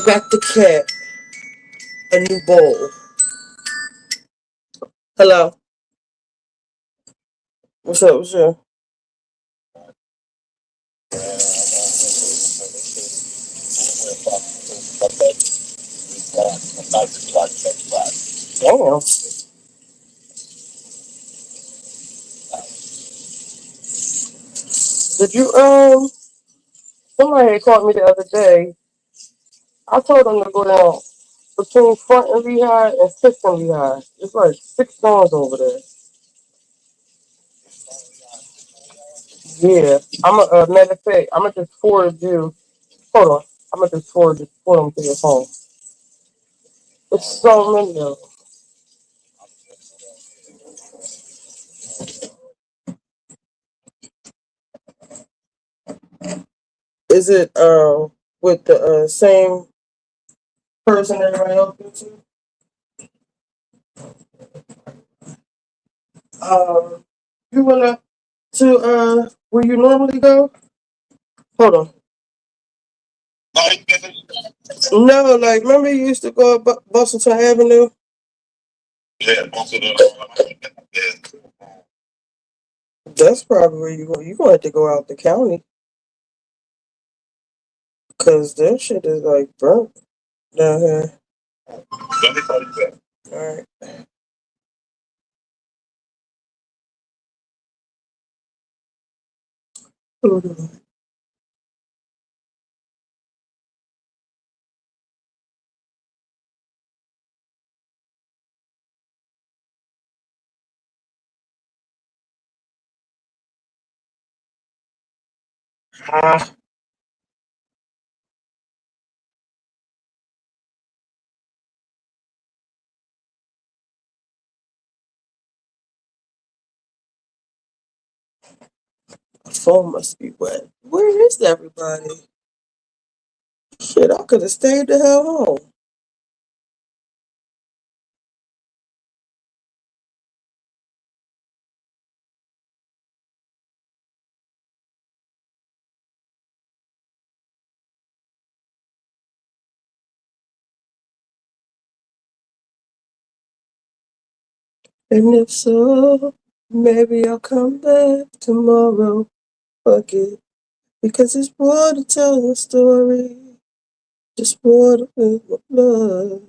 got the cat a new bowl. Hello. What's up? What's up? Damn. Did you somebody had called me the other day. I told them to go down between front and Lehigh and sixth and Lehigh. It's like 6 stores over there. Yeah. I'm a matter of fact, I'm gonna just forward you. Hold on. I'm gonna just forward them to your phone. It's so many of them. Is it with the same person everybody else goes to? Um, you went up to where you normally go? Hold on. No, like remember you used to go up Bustleton Avenue? That's probably where you go. You gonna have to go out the county because that shit is like burnt down here. All right. Hold on. Ah, my phone must be wet. Where is everybody? Shit, I could have stayed the hell home. And if so, maybe I'll come back tomorrow. Fuck it. Because it's more to tell the story. Just more to live with love.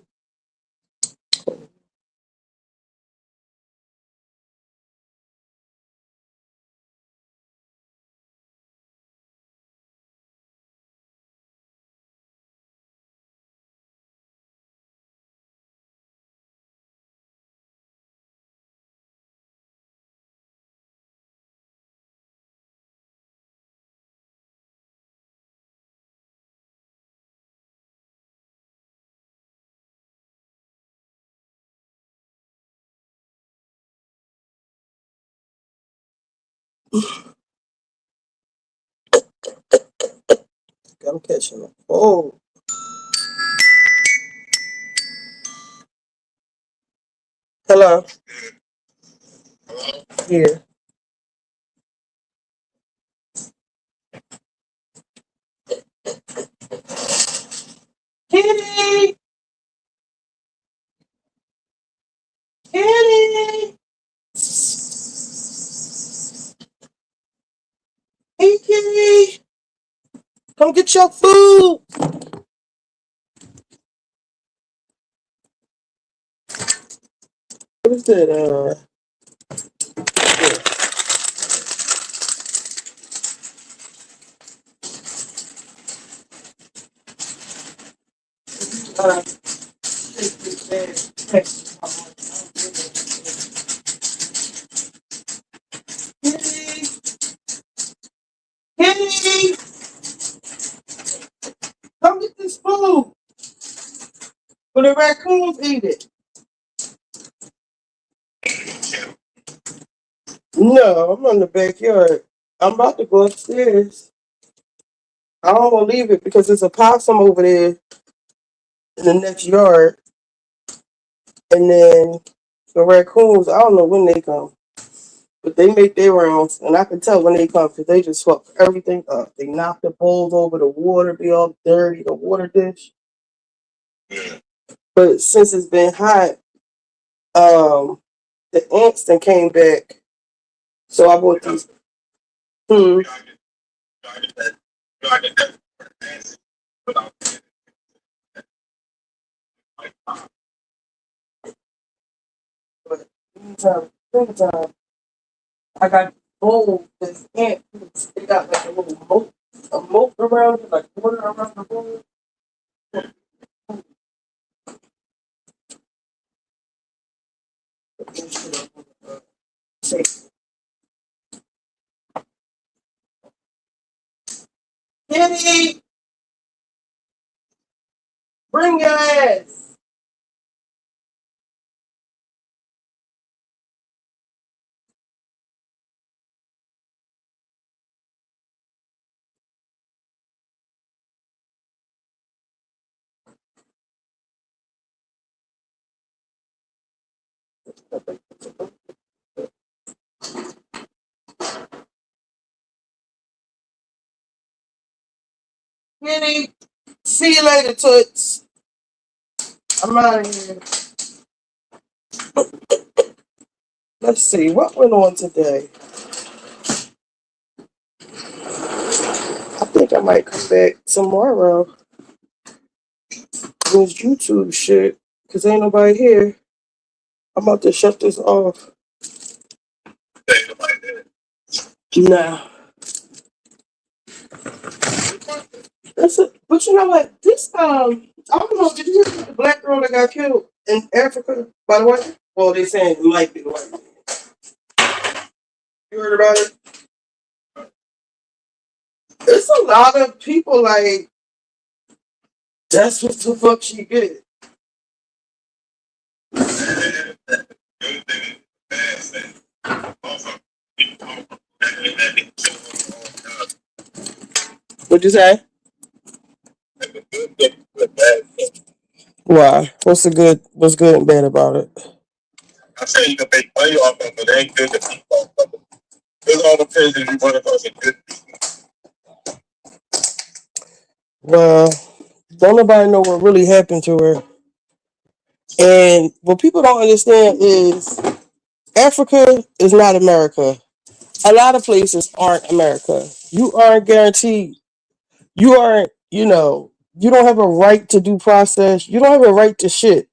I'm catching up. Oh, hello. Yeah. Kitty! Kitty! Hey, kitty! Come get your food! What is that? Uh, Kitty! Kitty! Come get this food! For the raccoons eat it. No, I'm in the backyard. I'm about to go upstairs. I don't want to leave it because there's a possum over there in the next yard. And then the raccoons, I don't know when they come, but they make their rounds. And I can tell when they come because they just fuck everything up. They knock the bowls over, the water be all dirty, the water dish. But since it's been hot, the ants then came back. So I bought these. Hmm. But springtime, I got bowl this ant. It got like a little moat around it, like water around the bowl. Kitty, bring your ass. Kitty, see you later, Toots. I'm out of here. Let's see what went on today. I think I might come back tomorrow. This YouTube shit, cause ain't nobody here. I'm about to shut this off. Nah. That's it. But you know what? This I don't know. Did you hear the black girl that got killed in Africa by the white? Well, they saying it might be the white man. You heard about it? It's a lot of people like that's what the fuck she get. What'd you say? Why? What's good and bad about it? I say you can make money off of it, but it ain't good to keep off of it. It all depends if you want to go to good people. Well, don't nobody know what really happened to her. And what people don't understand is Africa is not America. A lot of places aren't America. You aren't guaranteed. You aren't, you don't have a right to due process. You don't have a right to shit.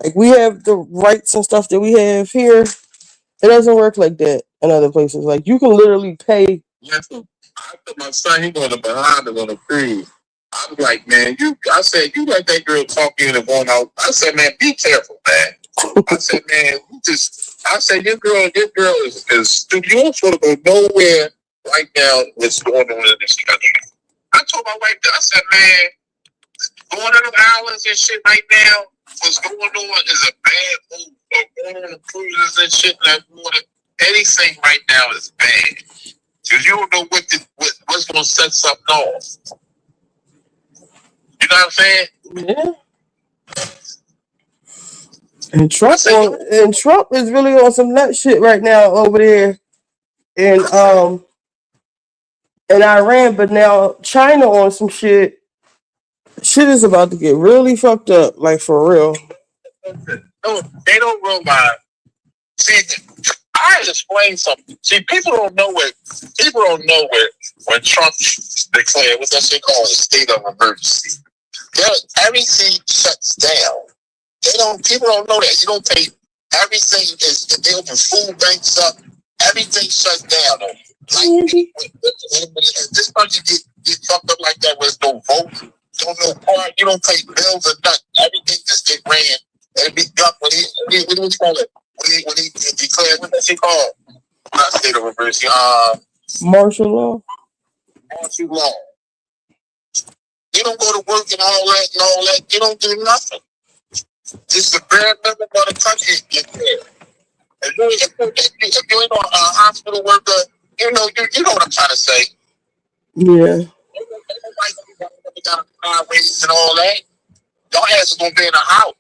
Like we have the rights and stuff that we have here. It doesn't work like that in other places. Like you can literally pay. Yes, I told my son he going to Bahamas on a cruise. I was like, man, I said, you let that girl talk in and going out. I said, man, be careful, man. I said, man, I said, your girl is stupid. You don't want to go nowhere right now. What's going on in this country? I told my wife, I said, man, going to the islands and shit right now, what's going on is a bad move. Going on the cruises and shit like water. Anything right now is bad. Because you don't know what's going to set something off. You know what I'm saying? Yeah. And Trump is really on some nut shit right now over there in Iran, but now China on some shit. Shit is about to get really fucked up, like for real. No, they don't realize. See, I explain something. See, people don't know it. People don't know it when Trump declared what that shit called a state of emergency. Everything shuts down. People don't know that. You don't pay. Everything is. They open food banks up. Everything shuts down. Like this country get fucked up like that with no vote, no part. You don't pay bills or nothing. Everything just get ran. And be done when what do you call it? When he declared what he called? Not state of emergency. Martial law. Martial law. You don't go to work and all that. You don't do nothing. Just the bare minimum of the country get there. If you ain't a hospital worker, you know what I'm trying to say. Yeah. Everybody got highways and all that. Your ass is gonna be in a house.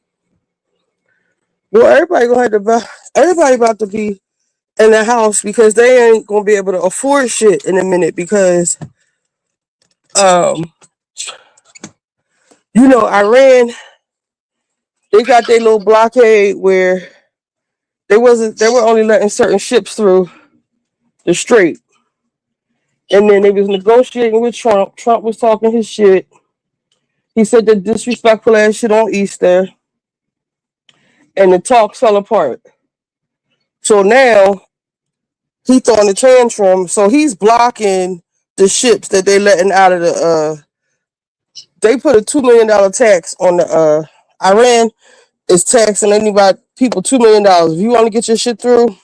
Well, everybody about to be in the house because they ain't gonna be able to afford shit in a minute because Iran They got their little blockade where they were only letting certain ships through the strait. And then they was negotiating with Trump. Trump was talking his shit. He said the disrespectful ass shit on Easter. And the talks fell apart. So now he throwing a tantrum. So he's blocking the ships that they letting out of the they put a $2 million tax on the Iran is taxing anybody people $2 million. If you want to get your shit through,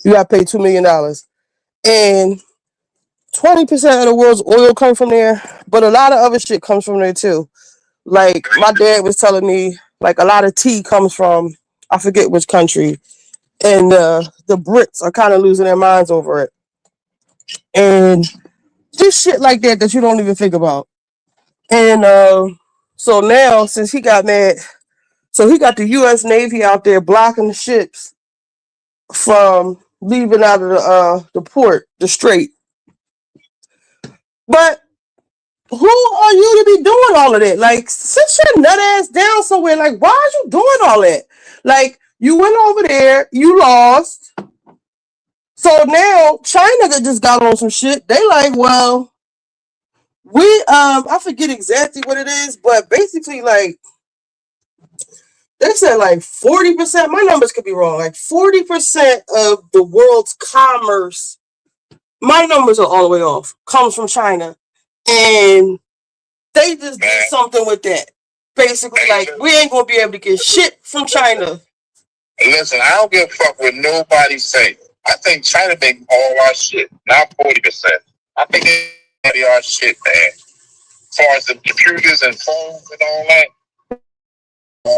you gotta pay $2 million. And 20% of the world's oil comes from there, but a lot of other shit comes from there too. Like my dad was telling me, like a lot of tea comes from I forget which country, and the Brits are kind of losing their minds over it, and just shit like that you don't even think about. And so now since he got mad, so he got the U.S. Navy out there blocking the ships from leaving out of the port, the strait. But who are you to be doing all of that? Like, sit your nut ass down somewhere. Like, why are you doing all that? Like, you went over there, you lost. So now China just got on some shit. They like, well, we I forget exactly what it is, but basically like they said like 40%, my numbers could be wrong, like 40% of the world's commerce, my numbers are all the way off, comes from China. And they just did something with that. Basically, like, we ain't gonna be able to get shit from China. Listen, I don't give a fuck what nobody say. I think China make all our shit, not 40%. I think they make our shit, man. As far as the computers and phones and all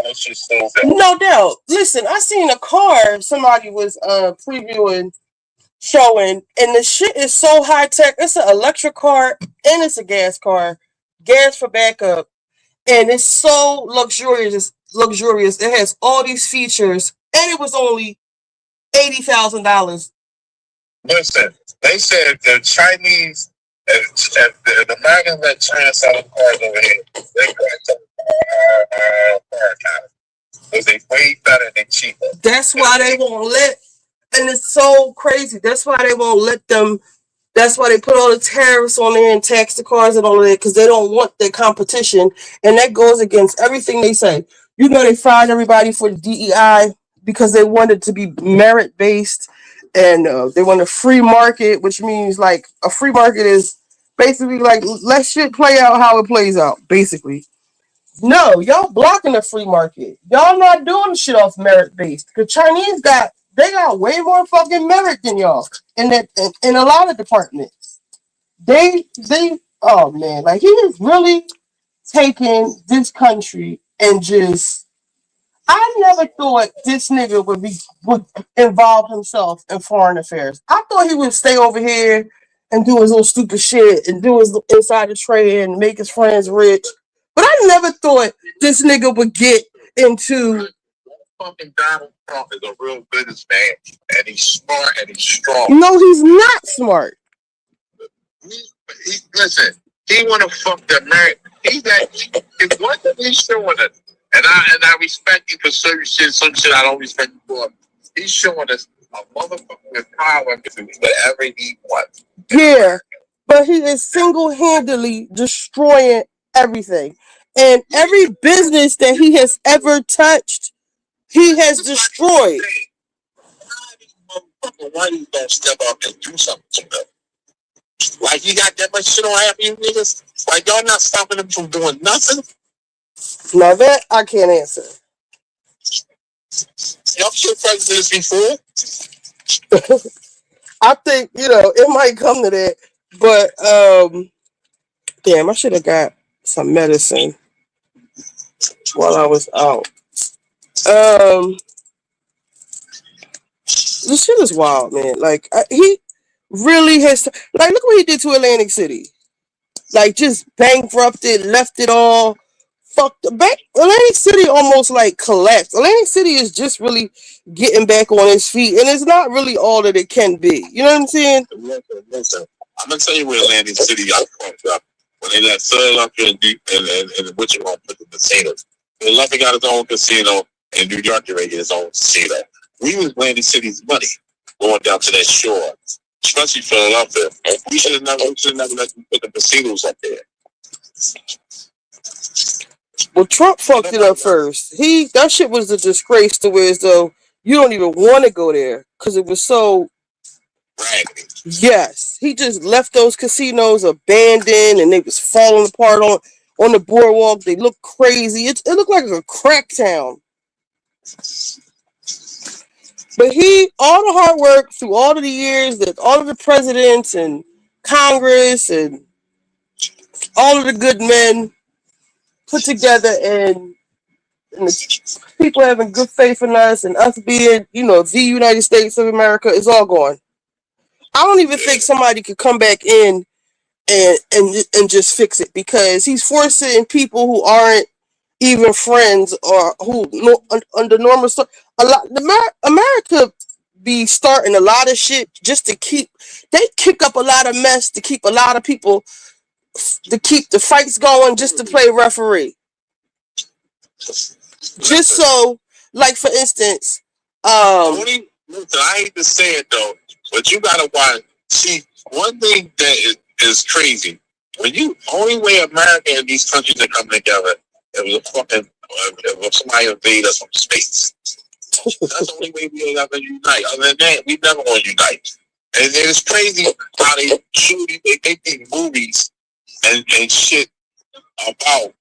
that shit still there. No doubt. Listen, I seen a car somebody was previewing, showing, and the shit is so high tech. It's an electric car and it's a gas car, gas for backup, and it's so luxurious. Luxurious. It has all these features, and it was only $80,000. Listen, they said the Chinese, if the Americans let China sell the cars over here, they're going to sell car economy. Because they way better and they cheaper. That's why they won't let, and it's so crazy. That's why they won't let them. That's why they put all the tariffs on there and tax the cars and all of that, because they don't want their competition. And that goes against everything they say. You know, they fired everybody for the DEI because they wanted to be merit based, and they want a free market, which means like a free market is basically like let shit play out how it plays out, basically. No, y'all blocking the free market. Y'all not doing shit off merit based. The Chinese got way more fucking merit than y'all in that in a lot of departments. They oh man, like he is really taking this country and just I never thought this nigga would involve himself in foreign affairs. I thought he would stay over here and do his little stupid shit and do his insider trade and make his friends rich. But I never thought this nigga would get into. Fucking Donald Trump is a real businessman, and he's smart and he's strong. No, he's not smart. Listen, he want to fuck the American. What did he showing us? And I respect you for certain shit. Some shit I don't respect you for. He's showing us a motherfucker with power to do whatever he wants. Yeah, but he is single-handedly destroying everything. And every business that he has ever touched, he has destroyed. Why you don't step up and do something to them? Like you got that much shit on half you niggas? Like y'all not stopping them from doing nothing? Now that I can't answer. Y'all shit presidents before? I think, it might come to that. But damn, I should have got some medicine while I was out. This shit is wild, man. Like he really has like look what he did to Atlantic City. Like just bankrupted, left it all fucked. Atlantic City almost like collapsed. Atlantic City is just really getting back on its feet, and it's not really all that it can be. You know what I'm saying? Listen. I'm gonna tell you where Atlantic City got fucked up when they let Philadelphia and what you want to put the casinos. London got its own casino, and New York already got its own casino. We was Atlantic City's money going down to that shore, especially Philadelphia. We should have never let them put the casinos up there. Well, Trump fucked it up first. That shit was a disgrace to where as though you don't even want to go there because it was so. Right. Yes, he just left those casinos abandoned and they was falling apart on the boardwalk. They look crazy. It looked like a crack town. But all the hard work through all of the years that all of the presidents and Congress and all of the good men put together and the people having good faith in us and us being, the United States of America is all gone. I don't even think somebody could come back in and just fix it because he's forcing people who aren't even friends or who under normal stuff. America be starting a lot of shit just to they kick up a lot of mess to keep a lot of people to keep the fights going just to play referee. Just so, like for instance, listen, I hate to say it though, but you gotta watch. See, one thing that is crazy when only way America and these countries are coming together, it was somebody invade us from space. That's the only way we'll ever unite. Other than that, we never want to unite. And it's crazy how they make movies and shit about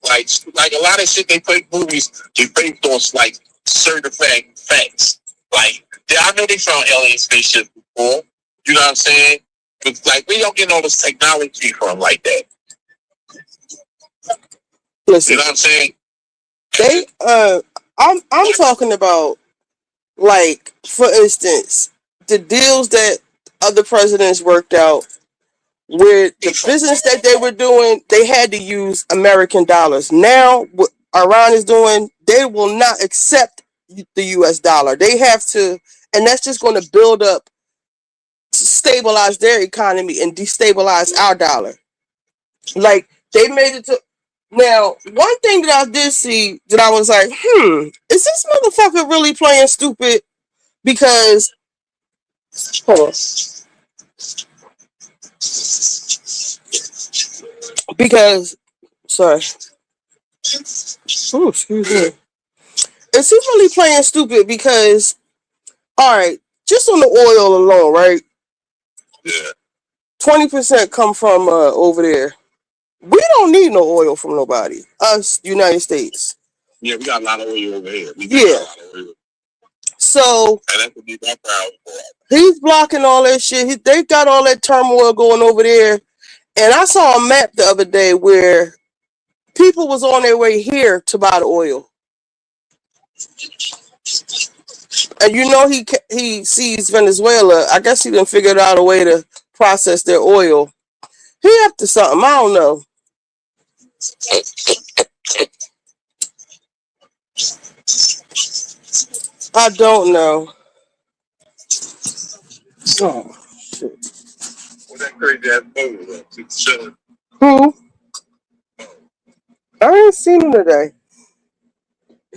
like a lot of shit they play movies they based on like certain facts. Like I know they found alien spaceships before. You know what I'm saying? But like we don't get all this technology from like that. Listen, you know what I'm saying? I'm talking about, like, for instance, the deals that other presidents worked out where the business that they were doing, they had to use American dollars. Now, what Iran is doing, they will not accept the US dollar. They have to, and that's just going to build up, stabilize their economy and destabilize our dollar. Like, they made it to. Now, one thing that I did see that I was like, is this motherfucker really playing stupid? Because, hold on. Because, sorry. Ooh, excuse me. Is he really playing stupid? Because, all right, just on the oil alone, right? Yeah. 20% come from over there. We don't need no oil from nobody. Us, United States. Yeah, we got a lot of oil over here. So, and that could be background. He's blocking all that shit. They got all that turmoil going over there. And I saw a map the other day where people was on their way here to buy the oil. And he sees Venezuela. I guess he done figured out a way to process their oil. He up to something. I don't know. I don't know. Oh, shit. What that crazy ass movie? Chilling. Who? I ain't seen him today.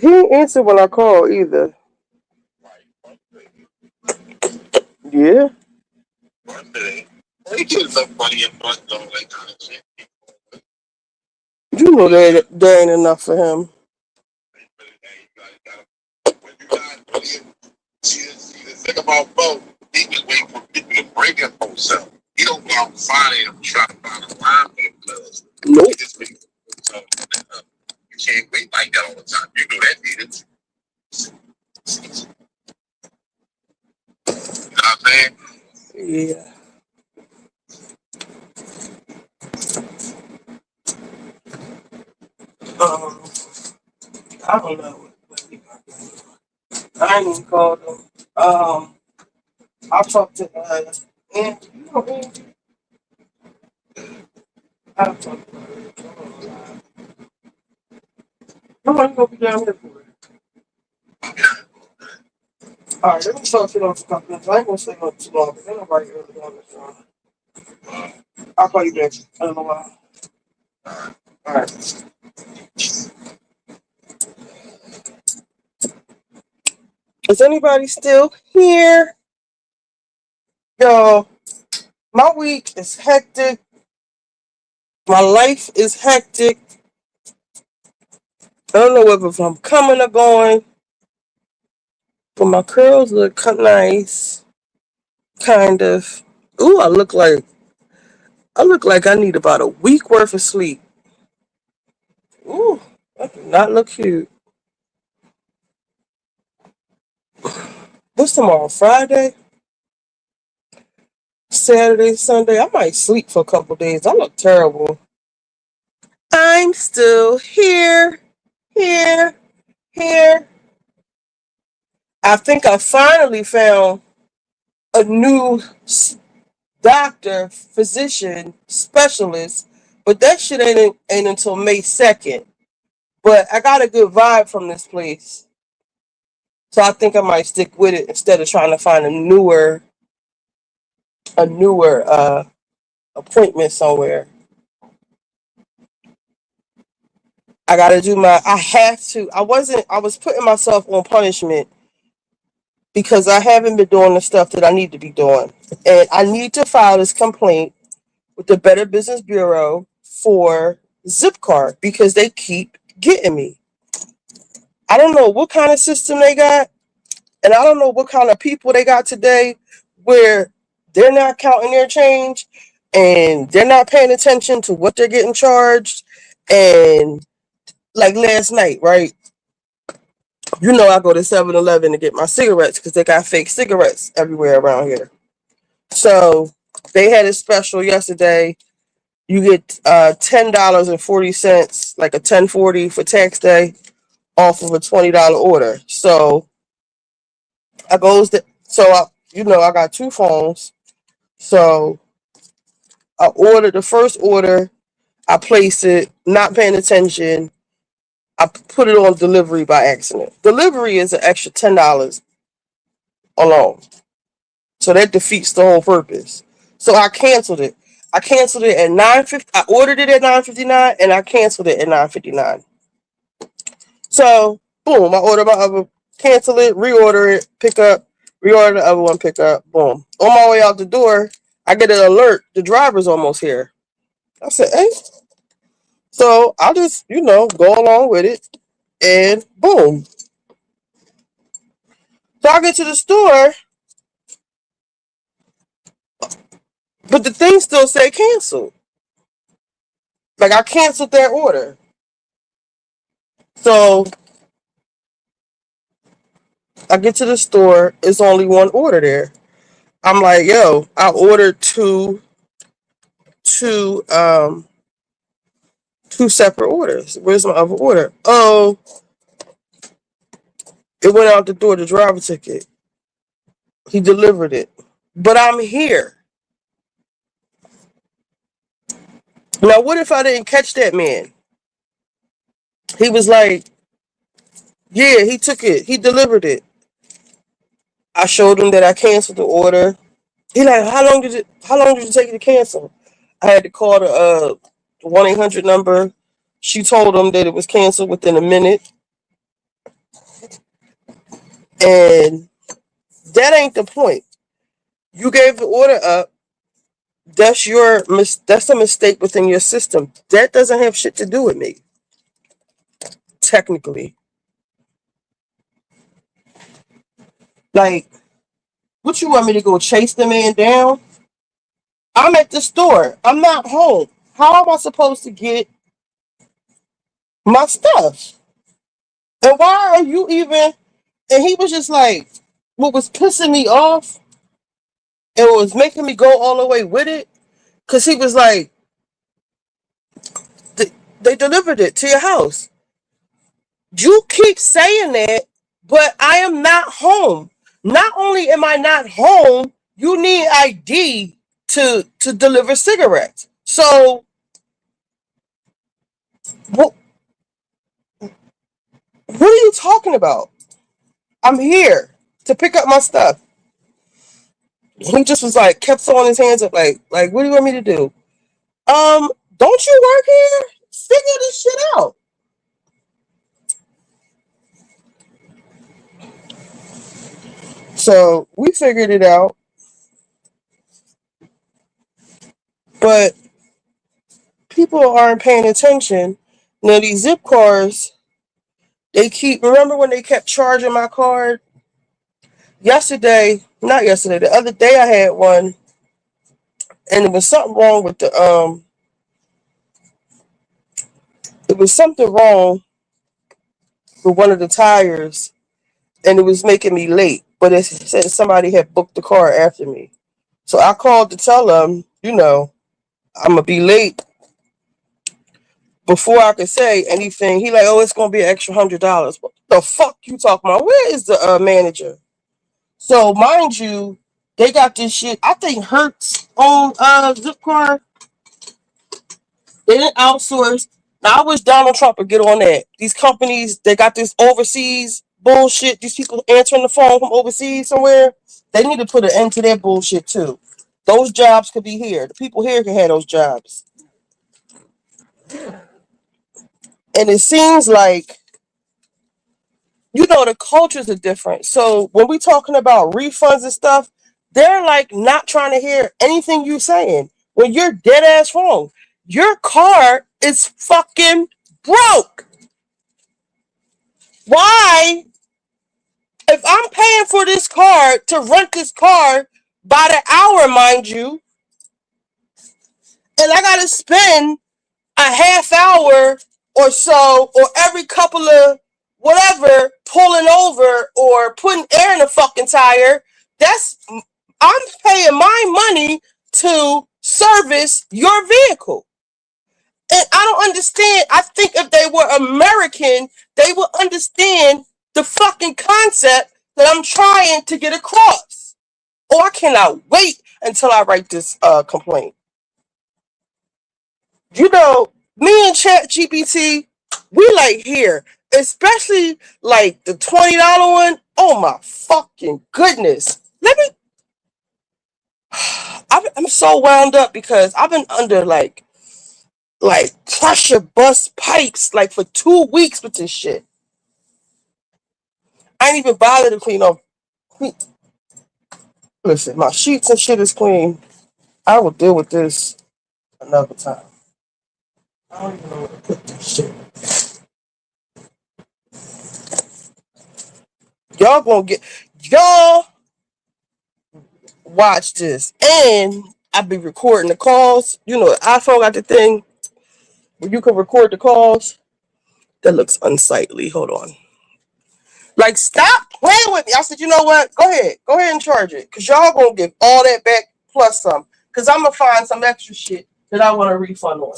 He ain't answered when I called either. Yeah. He gets up funny and fun though, that kind of shit. You know there ain't enough for him. See the thing about Bo, he just waiting for people to break him himself. He don't go out and find him trying to find a line for the clubs. Nope. He just waiting for himself. You can't wait like that all the time. You know that, Peter. You know what I'm saying? Yeah. I don't know. I ain't even called him. I talked to Andy. You know Andy? I talked to him. How long you gonna be down here for? Alright, let me talk to them for a couple minutes. I ain't gonna stay on too long, but then nobody really on this one. I'll call you back in a while. Alright. Is anybody still here? Yo, my week is hectic. My life is hectic. I don't know whether if I'm coming or going, but my curls look nice, kind of. Ooh, I look like I need about a week worth of sleep. Ooh, that do not look cute. What's tomorrow? Friday, Saturday, Sunday. I might sleep for a couple days. I look terrible. I'm still here, here, here. I think I finally found a new doctor, physician, specialist, but that shit ain't until May 2nd. But I got a good vibe from this place. So I think I might stick with it instead of trying to find a newer appointment somewhere. I gotta do I have to. I was putting myself on punishment because I haven't been doing the stuff that I need to be doing. And I need to file this complaint with the Better Business Bureau for Zipcar because they keep getting me. I don't know what kind of system they got, and I don't know what kind of people they got today where they're not counting their change and they're not paying attention to what they're getting charged. And like last night, right? You know, I go to 7-Eleven to get my cigarettes because they got fake cigarettes everywhere around here. So they had a special yesterday. You get $10.40, like a 10.40 for tax day, off of a $20 order. So I goes to, so I, I got two phones. So I ordered the first order. I place it, not paying attention. I put it on delivery by accident. Delivery is an extra $10 alone. So that defeats the whole purpose. So I canceled it. I canceled it at 9:50. I ordered it at 9:59 and I canceled it at 9:59. So boom, I order my other, cancel it, reorder it, pick up, reorder the other one, pick up, boom. On my way out the door, I get an alert. The driver's almost here. I said, hey. So I just, go along with it and boom. So I get to the store, but the thing still say canceled. Like I canceled their order. So I get to the store, it's only one order there. I'm like, yo, I ordered two separate orders. Where's my other order? Oh, it went out the door. The driver took it. He delivered it. But I'm here. Now, what if I didn't catch that man? He was like, yeah, he took it. He delivered it. I showed him that I canceled the order. He like, how long did it take you to cancel? I had to call the 1-800 number. She told him that it was canceled within a minute. And that ain't the point. You gave the order up. That's a mistake within your system. That doesn't have shit to do with me. Technically. Like, what you want me to go chase the man down? I'm at the store. I'm not home. How am I supposed to get my stuff? And why are you even? And he was just like, what was pissing me off and what was making me go all the way with it, because he was like, they delivered it to your house. You keep saying that, but I am not home. Not only am I not home, you need ID to deliver cigarettes. So what are you talking about? I'm here to pick up my stuff. He just was like, kept throwing his hands up, like, what do you want me to do? Don't you work here? Figure this shit out. So we figured it out. But people aren't paying attention. Now these zip cars, remember when they kept charging my card? Not yesterday, the other day I had one and there was something wrong with there was something wrong with one of the tires and it was making me late. But it said somebody had booked the car after me. So I called to tell them, I'm gonna be late. Before I could say anything, he like, oh, it's gonna be an extra $100. What the fuck you talking about? Where is the manager? So mind you, they got this shit. I think Hertz on zip car. They didn't outsource. Now I wish Donald Trump would get on that. These companies, they got this overseas bullshit. These people answering the phone from overseas somewhere. They need to put an end to their bullshit too. Those jobs could be here. The people here can have those jobs. And it seems like, the cultures are different. So when we talking about refunds and stuff, they're like not trying to hear anything you saying. When you're dead ass wrong. Your car is fucking broke. Why, if I'm paying for this car to rent this car by the hour, mind you, and I gotta spend a half hour or so, or every couple of whatever, pulling over or putting air in the fucking tire, I'm paying my money to service your vehicle. And I don't understand. I think if they were American, they would understand the fucking concept that I'm trying to get across. Oh, I cannot wait until I write this complaint. Me and Chat GPT, we like here, especially like the $20 one. Oh my fucking goodness! I'm so wound up because I've been under like pressure bust pipes like for 2 weeks with this shit. I ain't even bothered to clean up. Listen, my sheets and shit is clean. I will deal with this another time. I don't even know where to put this shit. Y'all watch this. And I be recording the calls. The iPhone got the thing where you can record the calls. That looks unsightly. Hold on. Like, stop playing with me. I said, you know what? Go ahead and charge it. Because y'all going to give all that back plus some. Because I'm going to find some extra shit that I want a refund on.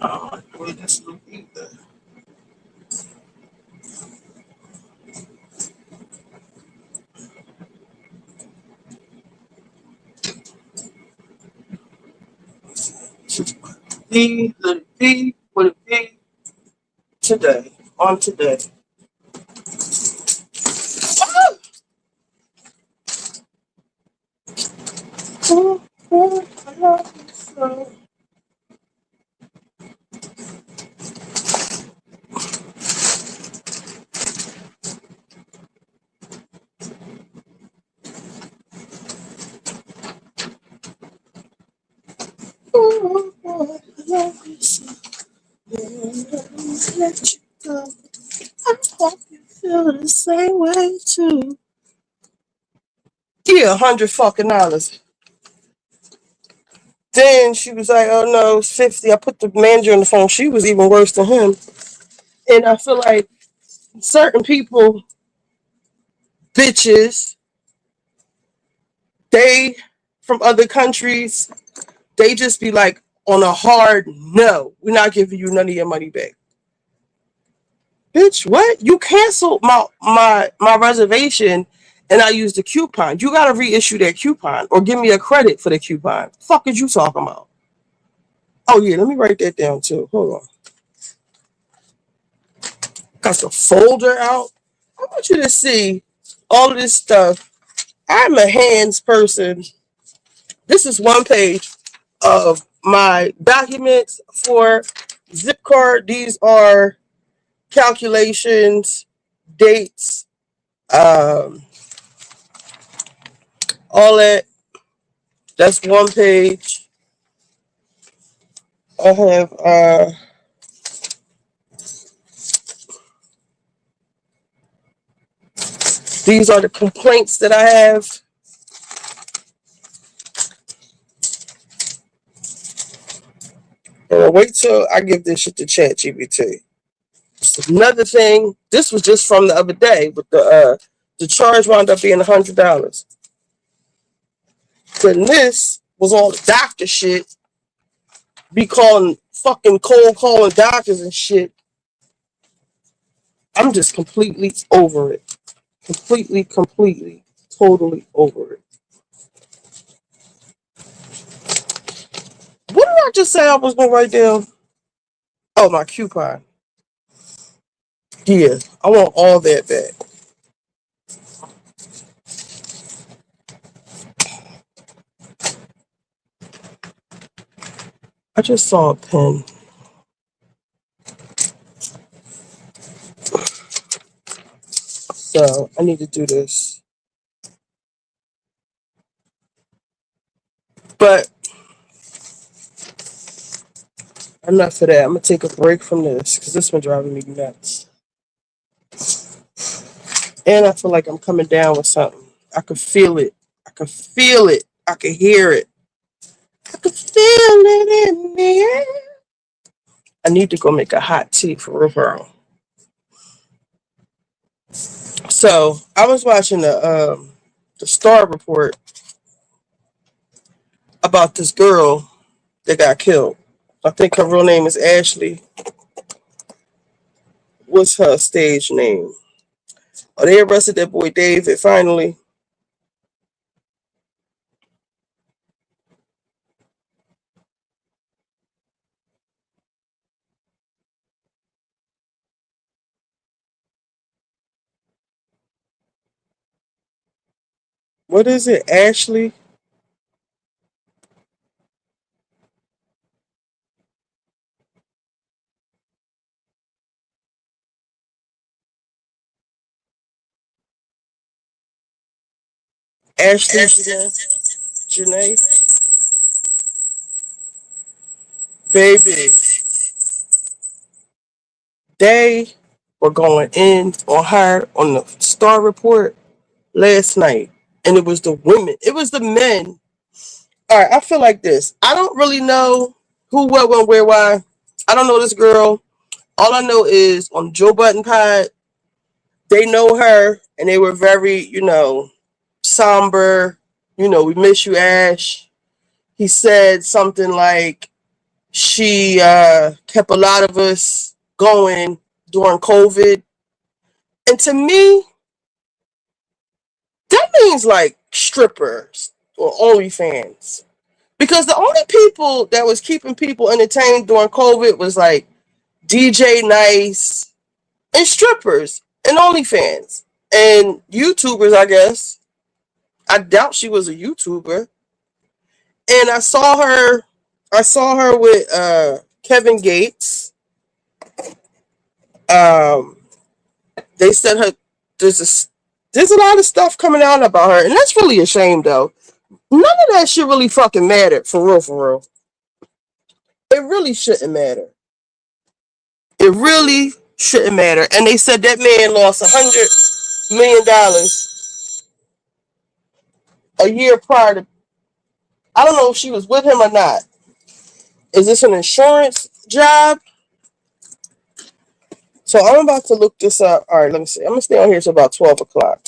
Oh, well, this look either. Let it be what it be today. On today. I love you so. Oh, boy, I love you so. Let you go. I hope you feel the same way too. Yeah, $100 fucking. Then she was like, "Oh no, it's 50." I put the manager on the phone. She was even worse than him. And I feel like certain people, bitches, they from other countries, they just be like on a hard no. We're not giving you none of your money back. Bitch, what? You canceled my reservation and I used the coupon. You gotta reissue that coupon or give me a credit for the coupon. Fuck is you talking about? Oh yeah, let me write that down too. Hold on. Got the folder out. I want you to see all of this stuff. I'm a hands person. This is one page of my documents for Zipcard. These are calculations, dates, all that. That's one page. I have these are the complaints that I have. And wait till I give this shit to ChatGPT. Another thing, this was just from the other day, but the charge wound up being $100. Then this was all the doctor shit. Be calling fucking cold calling doctors and shit. I'm just completely over it. Completely, totally over it. What did I just say I was gonna write down? Oh, my coupon. Yeah, I want all that back. I just saw a pen. So I need to do this. But enough of that. I'm gonna take a break from this because this one driving me nuts. And I feel like I'm coming down with something. I can feel it. I can feel it. I can hear it. I can feel it in the air. I need to go make a hot tea for real. So I was watching the Star Report about this girl that got killed. I think her real name is Ashley. What's her stage name? Oh, they arrested that boy David finally. What is it? Ashley? Ashlee Jenae? Baby. They were going in on her on the Star Report last night. And it was the women. It was the men. All right, I feel like this. I don't really know who, what, when, where, why. I don't know this girl. All I know is on Joe Button Pod, they know her and they were very, somber. We miss you, Ash. He said something like she kept a lot of us going during COVID. And to me, that means like strippers or OnlyFans. Because the only people that was keeping people entertained during COVID was like DJ Nice and strippers and OnlyFans and YouTubers, I guess. I doubt she was a YouTuber. And I saw her with Kevin Gates. Um, they said her there's a lot of stuff coming out about her, and that's really a shame though. None of that shit really fucking mattered, for real, for real. It really shouldn't matter. It really shouldn't matter. And they said that man lost $100 million a year prior to. I don't know if she was with him or not. Is this an insurance job? So I'm about to look this up. All right, let me see. I'm gonna stay on here till about 12 o'clock.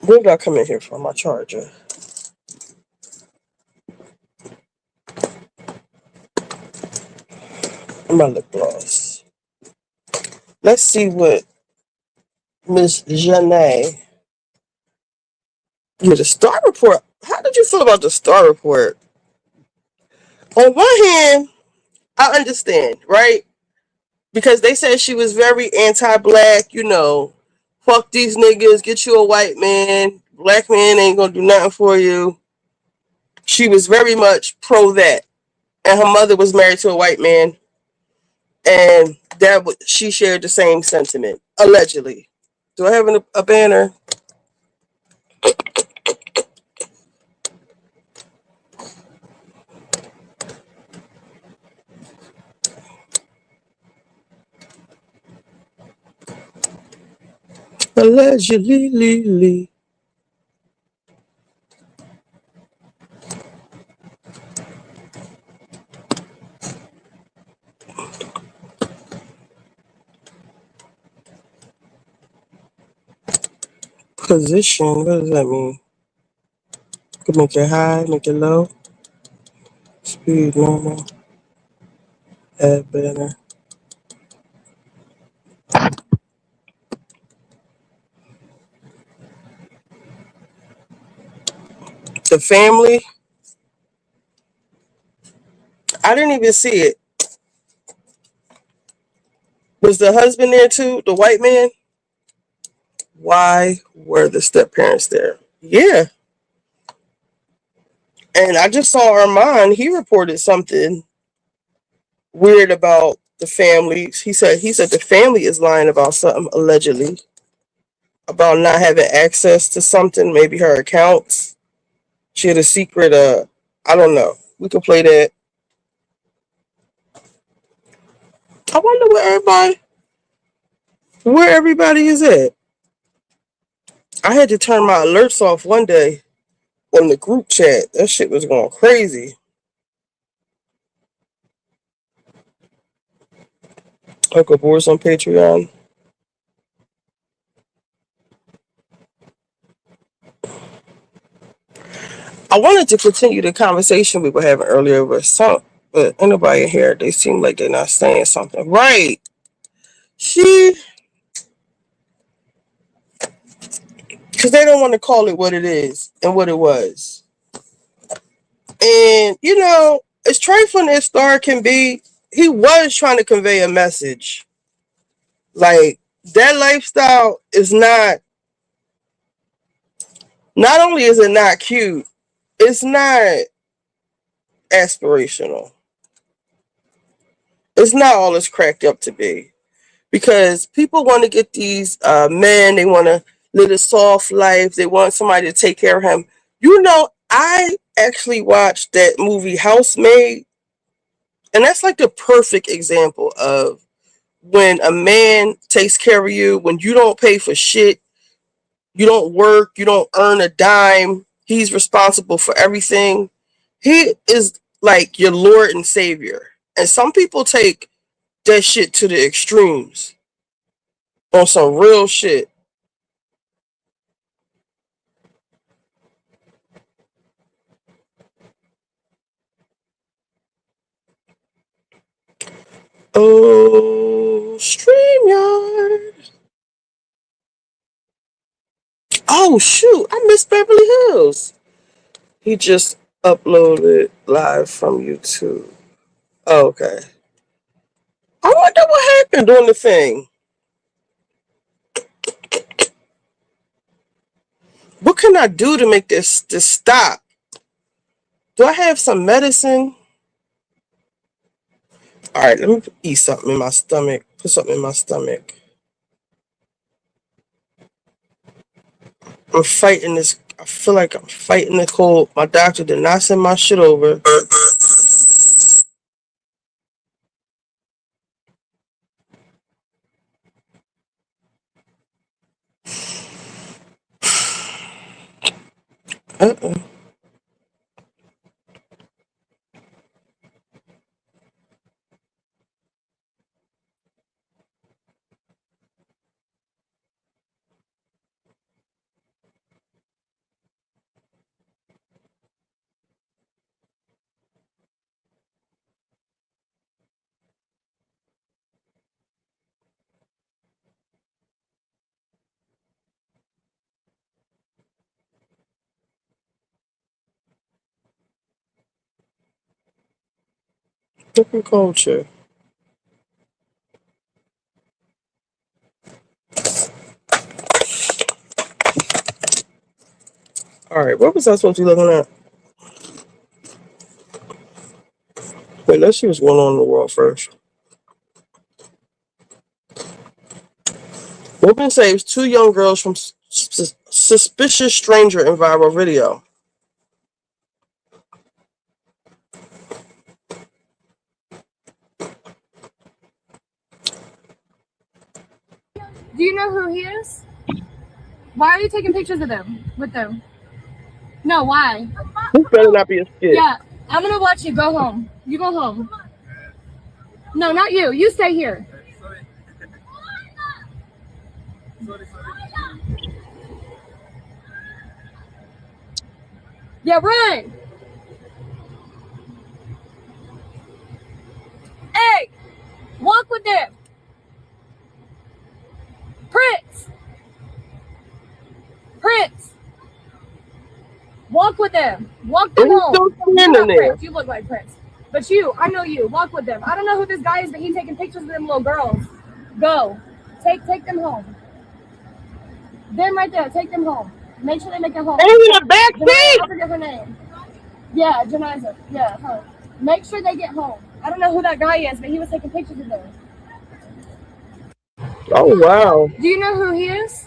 Where did I come in here from? My charger. And my lip gloss. Let's see what Miss Jenae. Yeah, the Star Report. How did you feel about the Star Report? On one hand, I understand, right? Because they said she was very anti-black, fuck these niggas, get you a white man, black man ain't gonna do nothing for you. She was very much pro that. And her mother was married to a white man, and she shared the same sentiment, allegedly. Do I have a banner? Allegedly. Position, what does that mean? Could make it high, make it low. Speed, normal. Add banner. The family. I didn't even see it. Was the husband there too? The white man? Why were the step parents there? Yeah. And I just saw Armand. He reported something weird about the family. He said the family is lying about something, allegedly, about not having access to something, maybe her accounts. She had a secret, I don't know. We could play that. I wonder where everybody is at. I had to turn my alerts off one day on the group chat. That shit was going crazy. Uncle Boris on Patreon. I wanted to continue the conversation we were having earlier but anybody here, they seem like they're not saying something. Right. She, because they don't want to call it what it is and what it was. And, as trifling as Star can be, he was trying to convey a message. Like, that lifestyle is not only is it not cute, it's not aspirational. It's not all it's cracked up to be. Because people want to get these men, they want to live a soft life, they want somebody to take care of him. I actually watched that movie Housemaid, and that's like the perfect example of when a man takes care of you, when you don't pay for shit, you don't work, you don't earn a dime, he's responsible for everything. He is like your Lord and Savior. And some people take that shit to the extremes on some real shit. Oh, StreamYard. Oh, shoot. I missed Beverly Hills. He just uploaded live from YouTube. Oh, okay. I wonder what happened on the thing. What can I do to make this stop? Do I have some medicine? All right, let me eat something in my stomach. Put something in my stomach. I'm fighting this. I feel like I'm fighting the cold. My doctor did not send my shit over. Uh-uh. Different culture. All right, what was I supposed to be looking at? Wait, let's see what's going on in the world first. Woman saves 2 young girls from suspicious stranger in viral video. Do you know who he is? Why are you taking pictures of them with them? No, why? This better not be a skit. Yeah, I'm gonna watch you. Go home. You go home. No, not you. You stay here. Yeah, run. Hey, walk with them. Prince. Prince. Walk with them. Walk them He's home. still You're standing not there. Prince. You look like Prince. But you, I know you. Walk with them. I don't know who this guy is, but he's taking pictures of them little girls. Go. Take them home. Them right there. Take them home. Make sure they make it home. And in the back seat. I forget her name. Yeah, Jenae. Yeah, her. Make sure they get home. I don't know who that guy is, but he was taking pictures of them. Oh wow. Do you know who he is?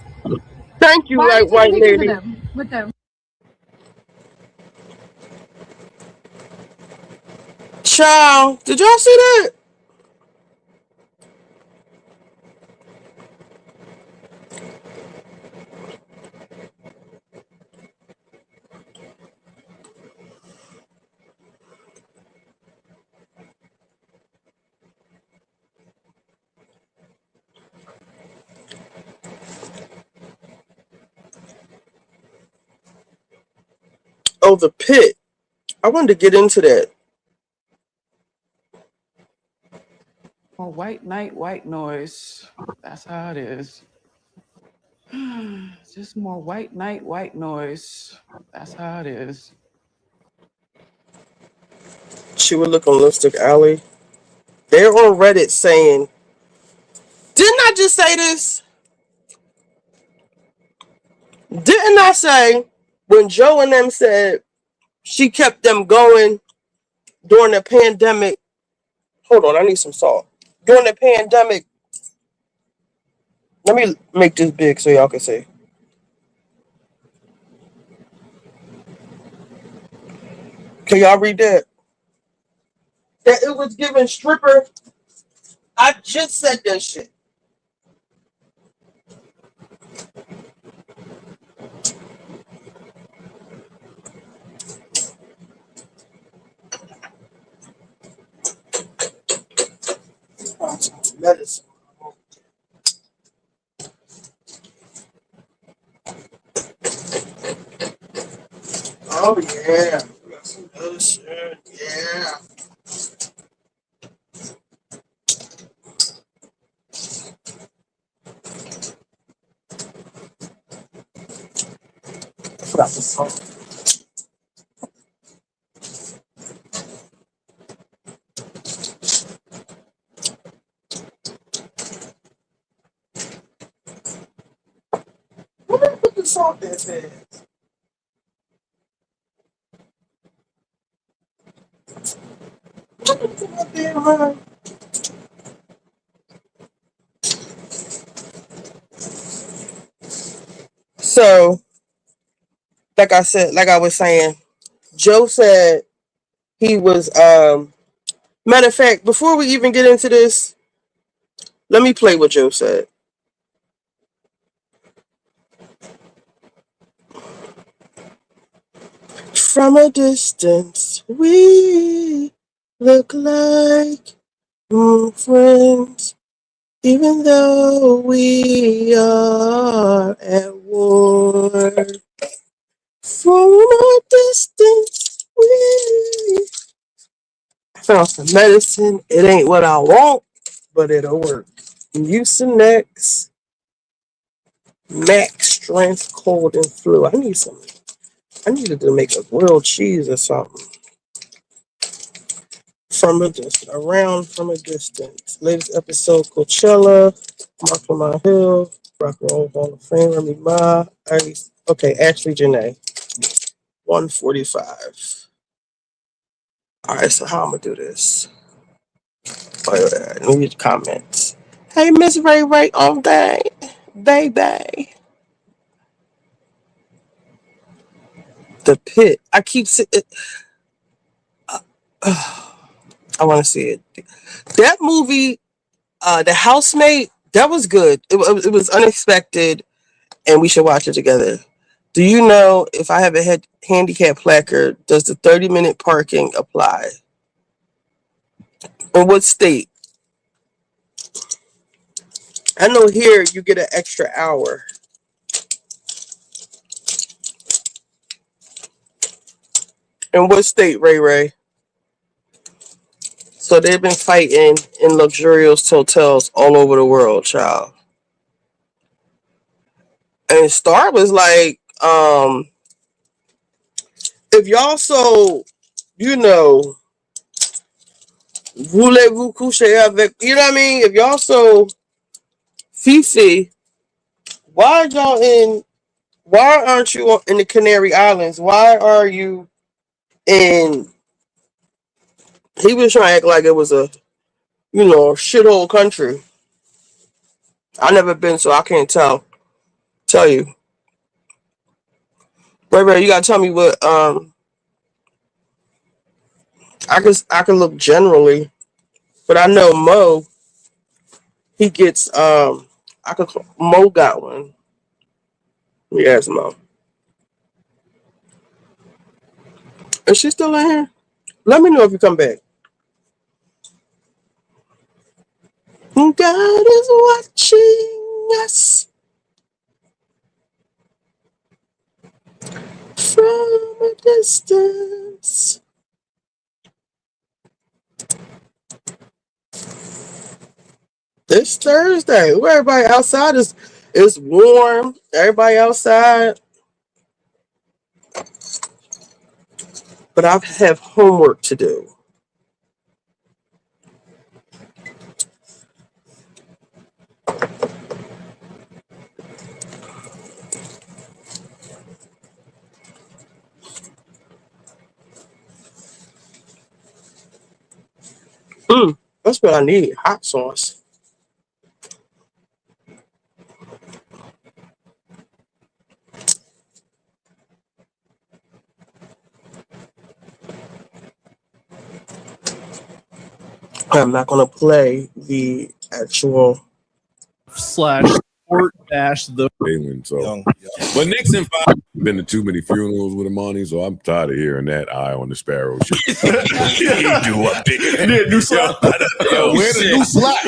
Thank you, Why are you white taking pictures lady. of them, with them? Child, did y'all see that? Oh, the pit. I wanted to get into that. More white night, white noise. That's how it is. Just more white night, white noise. That's how it is. She would look on Lipstick Alley. They're on Reddit saying, didn't I just say this? Didn't I say when Joe and them said she kept them going during the pandemic? Hold on, I need some salt. During the pandemic, let me make this big so y'all can see. Can y'all read that? That it was giving stripper. I just said that shit. Medicine. Oh yeah. We got some medicine. Yeah. I forgot the salt. Where did I put the salt that fast? What the fuck damn man? So, like I was saying, Joe said he was matter of fact, before we even get into this, let me play what Joe said. From a distance, we look like friends, even though we are at war. From a distance, we found some medicine. It ain't what I want, but it'll work. Mucinex, max strength, cold and flu. I needed to make a grilled cheese or something. from a distance. Around from a distance. Latest episode, Coachella, Mark Lamont Hill, Rock and Roll Hall of Fame, Remy Ma. Okay, Ashlee Jenae. 145. All right, so how I'm gonna do this? Let me read the comments. Hey, Miss Ray Ray all day, baby. The Pit. I keep sitting. I want to see it. That movie, The Housemate, that was good. It was unexpected, and we should watch it together. Do you know if I have a handicap placard, does the 30-minute parking apply? In what state? I know here you get an extra hour. In what state, Ray Ray? So they've been fighting in luxurious hotels all over the world, child. And Star was like, if y'all so, voulez-vous coucher avec, you know what I mean? If y'all so fifi, why aren't you in the Canary Islands? Why are you in, he was trying to act like it was a, shithole country. I never been, so I can't tell you. Ray, you gotta tell me what, I can look generally, but I know Mo, he gets, Mo got one. Let me ask Mo. Is she still in here? Let me know if you come back. God is watching us from a distance. It's Thursday. Everybody outside is warm. Everybody outside. But I have homework to do. That's what I need. Hot sauce. I'm not going to play the actual /sport dash the Jalen, so. But Nixon been to too many funerals with Imani, so I'm tired of hearing that eye on the sparrow shit. new slap. Where's the new slap?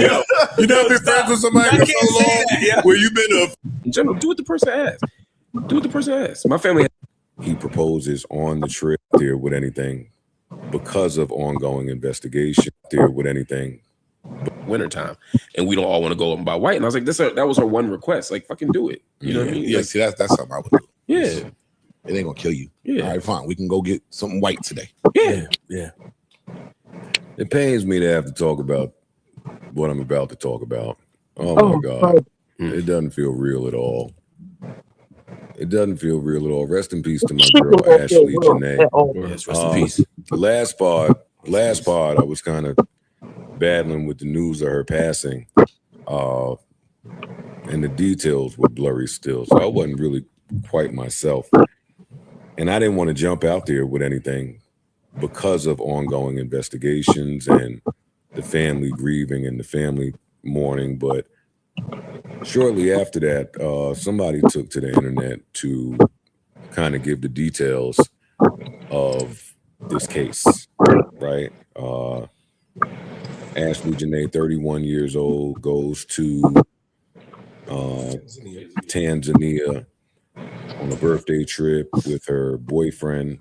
You never been friends with somebody for so long? Where you been General, do what the person asks. Do what the person asks. My family. He proposes on the trip there with anything because of ongoing investigation there with anything. Wintertime, and we don't all want to go and buy white. And I was like, that was her one request. Like, fucking do it. You know what I mean? Yeah, like, see, that's something I would do. Yeah. It ain't gonna kill you. Yeah. All right, fine. We can go get something white today. Yeah. It pains me to have to talk about what I'm about to talk about. Oh my God. It doesn't feel real at all. It doesn't feel real at all. Rest in peace to my girl, Ashlee Jenae. Yes, rest in peace. The last part, I was kind of battling with the news of her passing. And the details were blurry still. So I wasn't really quite myself. And I didn't want to jump out there with anything because of ongoing investigations and the family grieving and the family mourning. But shortly after that, somebody took to the internet to kind of give the details of this case, right? Ashlee Jenae, 31 years old, goes to Tanzania on a birthday trip with her boyfriend.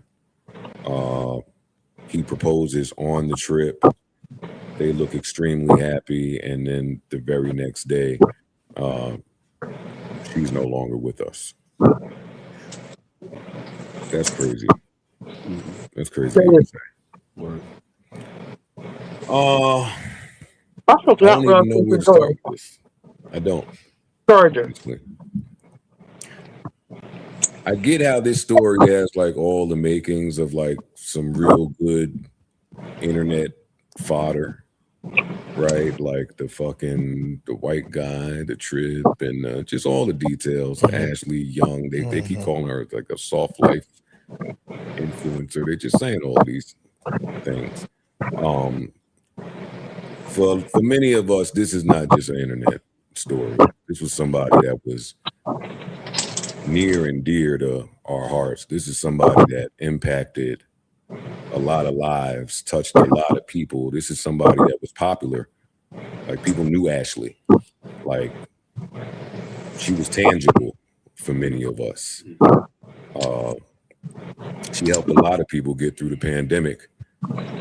He proposes on the trip. They look extremely happy, and then the very next day, she's no longer with us. That's crazy. That's crazy. I I don't even know where to start with this. I don't. Charger. Honestly. I get how this story has like all the makings of like some real good internet fodder, right? Like the white guy, the trip, and just all the details. Ashley Young, they keep calling her like a soft life influencer. They're just saying all these things. For many of us, this is not just an internet story. This was somebody that was near and dear to our hearts. This is somebody that impacted a lot of lives, touched a lot of people. This is somebody that was popular. Like people knew Ashley. Like she was tangible for many of us. She helped a lot of people get through the pandemic.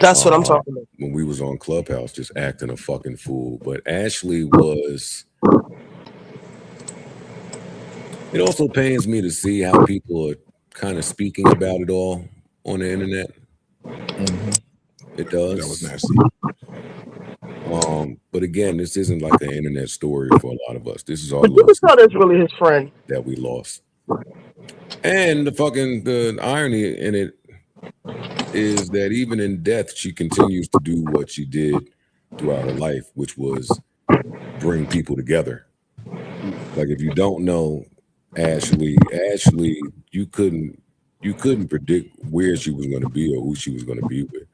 That's what I'm talking about. When we was on Clubhouse just acting a fucking fool. But Ashley was... It also pains me to see how people are kind of speaking about it all on the internet. It does. That was nasty. But again, this isn't like an internet story for a lot of us. This is our But you can tell that's really his friend that we lost. And the irony in it is that even in death, she continues to do what she did throughout her life, which was bring people together. Like if you don't know Ashley, you couldn't predict where she was going to be or who she was going to be with.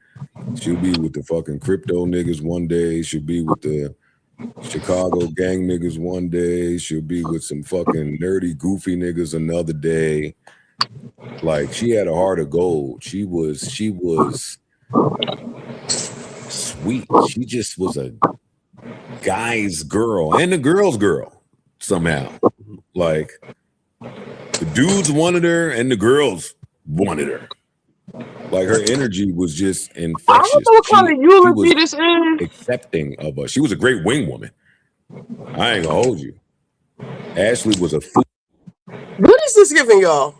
She'll be with the fucking crypto niggas one day. She'll be with the Chicago gang niggas one day. She'll be with some fucking nerdy, goofy niggas another day. Like she had a heart of gold. She was sweet. She just was a guy's girl and a girl's girl somehow. Like the dudes wanted her and the girls wanted her. Like her energy was just infectious. I don't know what kind of eulogy this is. Accepting of us. She was a great wing woman. I ain't gonna hold you. Ashley was a fool. What is this giving y'all?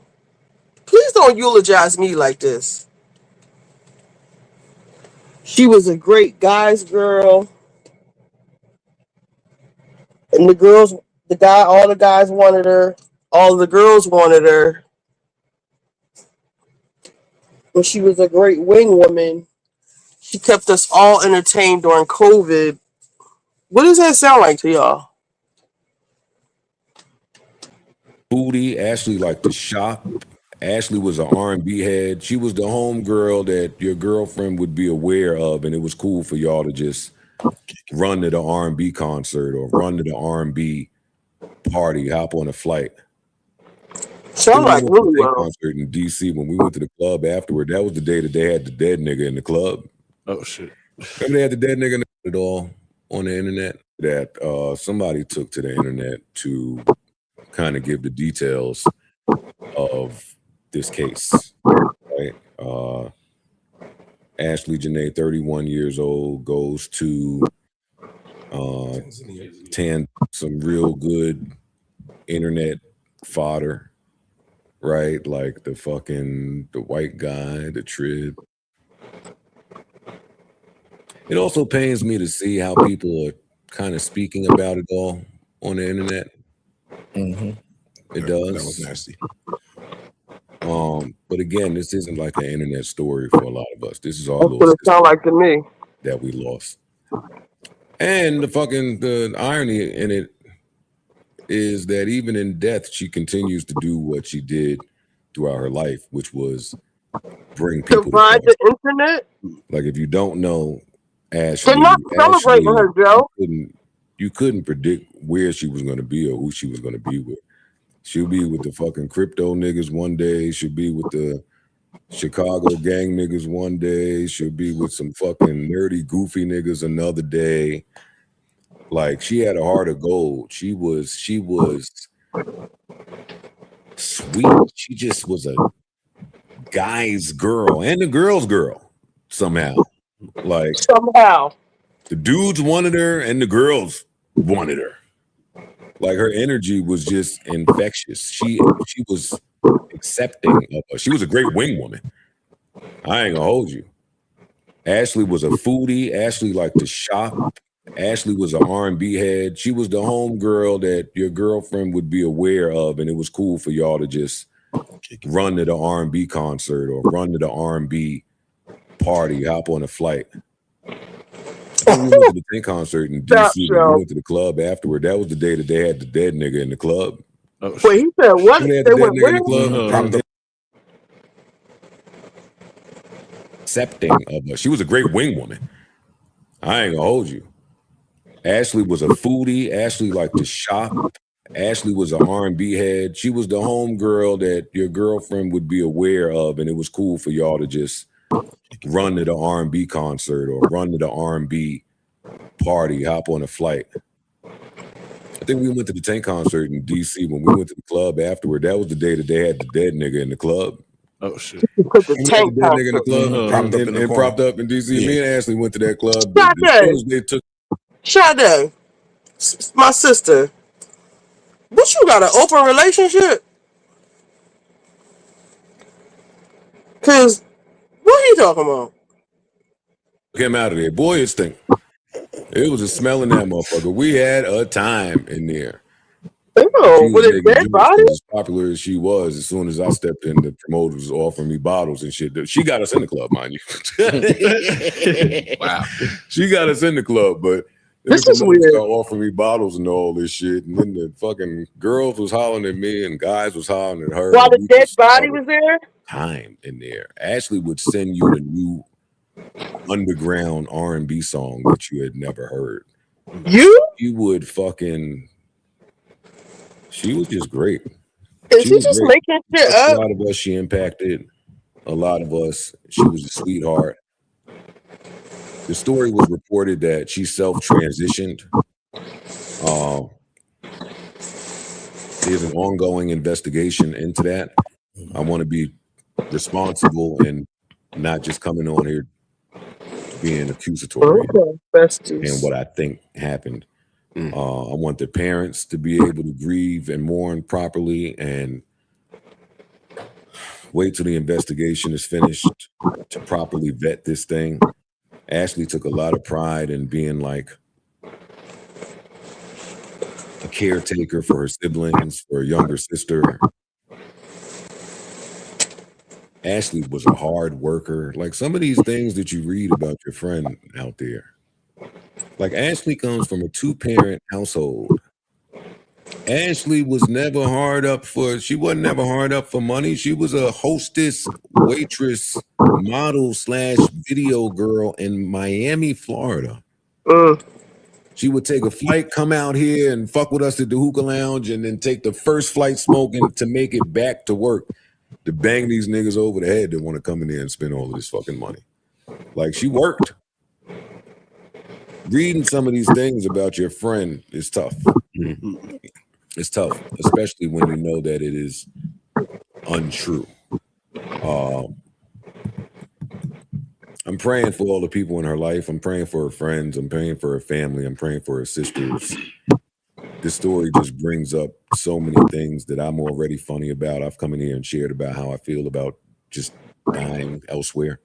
Please don't eulogize me like this. She was a great guy's girl. And all the guys wanted her. All the girls wanted her. But she was a great wing woman. She kept us all entertained during COVID. What does that sound like to y'all? Booty. Ashley liked to shop. Ashley was an R&B head. She was the home girl that your girlfriend would be aware of, and it was cool for y'all to just run to the R&B concert or run to the R&B party, hop on a flight. Sound like really well. Concert in DC when we went to the club afterward. That was the day that they had the dead nigga in the club. Oh shit! Remember they had the dead nigga it all on the internet. That somebody took to the internet to kind of give the details of this case. Right? Ashlee Jenae, 31 years old, goes to some real good internet fodder. Right, like the white guy, the trip. It also pains me to see how people are kind of speaking about it all on the internet. It does. That was nasty. But again, this isn't like an internet story for a lot of us. This is our That's what it sound like to me. That we lost. And the irony in it is that even in death, she continues to do what she did throughout her life, which was bring people provide the internet. Like if you don't know Ashley, they're not celebrating her, Joe. You couldn't predict where she was going to be or who she was going to be with. She'll be with the fucking crypto niggas one day. She'll be with the Chicago gang niggas one day. She'll be with some fucking nerdy, goofy niggas another day. Like she had a heart of gold. She was sweet. She just was a guy's girl and a girl's girl somehow. Like somehow the dudes wanted her and the girls wanted her. Like her energy was just infectious. She was accepting of her. She was a great wing woman. I ain't gonna hold you. Ashlee was a foodie. Ashlee liked to shop. Ashlee was an R&B head. She was the home girl that your girlfriend would be aware of, and it was cool for y'all to just run to the R&B concert or run to the R&B party, hop on a flight. We went to the Tank concert in Stop, DC. We show. went to the club afterward. That was the day that they had the dead nigga in the club. Oh, Wait, shit. he said what? They had They the dead went nigga in the where? club. Uh-huh. Accepting of her. She was a great wing woman. I ain't gonna hold you. Ashlee was a foodie. Ashlee liked to shop. Ashlee was an R&B head. She was the home girl that your girlfriend would be aware of, and it was cool for y'all to just run to the R&B concert or run to the R&B party, hop on a flight. I think we went to the Tank concert in DC. When we went to the club afterward, that was the day that they had the dead nigga in the club. Oh shit. He put the We had Tank the dead nigga in the concert. club Propped up in the and corner. propped up in DC. Yeah. Me and Ashlee went to that club. Sade. As soon as they took Sade, my sister. What, you got an open relationship? Cause what he talking about? him out of there, boy, it stink. It was a smell in that motherfucker. We had a time in there. She Ew, was with a making dead jokes body? 'cause as popular as she was, as soon as I stepped in, the promoter was offering me bottles and shit. She got us in the club, mind you. Wow. She got us in the club, but then This the is promoter weird. started offering me bottles and all this shit. And then the fucking girls was hollering at me and guys was hollering at her. While and the we dead just body had a was there? time in there. Ashlee would send you the new underground R&B song that you had never heard. You? You would fucking. She was just great. Is She he was just great. making She shit touched a up? lot of us. She impacted a lot of us. She was a sweetheart. The story was reported that she self-transitioned. There's an ongoing investigation into that. I want to be responsible and not just coming on here being accusatory Okay, and besties. what I think happened. I want the parents to be able to grieve and mourn properly and wait till the investigation is finished to properly vet this thing. Ashlee took a lot of pride in being like a caretaker for her siblings, for her younger sister. Ashlee was a hard worker. Like some of these things that you read about your friend out there. Like Ashlee comes from a 2-parent household. Ashlee was never hard up for, she wasn't never hard up for money. She was a hostess, waitress, model / video girl in Miami, Florida. She would take a flight, come out here and fuck with us at the hookah lounge and then take the first flight smoking to make it back to work to bang these niggas over the head that want to come in there and spend all of this fucking money. Like she worked. Reading some of these things about your friend is tough. It's tough, especially when you know that it is untrue. I'm praying for all the people in her life. I'm praying for her friends. I'm praying for her family. I'm praying for her sisters. This story just brings up so many things that I'm already funny about. I've come in here and shared about how I feel about just dying elsewhere.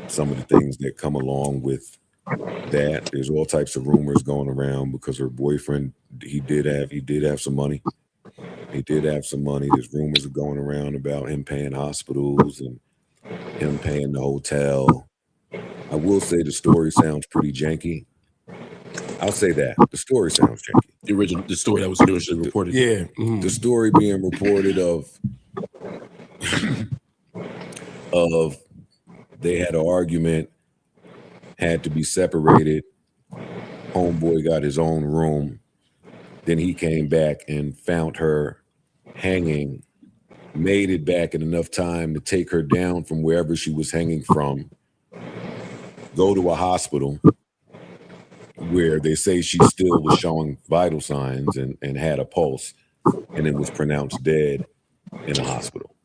Some of the things that come along with that. There's all types of rumors going around because her boyfriend, he did have some money. He did have some money. There's rumors are going around about him paying hospitals and him paying the hotel. I will say the story sounds pretty janky. I'll say that. The story sounds janky. The story that was originally reported. Yeah. The story being reported of they had an argument, had to be separated. Homeboy got his own room. Then he came back and found her hanging, made it back in enough time to take her down from wherever she was hanging from, go to a hospital where they say she still was showing vital signs and had a pulse, and it was pronounced dead in a hospital.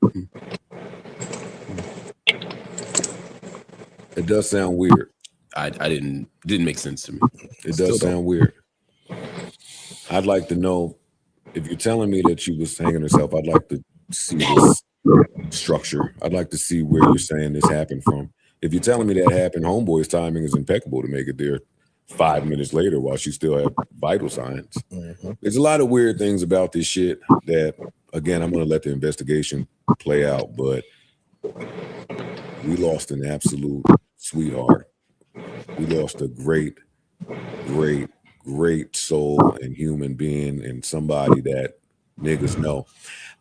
It does sound weird. I didn't make sense to me. It does sound weird. I'd like to know, if you're telling me that she was hanging herself, I'd like to see this structure. I'd like to see where you're saying this happened from. if you're telling me that happened, homeboy's timing is impeccable to make it there 5 minutes later while she still had vital signs. There's a lot of weird things about this shit that, again, I'm going to let the investigation play out, but we lost an absolute sweetheart. We lost a great soul and human being and somebody that niggas know.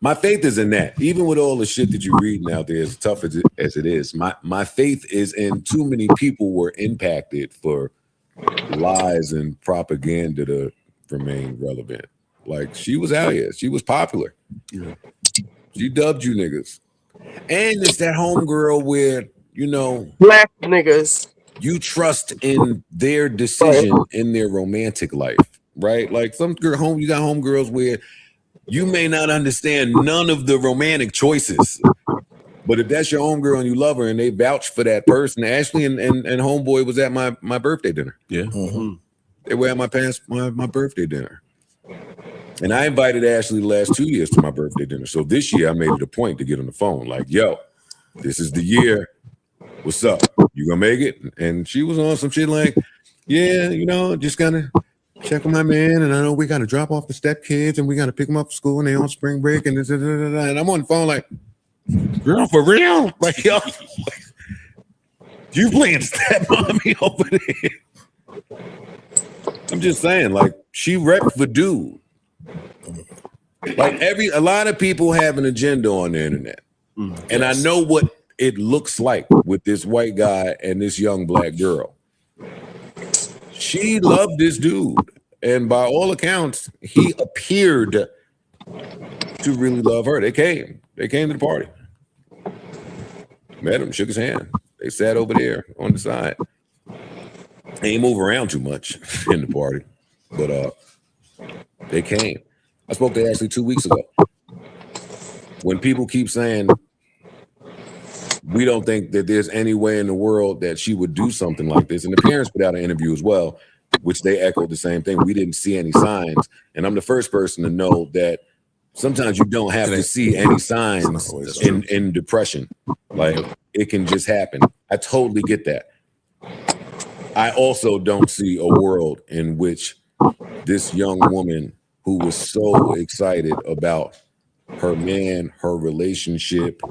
My faith is in that. Even with all the shit that you're reading out there, as tough as it is, my faith is in too many people were impacted for lies and propaganda to remain relevant. Like, she was out here. She was popular. Yeah. She dubbed you niggas. And it's that homegirl where, you know, black niggas, you trust in their decision in their romantic life, right? Like you got homegirls where you may not understand none of the romantic choices, but if that's your homegirl and you love her and they vouch for that person, Ashley and homeboy was at my birthday dinner. Yeah, they were at my birthday dinner, and I invited Ashley the last 2 years to my birthday dinner. So this year I made it a point to get on the phone, like, yo, this is the year. What's up? You gonna make it? And she was on some shit like, yeah, you know, just gonna check on my man, and I know we gotta drop off the stepkids and we gotta pick them up from school and they on spring break and and I'm on the phone like, girl, for real? Like, yo, you playing stepmommy over there? I'm just saying, like, she repped for dude. Like, a lot of people have an agenda on the internet, and I know what it looks like with this white guy and this young black girl. She loved this dude, and by all accounts, he appeared to really love her. They came to the party, met him, shook his hand. They sat over there on the side. They ain't move around too much in the party, but they came. I spoke to Ashley 2 weeks ago. When people keep saying we don't think that there's any way in the world that she would do something like this, and the parents put out an interview as well, which they echoed the same thing. We didn't see any signs, and I'm the first person to know that sometimes you don't have to see any signs in depression. Like, it can just happen. I totally get that. I also don't see a world in which this young woman who was so excited about her man, her relationship,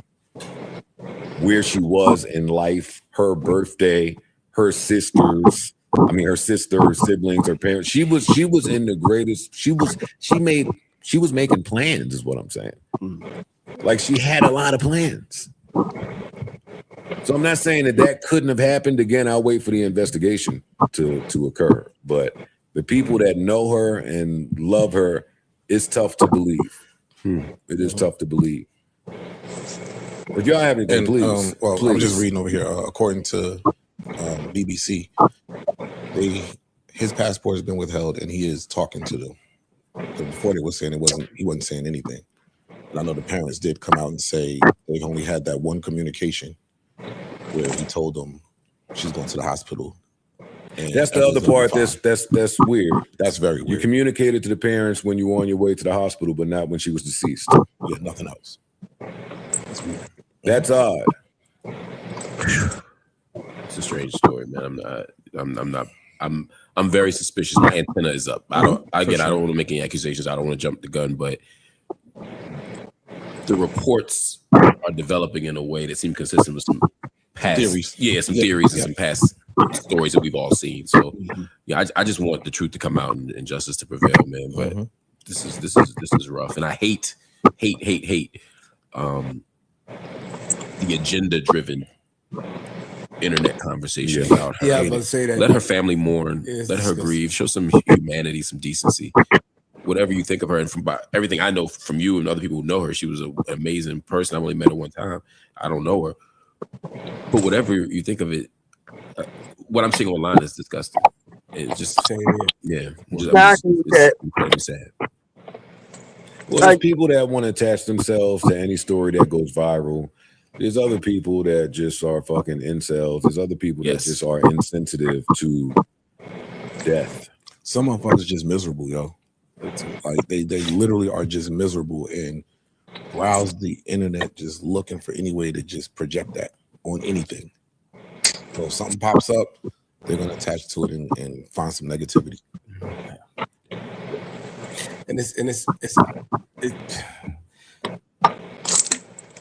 where she was in life, her birthday, her sisters, her sister, her siblings, her parents. She was in the greatest. She was making plans, is what I'm saying. Like, she had a lot of plans. So I'm not saying that couldn't have happened. Again, I'll wait for the investigation to occur. But the people that know her and love her, it's tough to believe. It is tough to believe. If y'all have anything, please. Please. I'm just reading over here. According to BBC, his passport has been withheld, and he is talking to them. So before they were saying he wasn't saying anything. And I know the parents did come out and say they only had that one communication where he told them she's going to the hospital. And that's the other part that's weird. That's very weird. You communicated to the parents when you were on your way to the hospital, but not when she was deceased. Yeah, nothing else. That's weird. That's odd. It's a strange story, man. I'm very suspicious. My antenna is up. I don't want to make any accusations. I don't want to jump the gun, but the reports are developing in a way that seem consistent with some past theories. Yeah, some theories and some past stories that we've all seen. So yeah, I just want the truth to come out and justice to prevail, man. But this is rough, and I hate the agenda-driven internet conversation about her. Yeah, I was about to say that. Let her family mourn. Let her grieve. Show some humanity, some decency. Whatever you think of her, and from everything I know from you and other people who know her, she was an amazing person. I've only met her one time. I don't know her. But whatever you think of it, what I'm seeing online is disgusting. It's just, it's incredibly sad. Well, there's people that want to attach themselves to any story that goes viral. There's other people that just are fucking incels. There's other people that just are insensitive to death. Some of us are just miserable, yo. It's like they literally are just miserable and browse the internet just looking for any way to just project that on anything. So if something pops up, they're gonna attach to it and find some negativity. And it's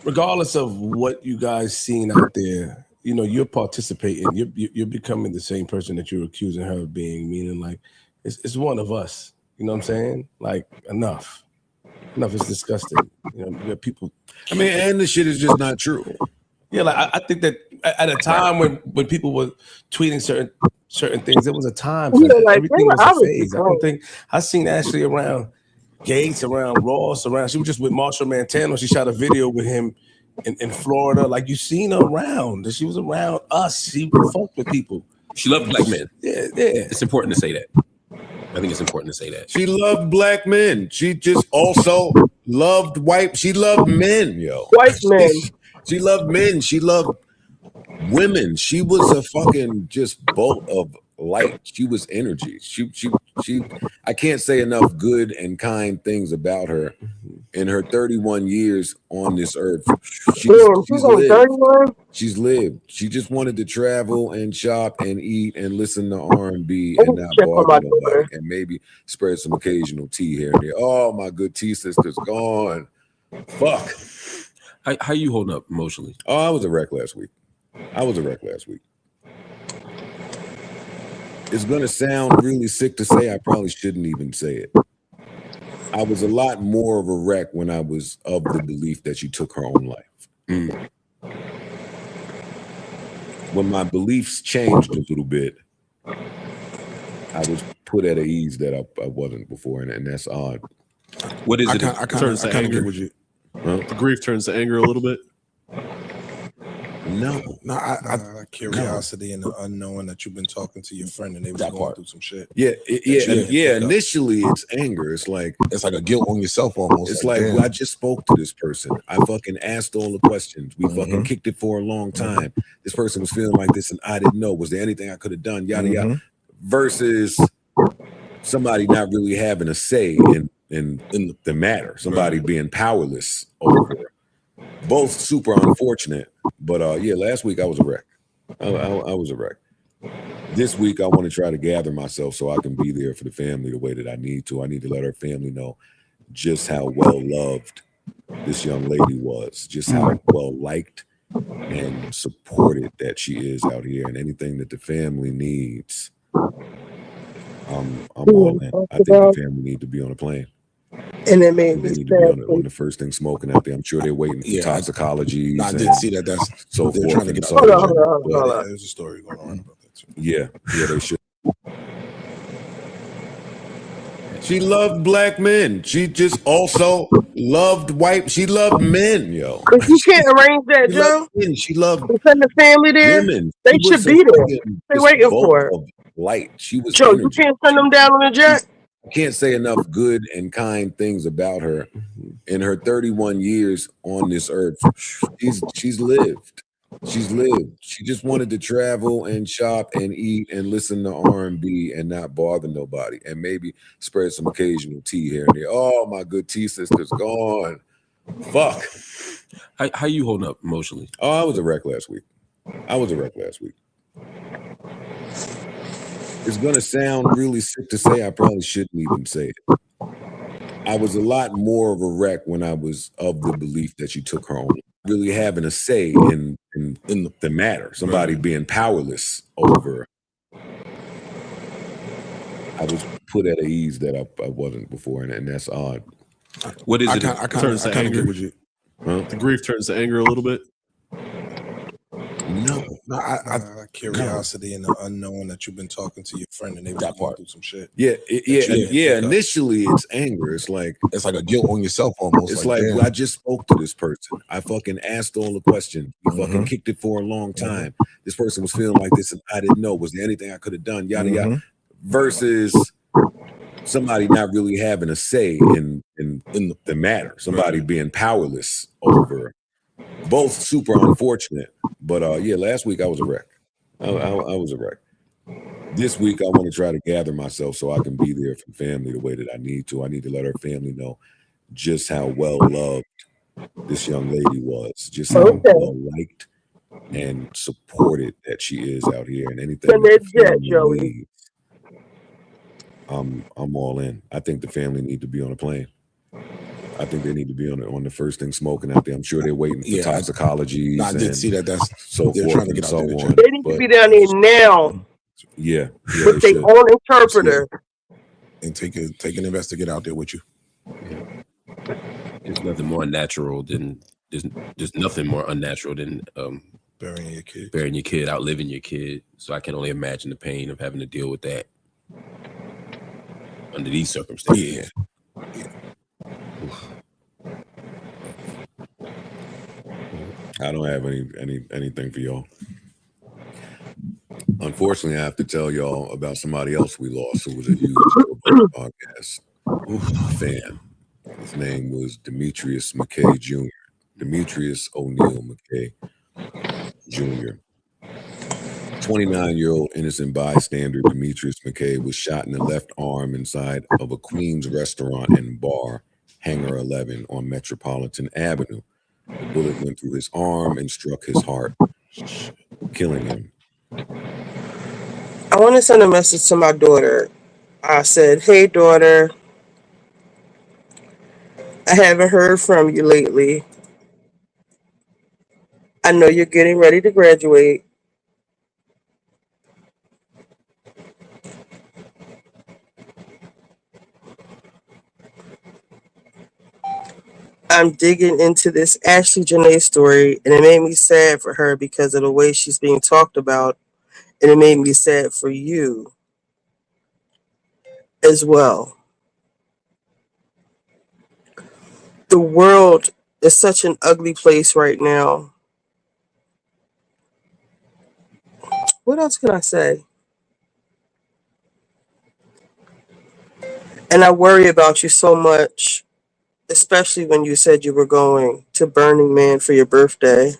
regardless of what you guys seen out there, you know, you're participating. You're becoming the same person that you're accusing her of being. Meaning, like, it's one of us. You know what I'm saying? Like, enough is disgusting. You know, people. I mean, and the shit is just not true. Yeah, like I think that at a time when people were tweeting certain things, there was a time for that. Like, Everything was a phase. I don't think I seen Ashley around Gates, around Ross, around. She was just with Marshall Montano. She shot a video with him in Florida. Like, you seen her around. She was around us. She fucked with people. She loved black men. Yeah. It's important to say that. I think it's important to say that. She loved black men. She just also loved white. She loved men, yo. White men. She loved men. She loved women. She was a fucking just bolt of light. She was energy. She I can't say enough good and kind things about her. In her 31 years on this earth, she's lived. 31? She's lived. She just wanted to travel and shop and eat and listen to R&B and not bother nobody, and maybe spread some occasional tea here and there. Oh, my good tea sister's gone. Fuck. How you holding up emotionally? Oh, I was a wreck last week. It's gonna sound really sick to say. I probably shouldn't even say it. I was a lot more of a wreck when I was of the belief that she took her own life. When my beliefs changed a little bit, I was put at ease that I wasn't before, and that's odd. What is it? I kind of agree with you. The grief turns to anger a little bit. No, curiosity and the unknowing that you've been talking to your friend and they was going through some shit. Yeah. Initially, it's anger. It's like a guilt on yourself almost. It's like I just spoke to this person. I fucking asked all the questions. We fucking kicked it for a long time. This person was feeling like this, and I didn't know. Was there anything I could have done? Yada yada. Versus somebody not really having a say in the matter. Somebody being powerless over it. Both super unfortunate, but last week I was a wreck. I was a wreck. This week I want to try to gather myself so I can be there for the family the way that I need to. I need to let her family know just how well loved this young lady was, just how well liked and supported that she is out here, and anything that the family needs, I'm all in. I think the family need to be on a plane. And it made me need to be on the first thing smoking out there. I'm sure they're waiting for toxicology. I did see that. That's so they're forth. trying to get hold on. There's a story going on about that too. Yeah, they should. She loved black men. She just also loved white. She loved men, yo. If you can't arrange that, Joe, she loved send the family there. women. They should be there. They waiting for her. Light. She was. Joe, you can't send them down on the jet. I can't say enough good and kind things about her. In her 31 years on this earth, she's lived. She's lived. She just wanted to travel and shop and eat and listen to R&B and not bother nobody, and maybe spread some occasional tea here and there. Oh, my good tea sister's gone. Fuck. How you holding up emotionally? Oh, I was a wreck last week. It's gonna sound really sick to say. I probably shouldn't even say it. I was a lot more of a wreck when I was of the belief that she took her own, really having a say in the matter. Somebody being powerless over. I was put at ease that I wasn't before, and that's odd. What is it? I kind of agree with you. The grief turns to anger a little bit. No, curiosity and the unknowing that you've been talking to your friend and they was going through some shit. Yeah. Initially, it's anger. It's like a guilt on yourself almost. It's like I just spoke to this person. I fucking asked all the questions. We fucking kicked it for a long time. This person was feeling like this, and I didn't know. Was there anything I could have done? Yada yada. Versus somebody not really having a say in the matter. Somebody being powerless over. Both super unfortunate, but last week I was a wreck. I was a wreck. This week I want to try to gather myself so I can be there for the family the way that I need to. I need to let her family know just how well loved this young lady was, just how well liked and supported that she is out here, and anything Send that that the jet, family Joey. needs, I'm all in. I think the family need to be on a plane. I think they need to be on the first thing smoking out there. I'm sure they're waiting for Yeah, toxicologies I did and see that. so They're forth trying to and get out so there to on. check. They need to But be down there now yeah, they with their should. own interpreter. And take an investigator out there with you. There's nothing more unnatural than there's nothing more unnatural than Burying your kid. burying your kid, outliving your kid. So I can only imagine the pain of having to deal with that under these circumstances. Yeah. I don't have anything for y'all. Unfortunately, I have to tell y'all about somebody else we lost who was a huge podcast fan. His name was Demetrius McKay Jr. Demetrius O'Neill McKay Jr. 29-year-old innocent bystander Demetrius McKay was shot in the left arm inside of a Queens restaurant and bar, Hangar 11 on Metropolitan Avenue. The bullet went through his arm and struck his heart, killing him. I want to send a message to my daughter. I said, "Hey, daughter, I haven't heard from you lately. I know you're getting ready to graduate. I'm digging into this Ashlee Jenae story, and it made me sad for her because of the way she's being talked about, and it made me sad for you as well. The world is such an ugly place right now. What else can I say? And I worry about you so much, especially when you said you were going to Burning Man for your birthday.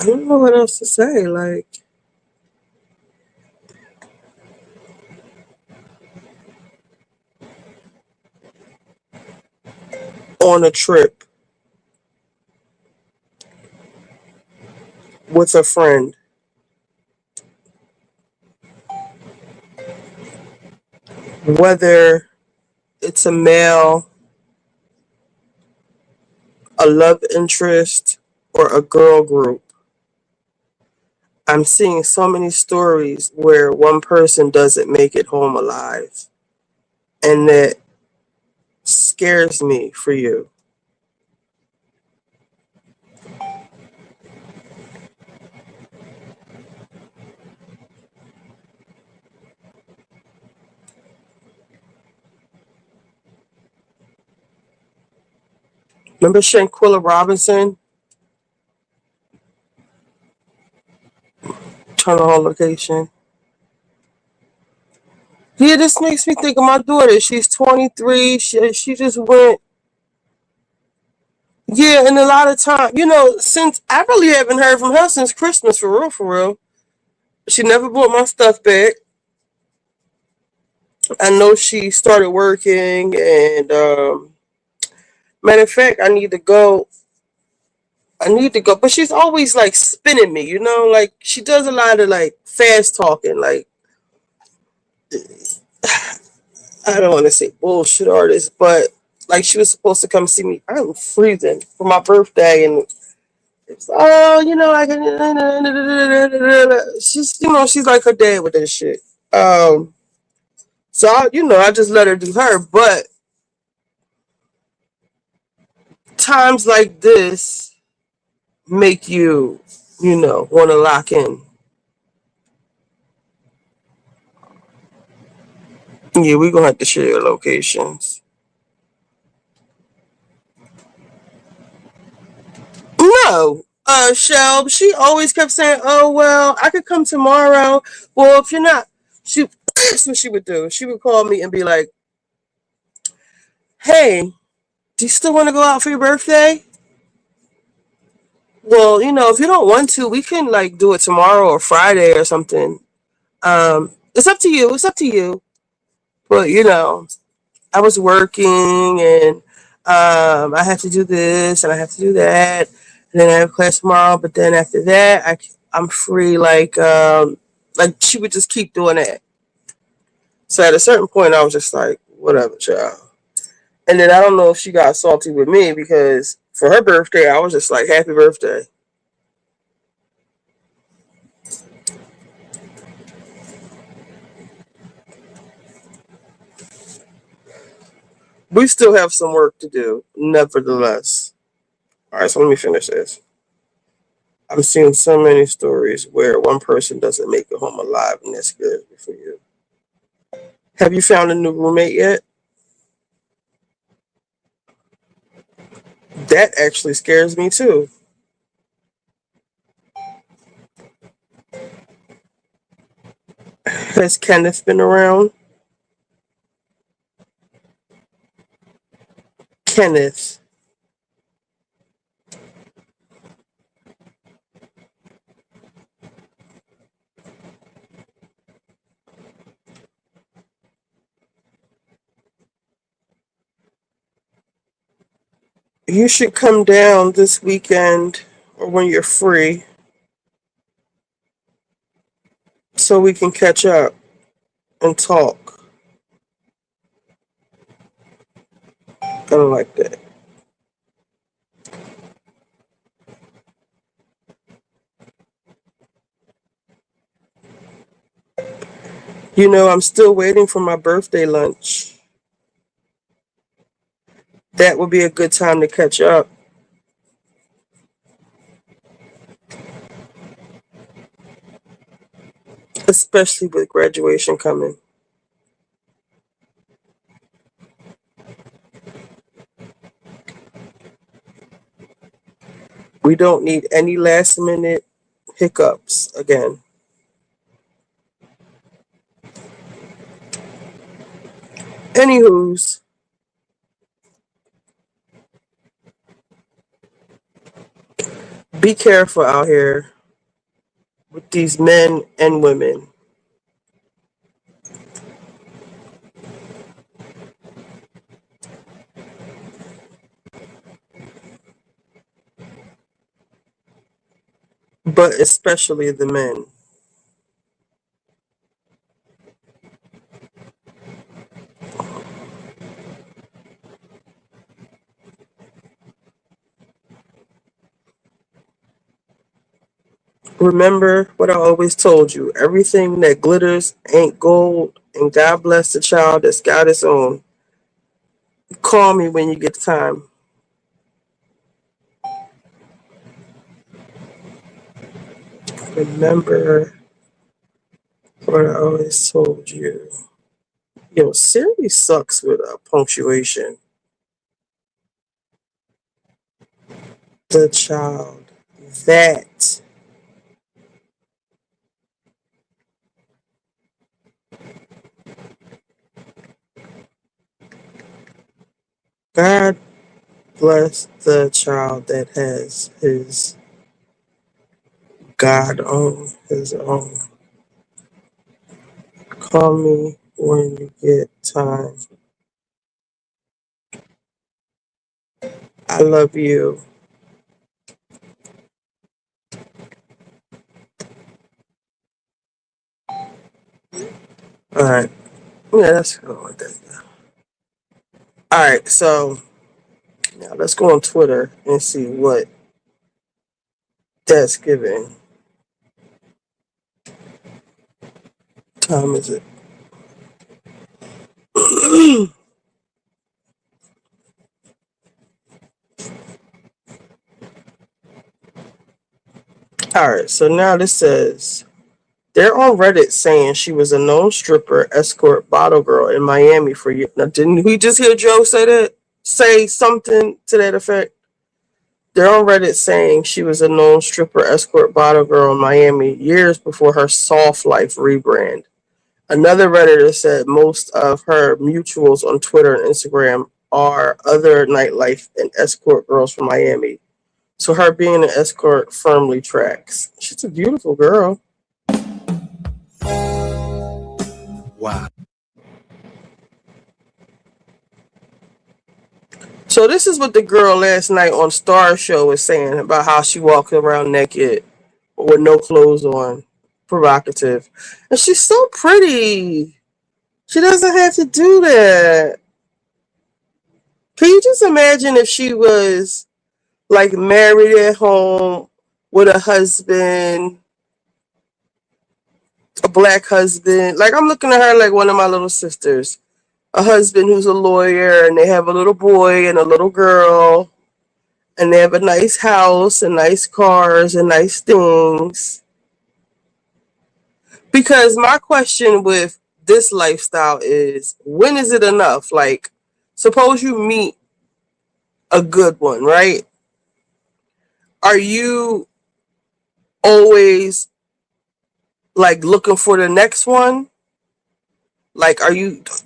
I don't know what else to say. Like, on a trip with a friend, whether it's a male, a love interest, or a girl group, I'm seeing so many stories where one person doesn't make it home alive. And that scares me for you. Remember Shanquilla Robinson? Turn on location. Yeah, this makes me think of my daughter. She's 23. She just went. Yeah, and a lot of time, since I really haven't heard from her since Christmas, for real, for real. She never brought my stuff back. I know she started working, and matter of fact, I need to go. But she's always like spinning me, like she does a lot of like fast talking, like I don't want to say bullshit artist, but like she was supposed to come see me. I'm freezing for my birthday, and it's I can. She's like her dad with that shit. So I just let her do her. But times like this make you, want to lock in. Yeah, we're gonna have to share your locations. No. Shell, she always kept saying, oh, well, I could come tomorrow. Well, if you're not, that's what she would do. She would call me and be like, hey, do you still want to go out for your birthday? Well, if you don't want to, we can like do it tomorrow or Friday or something. It's up to you. It's up to you. But I was working and I have to do this and I have to do that, and then I have class tomorrow. But then after that, I'm free. Like she would just keep doing that. So at a certain point, I was just like, whatever, child. And then I don't know if she got salty with me because for her birthday, I was just like, happy birthday. We still have some work to do, nevertheless. All right, so let me finish this. I'm seeing so many stories where one person doesn't make it home alive, and that scares me for you. Have you found a new roommate yet? That actually scares me too. Has Kenneth been around? Kenneth. You should come down this weekend or when you're free so we can catch up and talk. I don't like that. I'm still waiting for my birthday lunch. That would be a good time to catch up. Especially with graduation coming. We don't need any last minute hiccups again. Anywho's, be careful out here with these men and women. But especially the men. Remember what I always told you. Everything that glitters ain't gold, and God bless the child that's got its own. Call me when you get the time. Remember what I always told you. Siri sucks with punctuation. The child that God bless the child that has his God on his own. Call me when you get time. I love you. All right. Yeah, that's cool with that. All right, so now let's go on Twitter and see what that's giving. Time is it? All right, so now this says they're on Reddit saying she was a known stripper, escort, bottle girl in Miami for years. Now, didn't we just hear Joe say that? Say something to that effect? They're on Reddit saying she was a known stripper, escort, bottle girl in Miami years before her Soft Life rebrand. Another Redditor said most of her mutuals on Twitter and Instagram are other nightlife and escort girls from Miami. So her being an escort firmly tracks. She's a beautiful girl. Wow. So this is what the girl last night on Star Show was saying about how she walked around naked with no clothes on. Provocative. And she's so pretty. She doesn't have to do that. Can you just imagine if she was like married at home with a husband, a black husband? Like I'm looking at her like one of my little sisters. A husband who's a lawyer, and they have a little boy and a little girl, and they have a nice house and nice cars and nice things. Because my question with this lifestyle is, when is it enough? Like, suppose you meet a good one, right? Are you always like looking for the next one? Like,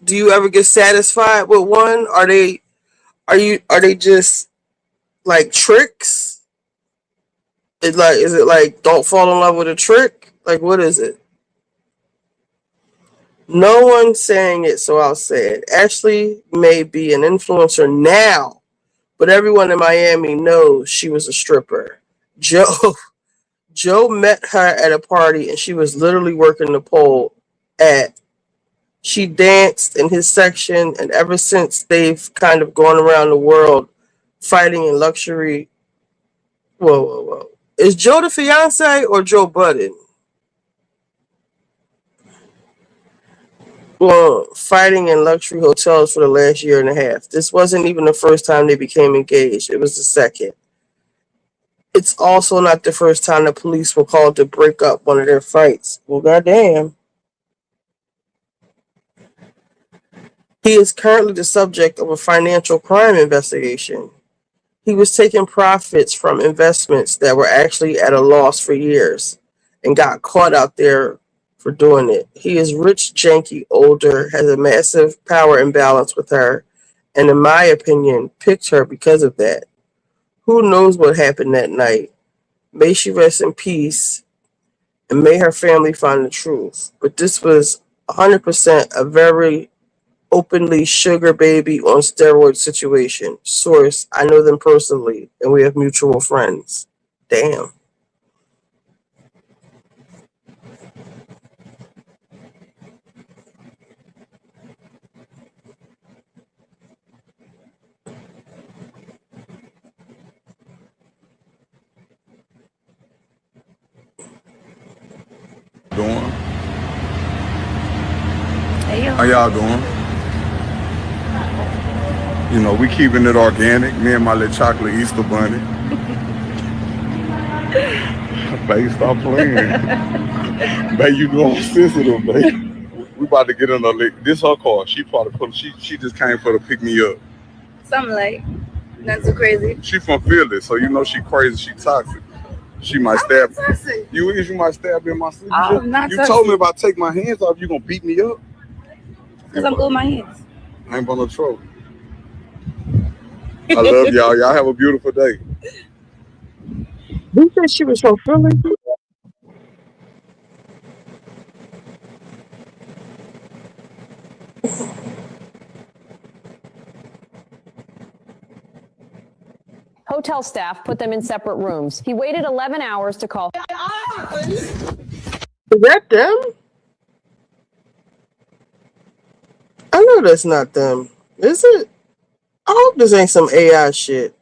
do you ever get satisfied with one? Are they just like tricks? Is it like don't fall in love with a trick? Like, what is it? No one's saying it, so I'll say it. Ashlee may be an influencer now, but everyone in Miami knows she was a stripper. Joe met her at a party, and she was literally working the pole she danced in his section, and ever since they've kind of gone around the world fighting in luxury. Whoa. Is Joe the fiancé or Joe Budden? Well, fighting in luxury hotels for the last year and a half. This wasn't even the first time they became engaged. It was the second. It's also not the first time the police were called to break up one of their fights. Well, goddamn. He is currently the subject of a financial crime investigation. He was taking profits from investments that were actually at a loss for years and got caught out there for doing it. He is rich, janky, older, has a massive power imbalance with her, and in my opinion, picked her because of that. Who knows what happened that night? May she rest in peace, and may her family find the truth. But this was 100% a very openly sugar baby on steroid situation. Source, I know them personally, and we have mutual friends. Damn. Doing? How y'all doing? You know, we keeping it organic. Me and my little chocolate Easter bunny. Babe, stop playing. Babe, you know I'm sensitive, babe. We about to get in this her car. She probably she just came for to pick me up. Something like, not too crazy. She from Philly, so you know she crazy, she toxic. She might stab you. You might stab me in my sleep. You told me if I take my hands off, you gonna beat me up. Because I'm good with my hands. I ain't gonna trouble. I love y'all. Y'all have a beautiful day. Who said she was from Philly? Hotel staff put them in separate rooms. He waited 11 hours to call. Is that them? I know that's not them. Is it? I hope this ain't some AI shit.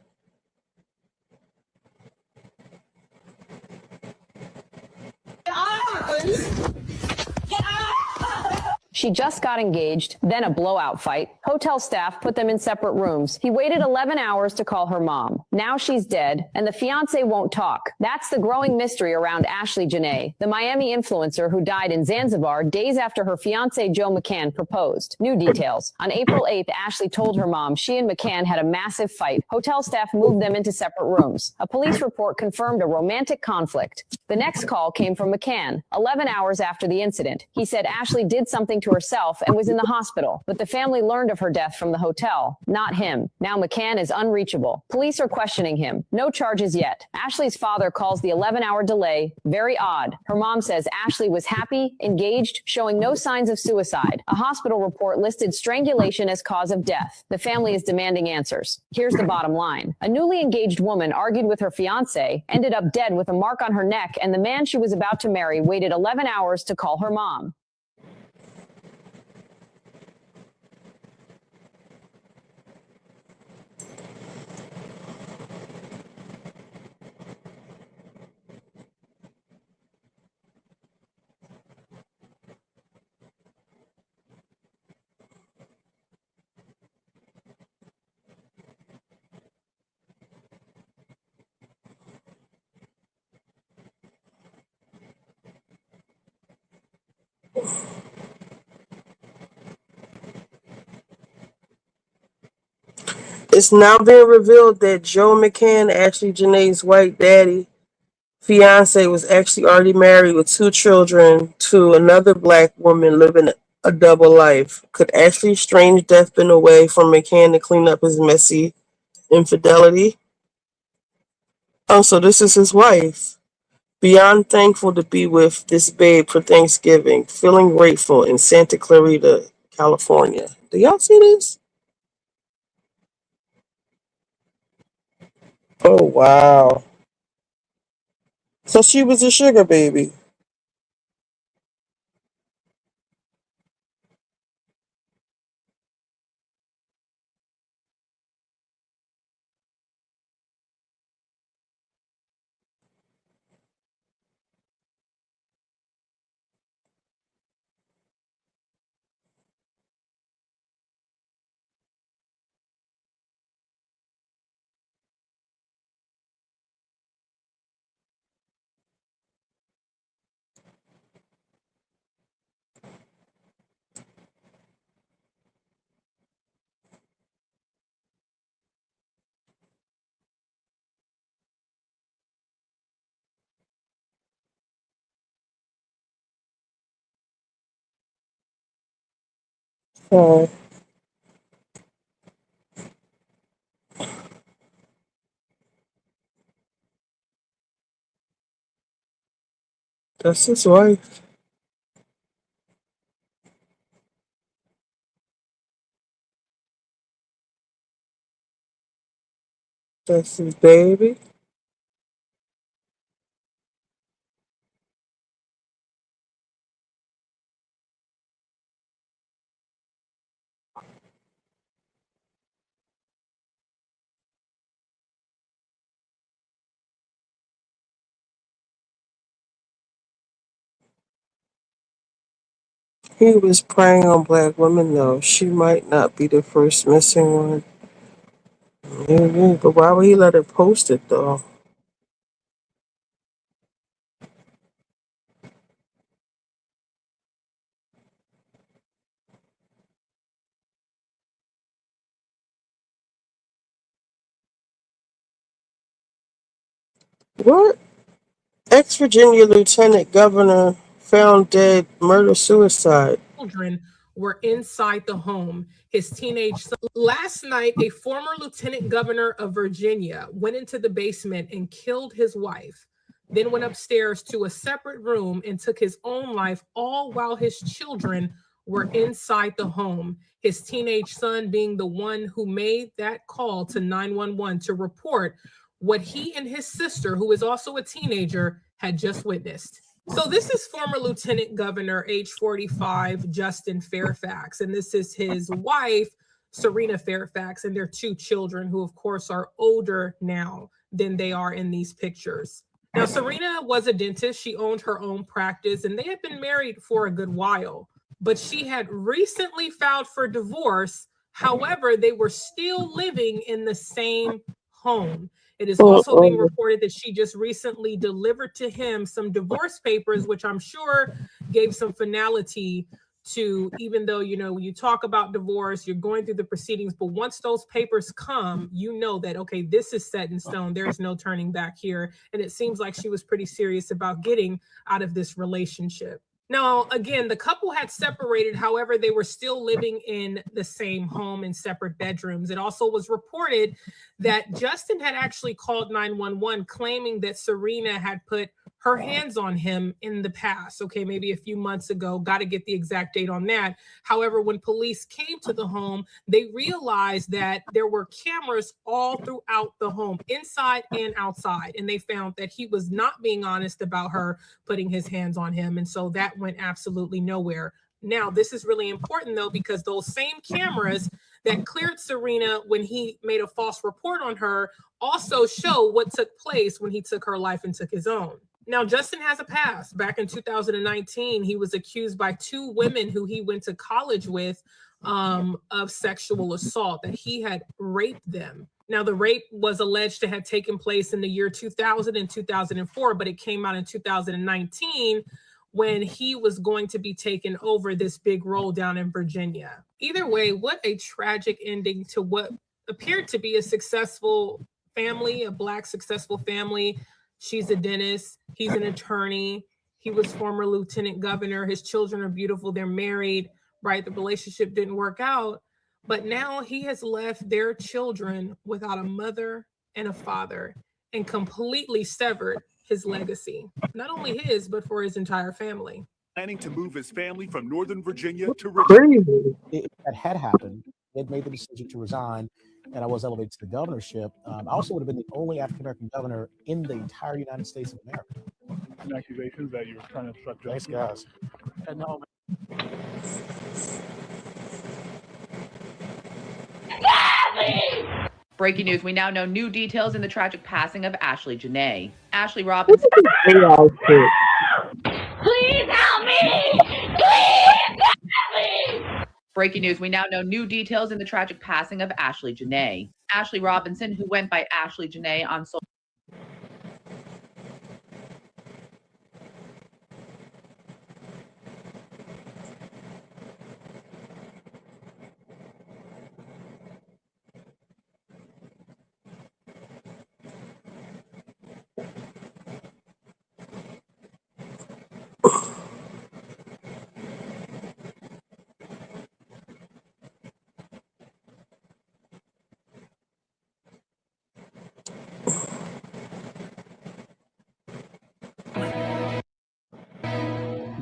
She just got engaged, then a blowout fight. Hotel staff put them in separate rooms. He waited 11 hours to call her mom. Now she's dead, and the fiancé won't talk. That's the growing mystery around Ashlee Jenae, the Miami influencer who died in Zanzibar days after her fiancé Joe McCann proposed. New details. On April 8th, Ashlee told her mom she and McCann had a massive fight. Hotel staff moved them into separate rooms. A police report confirmed a romantic conflict. The next call came from McCann, 11 hours after the incident. He said Ashlee did something to herself and was in the hospital, but the family learned of her death from the hotel, not him. Now McCann is unreachable. Police are questioning him. No charges yet. Ashlee's father calls the 11-hour delay very odd. Her mom says Ashlee was happy, engaged, showing no signs of suicide. A hospital report listed strangulation as cause of death. The family is demanding answers. Here's the bottom line. A newly engaged woman argued with her fiancé, ended up dead with a mark on her neck, and the man she was about to marry waited 11 hours to call her mom. It's now been revealed that Joe McCann, Ashlee Jenae's white daddy, fiance, was actually already married with 2 children to another black woman living a double life. Could Ashlee's strange death been a way for McCann to clean up his messy infidelity? Oh, so this is his wife. Beyond thankful to be with this babe for Thanksgiving, feeling grateful in Santa Clarita, California. Do y'all see this? Oh, wow. So she was a sugar baby. Oh, that's his wife. That's his baby. He was preying on black women, though. She might not be the first missing one. Maybe, but why would he let her post it, though? What? Ex-Virginia Lieutenant Governor found dead, murder-suicide. Children were inside the home. His teenage son. Last night, a former lieutenant governor of Virginia went into the basement and killed his wife, then went upstairs to a separate room and took his own life, all while his children were inside the home. His teenage son being the one who made that call to 911 to report what he and his sister, who is also a teenager, had just witnessed. So this is former Lieutenant Governor, age 45, Justin Fairfax, and this is his wife, Serena Fairfax, and their 2 children, who of course are older now than they are in these pictures. Now, Serena was a dentist. She owned her own practice, and they had been married for a good while, but she had recently filed for divorce However, they were still living in the same home. It is also being reported that she just recently delivered to him some divorce papers, which I'm sure gave some finality to, even though, you know, when you talk about divorce, you're going through the proceedings, but once those papers come, you know that, okay, this is set in stone. There's no turning back here. And it seems like she was pretty serious about getting out of this relationship. Now, again, the couple had separated. However, they were still living in the same home in separate bedrooms. It also was reported that Justin had actually called 911 claiming that Serena had put her hands on him in the past. Okay, maybe a few months ago. Got to get the exact date on that. However, when police came to the home, they realized that there were cameras all throughout the home, inside and outside. And they found that he was not being honest about her putting his hands on him. And so that went absolutely nowhere. Now, this is really important, though, because those same cameras that cleared Serena when he made a false report on her also show what took place when he took her life and took his own. Now, Justin has a past. Back in 2019, he was accused by 2 women who he went to college with of sexual assault, that he had raped them. Now, the rape was alleged to have taken place in the year 2000 and 2004, but it came out in 2019 when he was going to be taking over this big role down in Virginia. Either way, what a tragic ending to what appeared to be a successful family, a Black successful family. She's a dentist. He's an attorney. He was former lieutenant governor. His children are beautiful. They're married, right? The relationship didn't work out. But now he has left their children without a mother and a father and completely severed his legacy. Not only his, but for his entire family. Planning to move his family from Northern Virginia to Richmond. If that had happened, they'd made the decision to resign, and I was elevated to the governorship. I also would have been the only African-American governor in the entire United States of America. And accusations that you were trying to obstruct Thanks, guys. No, Breaking news, we now know new details in the tragic passing of Ashlee Jenae. Ashlee Robinson. Please help me! Please help me! Breaking news, we now know new details in the tragic passing of Ashlee Jenae. Ashlee Robinson, who went by Ashlee Jenae on social.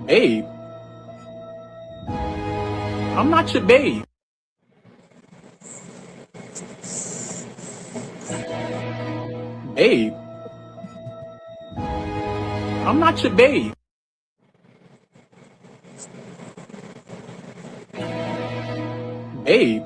Babe, I'm not your babe. Babe, I'm not your babe. Babe.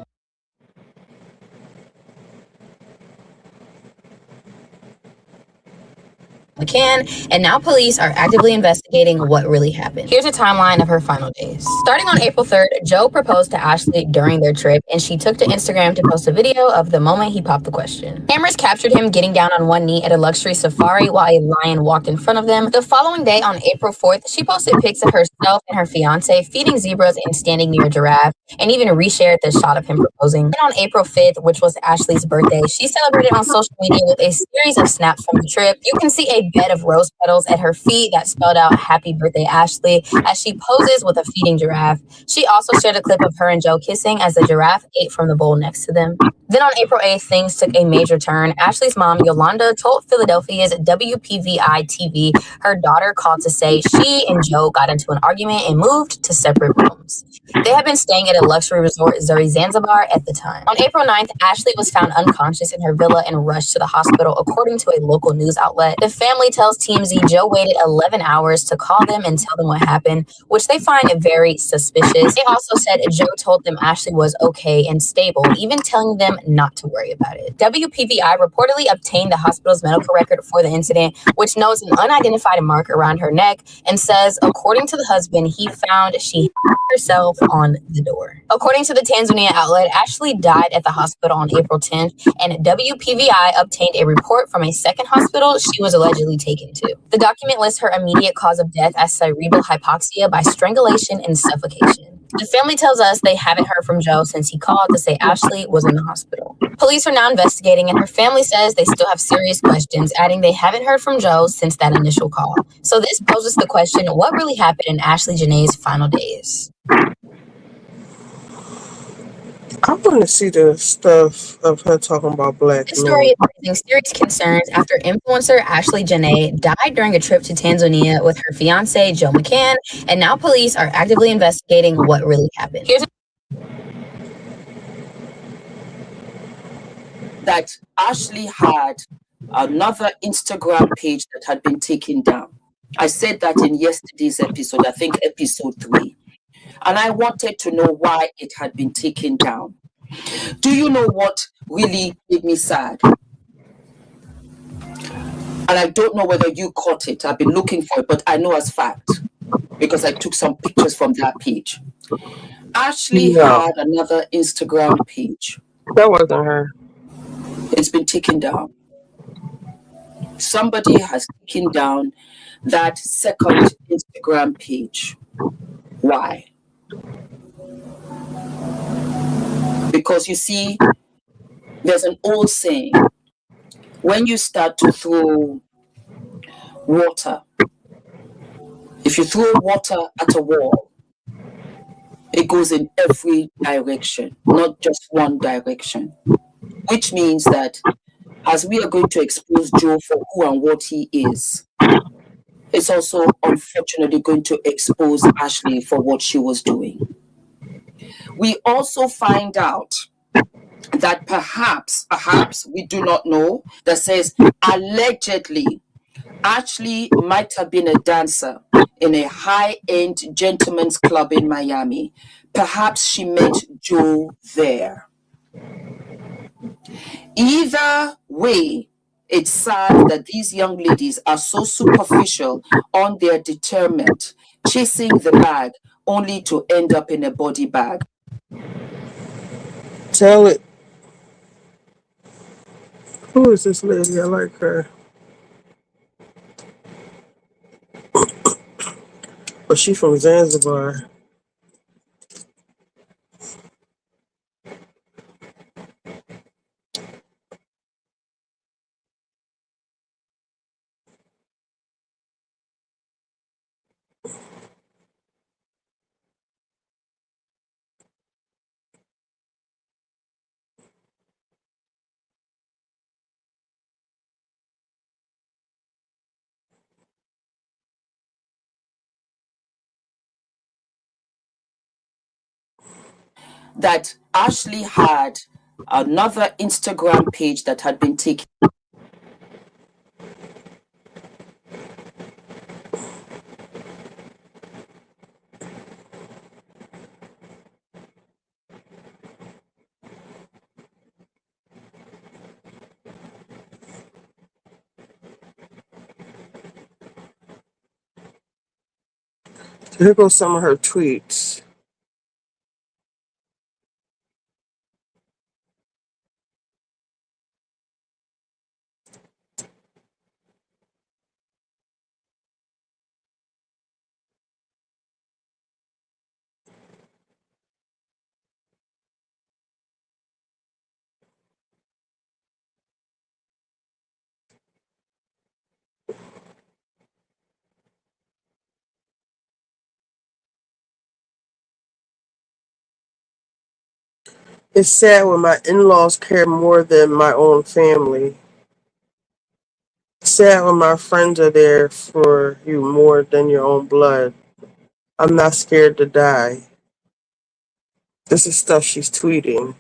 McCann, and now police are actively investigating what really happened. Here's a timeline of her final days. Starting on April 3rd, Joe proposed to Ashlee during their trip, and she took to Instagram to post a video of the moment he popped the question. Cameras captured him getting down on one knee at a luxury safari while a lion walked in front of them. The following day, on April 4th, she posted pics of herself and her fiancé feeding zebras and standing near a giraffe, and even reshared the shot of him proposing. And on April 5th, which was Ashlee's birthday, she celebrated on social media with a series of snaps from the trip. You can see a bed of rose petals at her feet that spelled out "Happy Birthday, Ashlee," as she poses with a feeding giraffe. She also shared a clip of her and Joe kissing as the giraffe ate from the bowl next to them. Then on April 8th, things took a major turn. Ashlee's mom, Yolanda, told Philadelphia's WPVI TV her daughter called to say she and Joe got into an argument and moved to separate rooms. They had been staying at a luxury resort, Zanzibar, at the time. On April 9th, Ashlee was found unconscious in her villa and rushed to the hospital, according to a local news outlet. The family tells TMZ Joe waited 11 hours to call them and tell them what happened, which they find very suspicious. They also said Joe told them Ashlee was okay and stable, even telling them not to worry about it. WPVI reportedly obtained the hospital's medical record for the incident, which notes an unidentified mark around her neck and says, according to the husband, he found she herself on the door. before. According to the Tanzania outlet, Ashlee died at the hospital on April 10th, and WPVI obtained a report from a second hospital she was allegedly taken to. The document lists her immediate cause of death as cerebral hypoxia by strangulation and suffocation. The family tells us they haven't heard from Joe since he called to say Ashlee was in the hospital. Police are now investigating, and her family says they still have serious questions, adding they haven't heard from Joe since that initial call. So this poses the question, what really happened in Ashlee Jenae's final days? I want to see the stuff of her talking about black This men. story is raising serious concerns after influencer Ashlee Jenae died during a trip to Tanzania with her fiancé, Joe McCann, and now police are actively investigating what really happened. Here's that Ashlee had another Instagram page that had been taken down. I said that in yesterday's episode, I think episode 3. And I wanted to know why it had been taken down. Do you know what really made me sad? And I don't know whether you caught it. I've been looking for it, but I know as fact because I took some pictures from that page. Ashlee had another Instagram page. That wasn't her. It's been taken down. Somebody has taken down that second Instagram page. Why? Because you see, there's an old saying, when you start to throw water, if you throw water at a wall, it goes in every direction, not just one direction. Which means that as we are going to expose Joe for who and what he is, it's also unfortunately going to expose Ashlee for what she was doing. We also find out that perhaps, we do not know, that says allegedly Ashlee might have been a dancer in a high-end gentleman's club in Miami. Perhaps she met Joe there. Either way, it's sad that these young ladies are so superficial on their determined, chasing the bag only to end up in a body bag. Tell it. Who is this lady? I like her. But she from Zanzibar. That Ashlee had another Instagram page that had been taken. Here goes some of her tweets. It's sad when my in-laws care more than my own family. Sad when my friends are there for you more than your own blood. I'm not scared to die. This is stuff she's tweeting.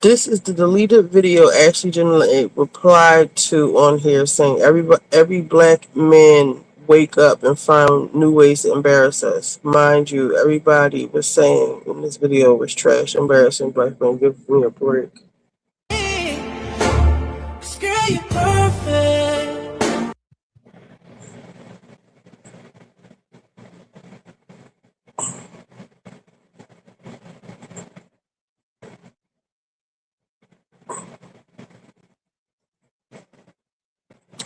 This is the deleted video Ashlee Jenae replied to on here saying every black man wake up and find new ways to embarrass us. Mind you, everybody was saying in this video was trash, embarrassing black men. Give me a break. Girl, you're perfect.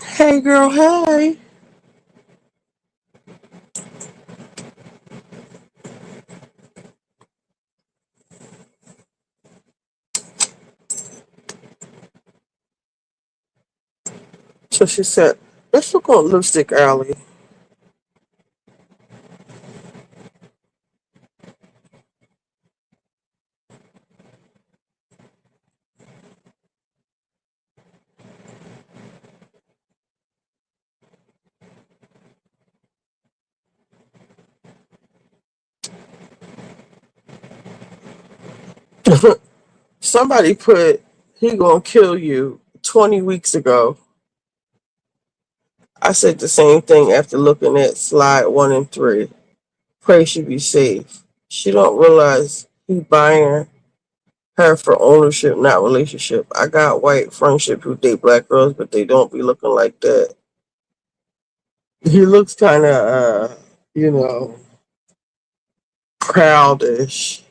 Hey girl, hey. So she said, let's look on Lipstick Alley. Somebody put, he gonna kill you 20 weeks ago. I said the same thing after looking at slide 1 and 3. Pray she be safe. She don't realize he buying her for ownership, not relationship. I got white friendship who date black girls, but they don't be looking like that. He looks kind of, proudish.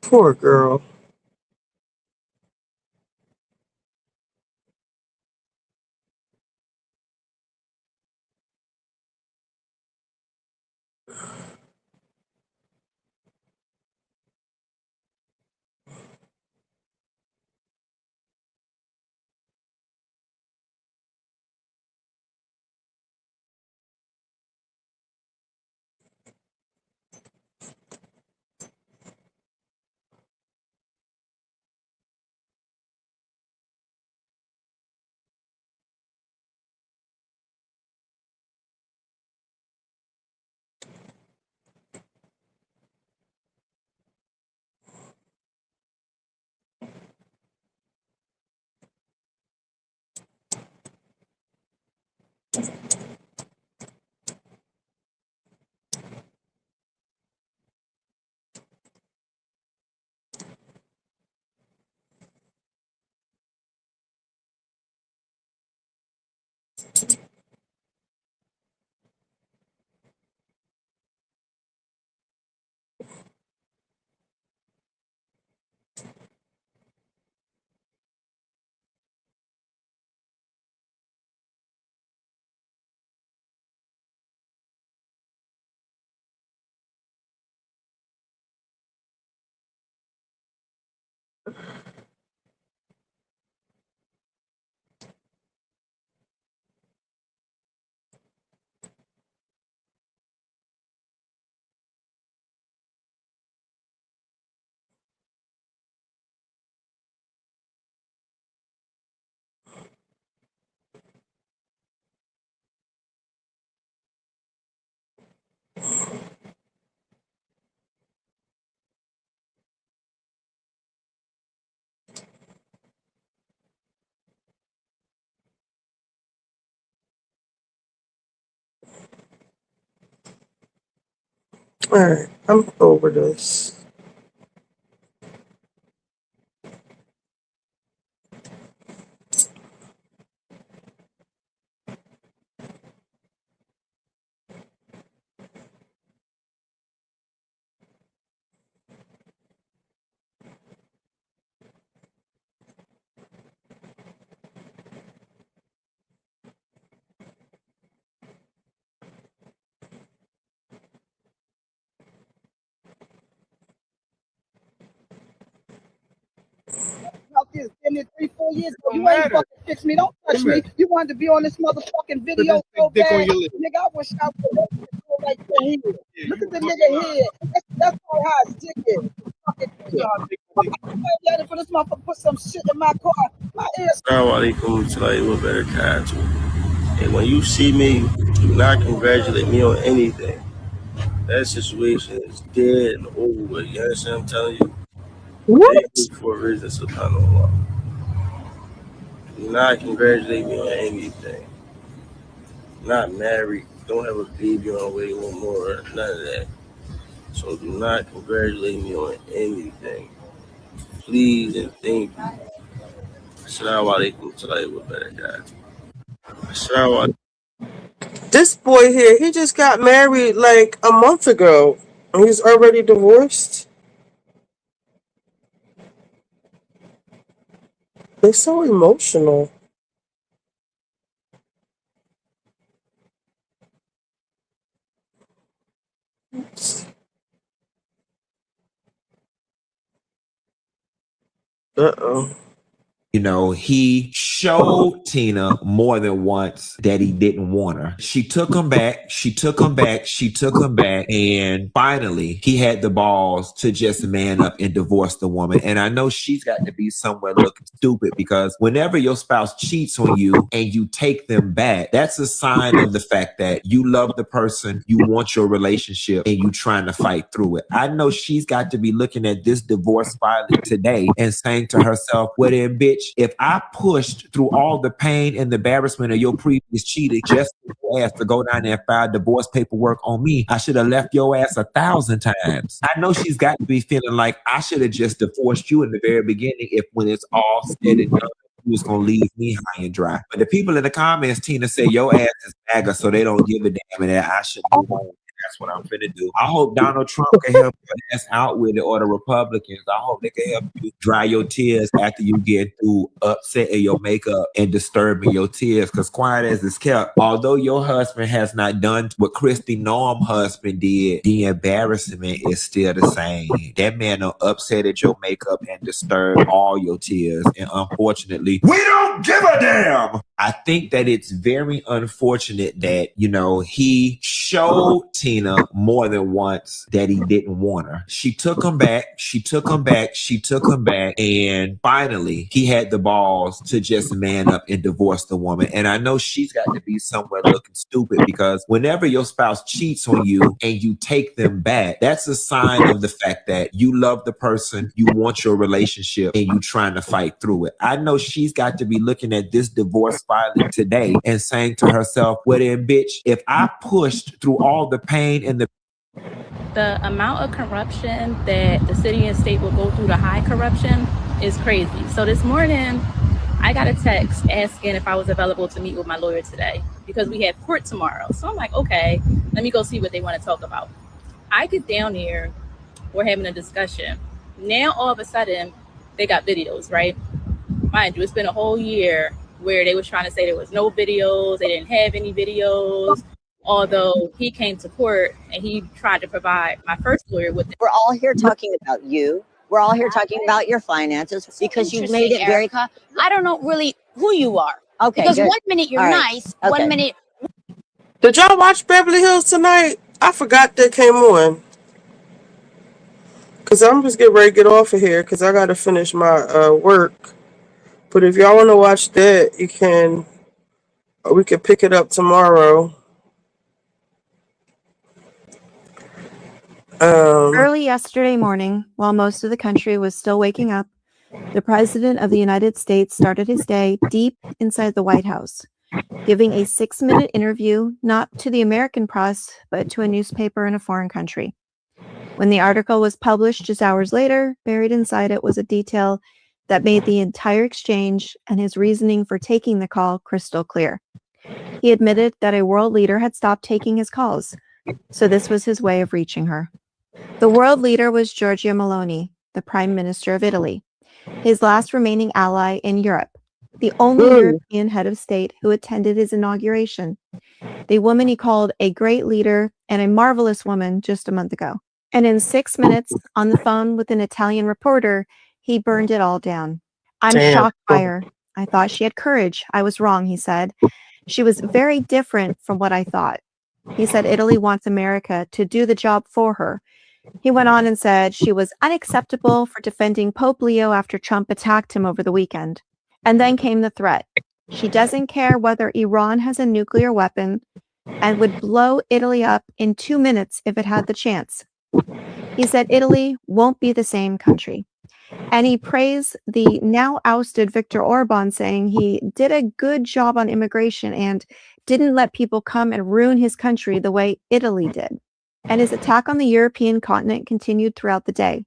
Poor girl. Alright, I'm over this. About this, been there 3-4 years ago. You ain't fucking fix me. Don't touch me. You wanted to be on this motherfucking video so bad. Nigga, I wish I would go like your head. Look at the nigga head. That's all how his dick is. Fucking dick. I'm ready for this motherfucker put some shit in my car. My ears. Assalamu alaikum, today with better catch. And when you see me, do not congratulate me on anything. That situation is dead and over with. You understand what I'm telling you? What? For a reason, subhanAllah. Do not congratulate me on anything. Not married. Don't have a baby on the way, one more. None of that. So do not congratulate me on anything. Please and thank you. Assalamu alaikum tonight with better guy. Assalamu alaikum. This boy here, he just got married like a month ago. And he's already divorced. They're so emotional. Uh-oh. You know, he showed Tina more than once that he didn't want her. She took him back. She took him back. She took him back. And finally, he had the balls to just man up and divorce the woman. And I know she's got to be somewhere looking stupid because whenever your spouse cheats on you and you take them back, that's a sign of the fact that you love the person, you want your relationship, and you trying to fight through it. I know she's got to be looking at this divorce filing today and saying to herself, well then, bitch, if I pushed through all the pain and the embarrassment of your previous cheating just for your ass to go down there and file divorce paperwork on me, I should have left your ass 1,000 times. I know she's got to be feeling like I should have just divorced you in the very beginning if when it's all said and done, you was going to leave me high and dry. But the people in the comments, Tina, say your ass is MAGA, so they don't give a damn and that I should move on. That's what I'm finna do. I hope Donald Trump can help your ass out with it, or the Republicans. I hope they can help you dry your tears after you get through upsetting your makeup and disturbing your tears. Because quiet as it's kept, although your husband has not done what Christy Norm's husband did, the embarrassment is still the same. That man done upsetted your makeup and disturbed all your tears. And unfortunately, we don't give a damn. I think that it's very unfortunate that, you know, he showed Tina more than once that he didn't want her. She took him back. She took him back. She took him back. And finally, he had the balls to just man up and divorce the woman. And I know she's got to be somewhere looking stupid because whenever your spouse cheats on you and you take them back, that's a sign of the fact that you love the person, you want your relationship, and you trying to fight through it. I know she's got to be looking at this divorce filing today and saying to herself, well then, bitch, if I pushed through all the pain and the amount of corruption that the city and state will go through to hide corruption is crazy. So this morning, I got a text asking if I was available to meet with my lawyer today because we have court tomorrow. So I'm like, okay, let me go see what they want to talk about. I get down there, we're having a discussion. Now, all of a sudden, they got videos, right? Mind you, it's been a whole year where they was trying to say there was no videos, they didn't have any videos, although he came to court and he tried to provide my first lawyer with it. We're all here talking about you. We're all here talking about your finances because you've made it very... Erica, I don't know really who you are. Okay, because good. 1 minute you're All right. nice, Okay. 1 minute... Did y'all watch Beverly Hills tonight? I forgot that came on. Because I'm just getting ready to get off of here because I got to finish my work. But if y'all want to watch that, you can. Or we can pick it up tomorrow. Early yesterday morning, while most of the country was still waking up, the President of the United States started his day deep inside the White House, giving a 6-minute interview not to the American press, but to a newspaper in a foreign country. When the article was published just hours later, buried inside it was a detail that made the entire exchange and his reasoning for taking the call crystal clear. He admitted that a world leader had stopped taking his calls, so this was his way of reaching her. The world leader was Giorgia Meloni, the Prime Minister of Italy, his last remaining ally in Europe, the only European head of state who attended his inauguration, the woman he called a great leader and a marvelous woman just a month ago. And in 6 minutes, on the phone with an Italian reporter, he burned it all down. I'm shocked by her. I thought she had courage. I was wrong, he said. She was very different from what I thought. He said Italy wants America to do the job for her. He went on and said she was unacceptable for defending Pope Leo after Trump attacked him over the weekend. And then came the threat. She doesn't care whether Iran has a nuclear weapon and would blow Italy up in 2 minutes if it had the chance. He said Italy won't be the same country. And he praised the now ousted Viktor Orban, saying he did a good job on immigration and didn't let people come and ruin his country the way Italy did. And his attack on the European continent continued throughout the day.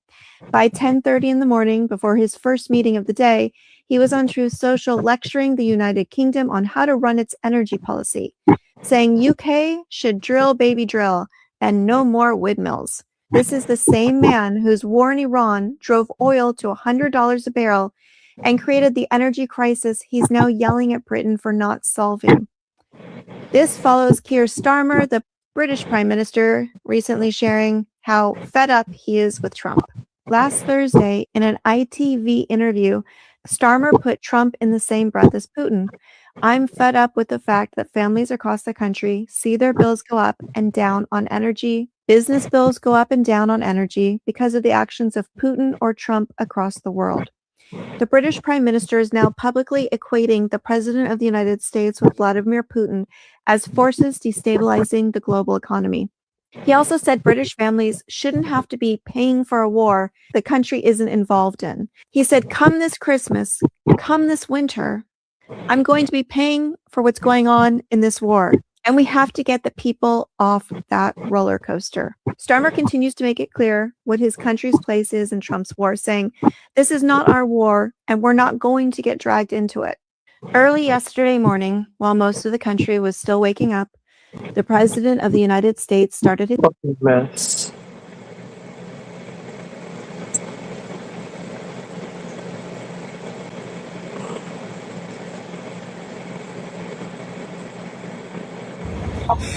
By 10:30 in the morning, before his first meeting of the day, he was on Truth Social lecturing the United Kingdom on how to run its energy policy, saying UK should drill baby drill and no more windmills. This is the same man whose war in Iran drove oil to $100 a barrel and created the energy crisis he's now yelling at Britain for not solving. This follows Keir Starmer, the British Prime Minister, recently sharing how fed up he is with Trump. Last Thursday, in an ITV interview, Starmer put Trump in the same breath as Putin. I'm fed up with the fact that families across the country see their bills go up and down on energy. Business bills go up and down on energy because of the actions of Putin or Trump across the world. The British Prime Minister is now publicly equating the President of the United States with Vladimir Putin as forces destabilizing the global economy. He also said British families shouldn't have to be paying for a war the country isn't involved in. He said, come this Christmas, come this winter, I'm going to be paying for what's going on in this war. And we have to get the people off that roller coaster. Starmer continues to make it clear what his country's place is in Trump's war, saying, this is not our war, and we're not going to get dragged into it. Early yesterday morning, while most of the country was still waking up, the President of the United States started his mess.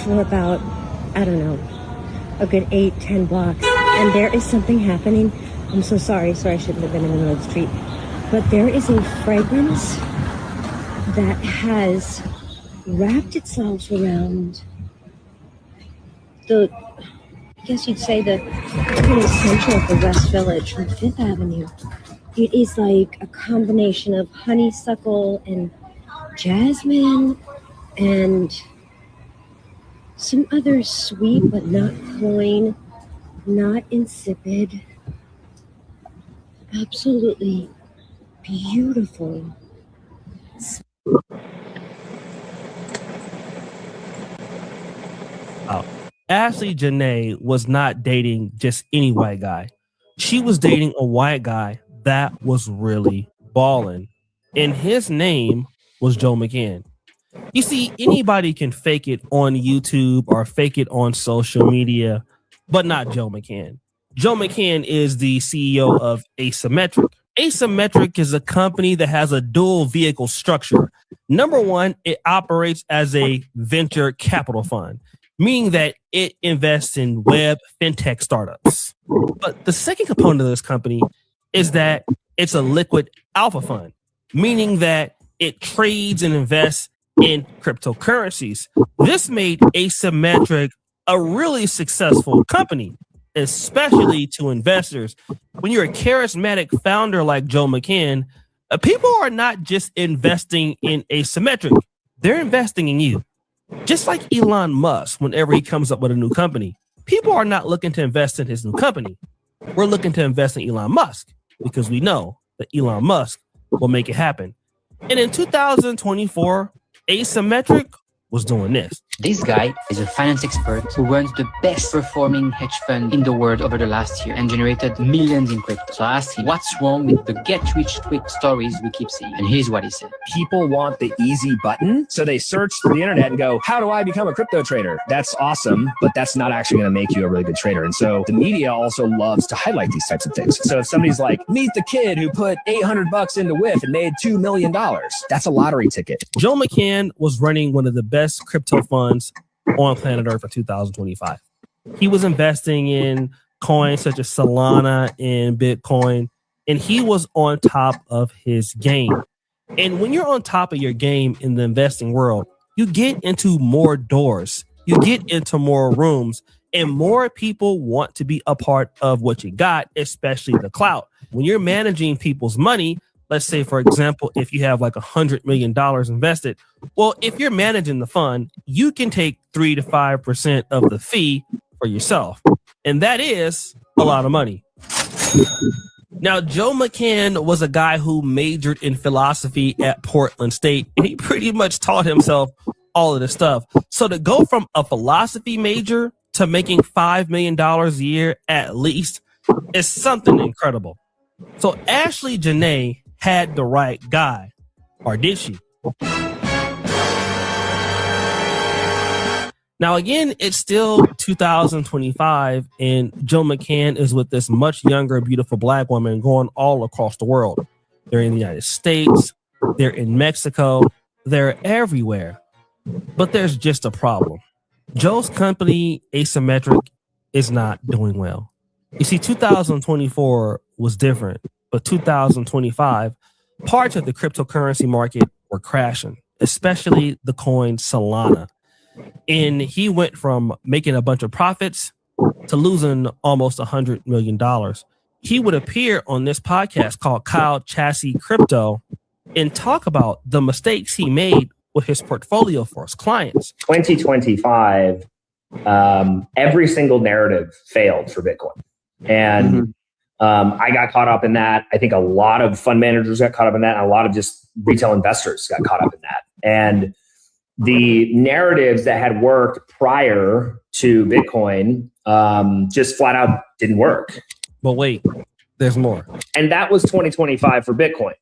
For about, I don't know, a good 8-10 blocks. And there is something happening. I'm so sorry. Sorry, I shouldn't have been in the middle of the street. But there is a fragrance that has wrapped itself around the, I guess you'd say the center of the West Village from 5th Avenue. It is like a combination of honeysuckle and jasmine and some other sweet but not cloying, not insipid, absolutely beautiful. Ashlee Jenae was not dating just any white guy. She was dating a white guy that was really balling. And his name was Joe McCann. You see, anybody can fake it on YouTube or fake it on social media, but not Joe McCann. Joe McCann is the CEO of Asymmetric. Asymmetric is a company that has a dual vehicle structure. Number one, it operates as a venture capital fund, meaning that it invests in web fintech startups. But the second component of this company is that it's a liquid alpha fund, meaning that it trades and invests in cryptocurrencies. This made Asymmetric a really successful company, especially to investors. When you're a charismatic founder like Joe McCann, people are not just investing in Asymmetric, they're investing in you. Just like Elon Musk, whenever he comes up with a new company, people are not looking to invest in his new company. We're looking to invest in Elon Musk because we know that Elon Musk will make it happen. And in 2024, Asymmetric was doing this. This guy is a finance expert who runs the best performing hedge fund in the world over the last year and generated millions in crypto. So I asked him, what's wrong with the get rich quick stories we keep seeing? And here's what he said. People want the easy button. So they search the internet and go, how do I become a crypto trader? That's awesome, but that's not actually going to make you a really good trader. And so the media also loves to highlight these types of things. So if somebody's like, meet the kid who put $800 into WIF and made $2 million, that's a lottery ticket. Joe McCann was running one of the best crypto funds on planet Earth for 2025. He was investing in coins such as Solana and Bitcoin, and he was on top of his game. And when you're on top of your game in the investing world, you get into more doors, you get into more rooms, and more people want to be a part of what you got, especially the clout. When you're managing people's money, let's say, for example, if you have like $100 million invested, well, if you're managing the fund, you can take 3 to 5% of the fee for yourself. And that is a lot of money. Now, Joe McCann was a guy who majored in philosophy at Portland State, and he pretty much taught himself all of this stuff. So to go from a philosophy major to making $5 million a year at least is something incredible. So Ashlee Jenae had the right guy, or did she? Now, again, it's still 2025, and Joe McCann is with this much younger, beautiful black woman going all across the world. They're in the United States, they're in Mexico, they're everywhere. But there's just a problem. Joe's company, Asymmetric, is not doing well. You see, 2024 was different, but 2025, parts of the cryptocurrency market were crashing, especially the coin Solana. And he went from making a bunch of profits to losing almost $100 million. He would appear on this podcast called Kyle Chassis Crypto and talk about the mistakes he made with his portfolio for his clients. 2025, every single narrative failed for Bitcoin. And I got caught up in that. I think a lot of fund managers got caught up in that. And a lot of just retail investors got caught up in that. And the narratives that had worked prior to Bitcoin just flat out didn't work. But wait, there's more. And that was 2025 for Bitcoin.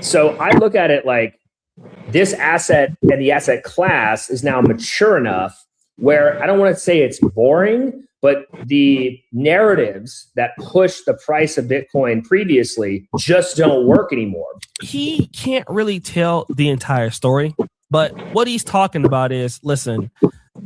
So I look at it like this asset and the asset class is now mature enough where I don't want to say it's boring, but the narratives that pushed the price of Bitcoin previously just don't work anymore. He can't really tell the entire story, but what he's talking about is, listen,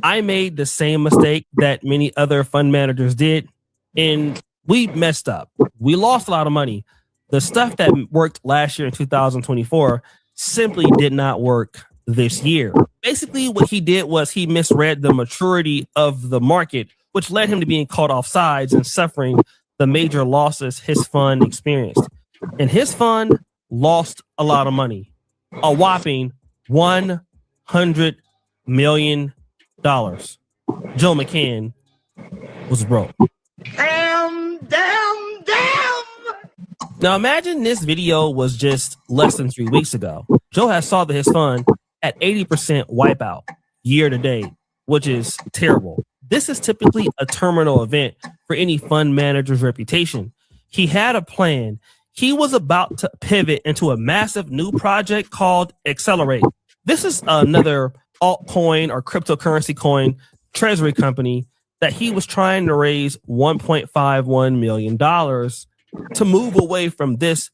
I made the same mistake that many other fund managers did, and we messed up. We lost a lot of money. The stuff that worked last year in 2024 simply did not work this year. Basically, what he did was he misread the maturity of the market, which led him to being caught off sides and suffering the major losses his fund experienced. And his fund lost a lot of money, a whopping $100 million. Joe McCann was broke. Damn. Now imagine this video was just less than 3 weeks ago. Joe has saw that his fund at 80% wipeout year to date, which is terrible. This is typically a terminal event for any fund manager's reputation. He had a plan. He was about to pivot into a massive new project called Accelerate. This is another altcoin or cryptocurrency coin treasury company that he was trying to raise $1.51 million to move away from this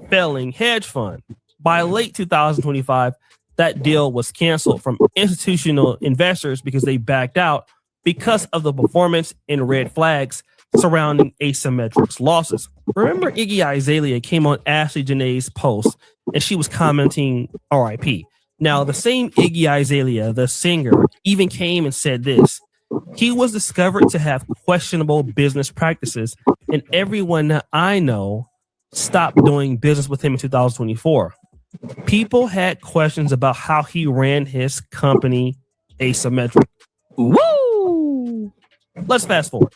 failing hedge fund. By late 2025, that deal was canceled from institutional investors because they backed out because of the performance and red flags surrounding Asymmetric's losses. Remember, Iggy Azalea came on Ashlee Jenae's post and she was commenting RIP. Now, the same Iggy Azalea, the singer, even came and said this: he was discovered to have questionable business practices, and everyone that I know stopped doing business with him in 2024. People had questions about how he ran his company, Asymmetric. Woo! Let's fast forward.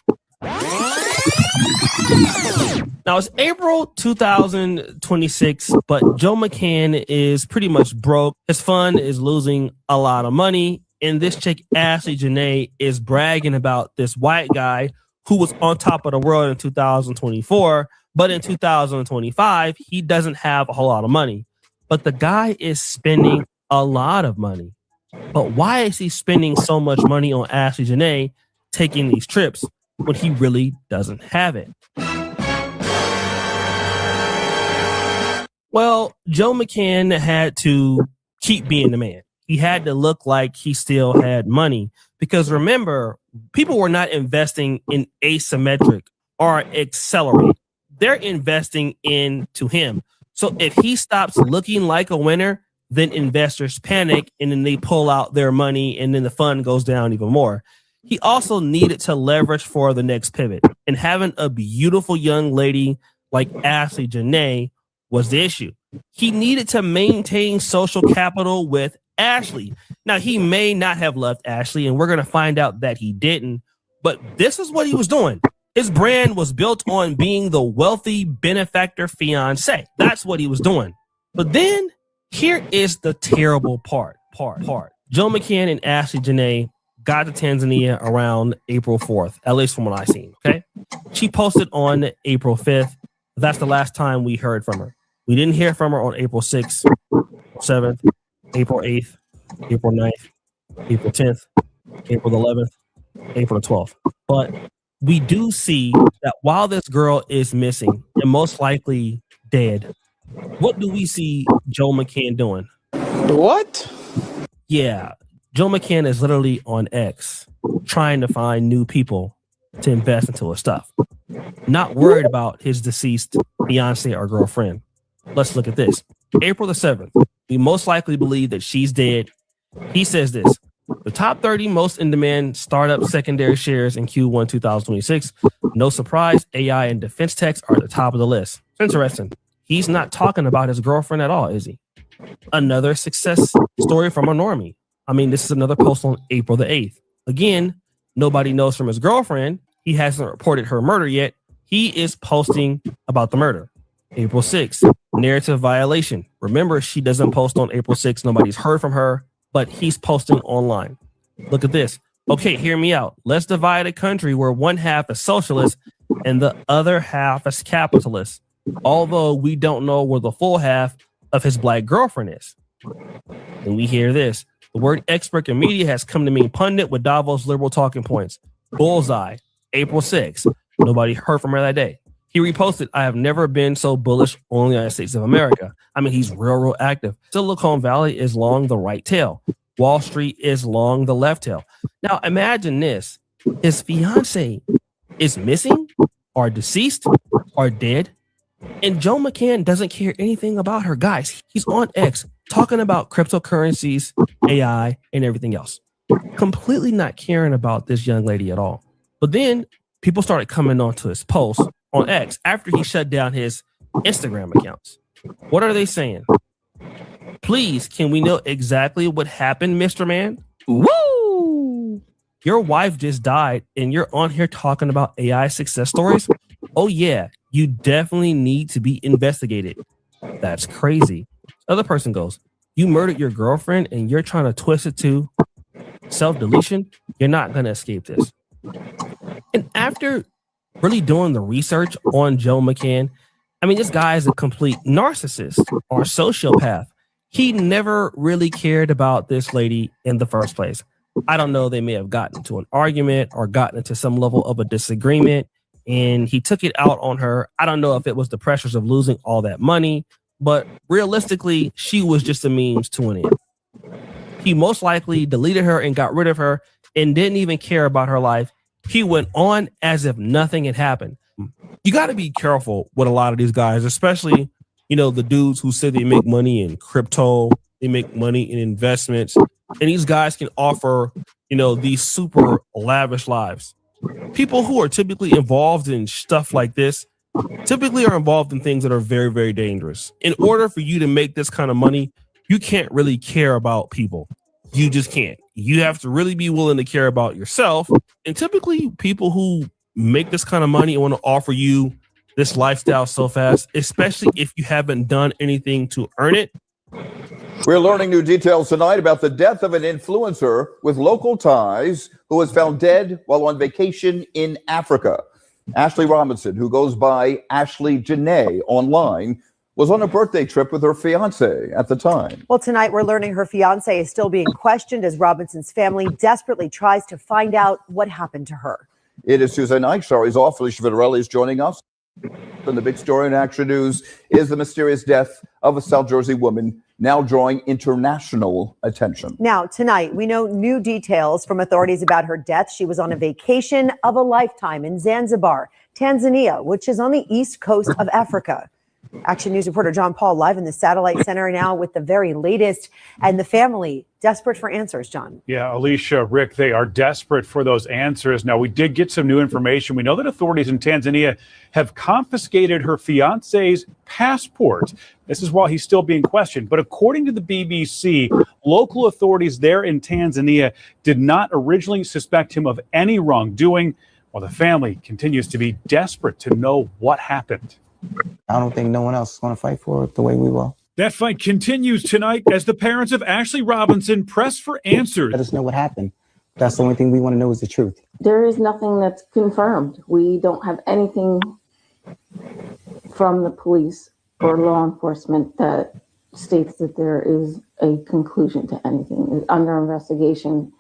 Now it's April 2026, but Joe McCann is pretty much broke. His fund is losing a lot of money. And this chick, Ashlee Jenae, is bragging about this white guy who was on top of the world in 2024. But in 2025, he doesn't have a whole lot of money. But the guy is spending a lot of money. But why is he spending so much money on Ashlee Jenae taking these trips when he really doesn't have it? Well, Joe McCann had to keep being the man. He had to look like he still had money because remember, people were not investing in Asymmetric or Accelerate. They're investing into him. So if he stops looking like a winner, then investors panic and then they pull out their money and then the fund goes down even more. He also needed to leverage for the next pivot, and having a beautiful young lady like Ashlee Jenae was the issue. He needed to maintain social capital with Ashlee. Now, he may not have loved Ashlee, and we're going to find out that he didn't, but this is what he was doing. His brand was built on being the wealthy benefactor fiancé. That's what he was doing. But then here is the terrible part. Joe McCann and Ashlee Jenae got to Tanzania around April 4th, at least from what I seen. Okay. She posted on April 5th. That's the last time we heard from her. We didn't hear from her on April 6th, 7th, April 8th, April 9th, April 10th, April 11th, April 12th. But we do see that while this girl is missing and most likely dead, what do we see Joe McCann doing? What? Yeah, Joe McCann is literally on X trying to find new people to invest into his stuff. Not worried about his deceased fiance or girlfriend. Let's look at this. April the 7th. We most likely believe that she's dead. He says this: the top 30 most in-demand startup secondary shares in Q1 2026. No surprise, AI and defense techs are at the top of the list. Interesting. He's not talking about his girlfriend at all, is he? Another success story from a normie. I mean, this is another post on April the 8th. Again, nobody knows from his girlfriend. He hasn't reported her murder yet. He is posting about the murder. April 6th, narrative violation. Remember, she doesn't post on April 6th. Nobody's heard from her, but he's posting online. Look at this. Okay, hear me out. Let's divide a country where one half is socialist and the other half is capitalist. Although we don't know where the full half of his black girlfriend is. And we hear this. The word expert in media has come to mean pundit with Davos liberal talking points. Bullseye, April 6th. Nobody heard from her that day. He reposted, I have never been so bullish on the United States of America. I mean, he's real active. Silicon Valley is long the right tail. Wall Street is long the left tail. Now, imagine this. His fiance is missing or deceased or dead. And Joe McCann doesn't care anything about her. Guys, he's on X talking about cryptocurrencies, AI, and everything else. Completely not caring about this young lady at all. But then people started coming onto his post on X after he shut down his Instagram accounts. What are they saying? Please, can we know exactly what happened, Mr. Man? Woo! Your wife just died and you're on here talking about AI success stories? Oh yeah, you definitely need to be investigated. That's crazy. Other person goes, you murdered your girlfriend and you're trying to twist it to self-deletion? You're not going to escape this. And after really doing the research on Joe McCann, I mean, this guy is a complete narcissist or sociopath. He never really cared about this lady in the first place. I don't know. They may have gotten into an argument or gotten into some level of a disagreement, and he took it out on her. I don't know if it was the pressures of losing all that money, but realistically, she was just a means to an end. He most likely deleted her and got rid of her and didn't even care about her life. He went on as if nothing had happened. You got to be careful with a lot of these guys, especially, you know, the dudes who say they make money in crypto, they make money in investments, and these guys can offer, you know, these super lavish lives. People who are typically involved in stuff like this typically are involved in things that are very, very dangerous. In order for you to make this kind of money, you can't really care about people. You just can't. You have to really be willing to care about yourself. And typically people who make this kind of money and want to offer you this lifestyle so fast, especially if you haven't done anything to earn it. We're learning new details tonight about the death of an influencer with local ties who was found dead while on vacation in Africa. Ashlee Robinson, who goes by Ashlee Jenae online, was on a birthday trip with her fiance at the time. Well, tonight we're learning her fiance is still being questioned as Robinson's family desperately tries to find out what happened to her. It is Tuesday night. Shari's off. Felicia Vitarelli is joining us. And the big story in Action News is the mysterious death of a South Jersey woman, now drawing international attention. Now, tonight, we know new details from authorities about her death. She was on a vacation of a lifetime in Zanzibar, Tanzania, which is on the east coast of Africa. Action News reporter John Paul live in the Satellite Center now with the very latest, and the family desperate for answers, John. Yeah, Alicia, Rick, they are desperate for those answers. Now, we did get some new information. We know that authorities in Tanzania have confiscated her fiance's passport. This is while he's still being questioned. But according to the BBC, local authorities there in Tanzania did not originally suspect him of any wrongdoing. while the family continues to be desperate to know what happened. I don't think no one else is going to fight for it the way we will. That fight continues tonight as the parents of Ashlee Robinson press for answers. Let us know what happened. That's the only thing we want to know is the truth. There is nothing that's confirmed. We don't have anything from the police or law enforcement that states that there is a conclusion to anything. It's under investigation,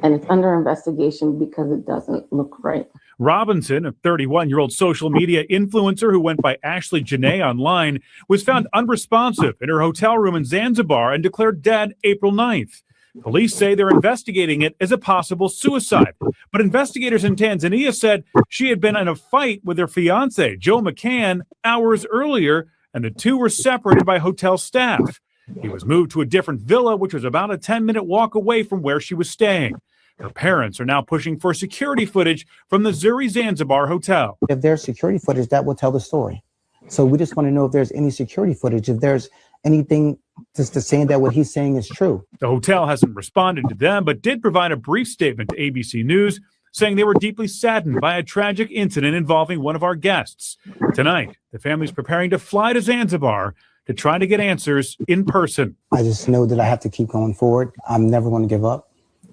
and it's under investigation because it doesn't look right. Robinson, a 31-year-old social media influencer who went by Ashlee Jenae online, was found unresponsive in her hotel room in Zanzibar and declared dead April 9th. Police say they're investigating it as a possible suicide, but investigators in Tanzania said she had been in a fight with her fiancé, Joe McCann, hours earlier, and the two were separated by hotel staff. He was moved to a different villa, which was about a 10-minute walk away from where she was staying. Her parents are now pushing for security footage from the Zuri Zanzibar hotel. If there's security footage, that will tell the story. So we just want to know if there's any security footage, if there's anything just to say that what he's saying is true. The hotel hasn't responded to them, but did provide a brief statement to ABC News saying they were deeply saddened by a tragic incident involving one of our guests. Tonight, the family's preparing to fly to Zanzibar to try to get answers in person. I just know that I have to keep going forward. I'm never going to give up.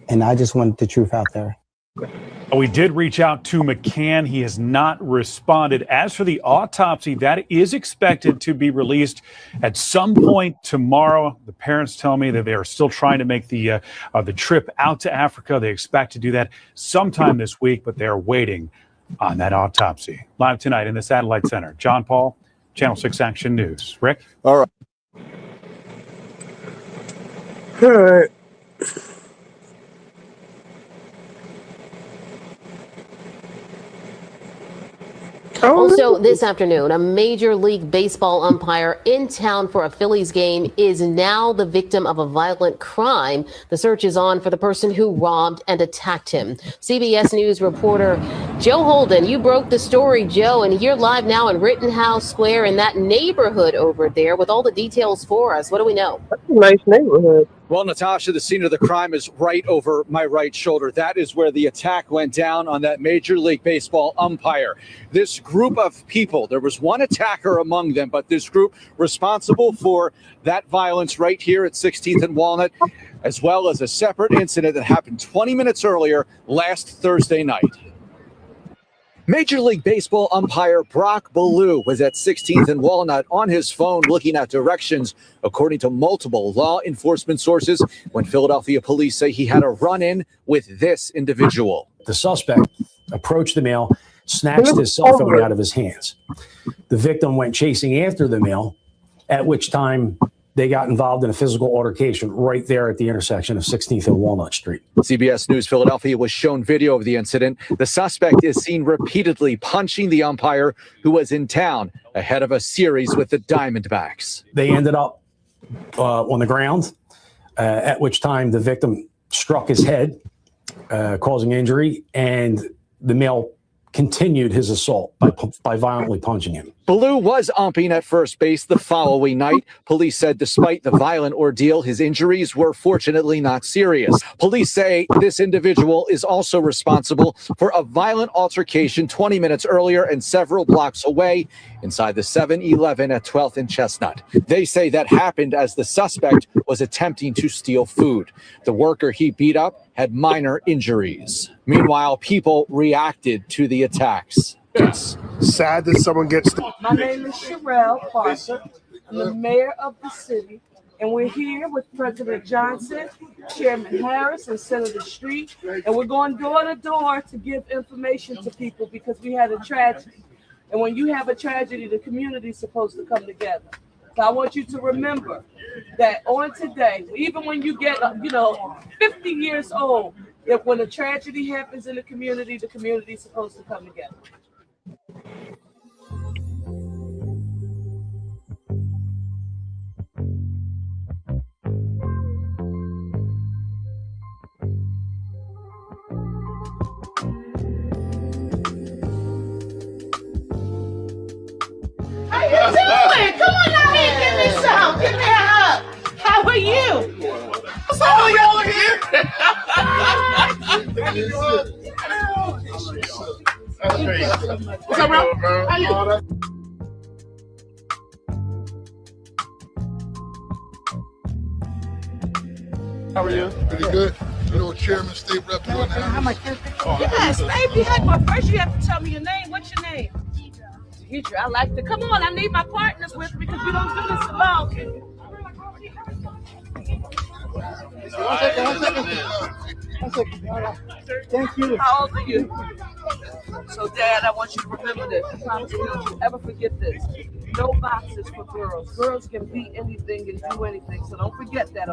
And I just want the truth out there. We did reach out to McCann. He has not responded. As for the autopsy, that is expected to be released at some point tomorrow. The parents tell me that they are still trying to make the trip out to Africa. They expect to do that sometime this week, but they're waiting on that autopsy. Live tonight in the Satellite Center, John Paul, Channel 6 Action News. Rick? All right. All right. Also, this afternoon, a Major League Baseball umpire in town for a Phillies game is now the victim of a violent crime. The search is on for the person who robbed and attacked him. CBS News reporter Joe Holden, you broke the story, Joe, and you're live now in Rittenhouse Square in that neighborhood over there with all the details for us. What do we know? That's a nice neighborhood. Well, Natasha, the scene of the crime is right over my right shoulder. That is where the attack went down on that Major League Baseball umpire. This group of people, there was one attacker among them, but this group responsible for that violence right here at 16th and Walnut, as well as a separate incident that happened 20 minutes earlier last Thursday night. Major League Baseball umpire Brock Ballou was at 16th and Walnut on his phone looking at directions, according to multiple law enforcement sources, when Philadelphia police say he had a run-in with this individual. The suspect approached the male, snatched his cell phone out of his hands. The victim went chasing after the male, at which time they got involved in a physical altercation right there at the intersection of 16th and Walnut Street. CBS News Philadelphia was shown video of the incident. The suspect is seen repeatedly punching the umpire who was in town ahead of a series with the Diamondbacks. They ended up on the ground, at which time the victim struck his head, causing injury, and the male continued his assault by violently punching him. Ballou was umping at first base the following night. Police said despite the violent ordeal, his injuries were fortunately not serious. Police say this individual is also responsible for a violent altercation 20 minutes earlier and several blocks away inside the 7-Eleven at 12th and Chestnut. They say that happened as the suspect was attempting to steal food. The worker he beat up had minor injuries. Meanwhile, people reacted to the attacks. It's sad that someone gets... My name is Sherelle Parker. I'm the mayor of the city, and we're here with President Johnson, Chairman Harris, and Senator Street, and we're going door to door to give information to people because we had a tragedy. And when you have a tragedy, the community is supposed to come together. So I want you to remember that on today, even when you get, 50 years old, that when a tragedy happens in the community is supposed to come together. How you doing? Come on out here, give me some. Give me a hug. How are you? How are y'all here? What's up, bro? How you? How are you? Pretty good. You know, Chairman, State Rep doing that. Yes, baby. But first you have to tell me your name. What's your name? Deidre. I like to. Come on, I need my partners with me because we don't do this alone. One second. Thank you. How old are you? So, Dad, I want you to remember this. I promise you, don't ever forget this. No boxes for girls. Girls can be anything and do anything, so don't forget that.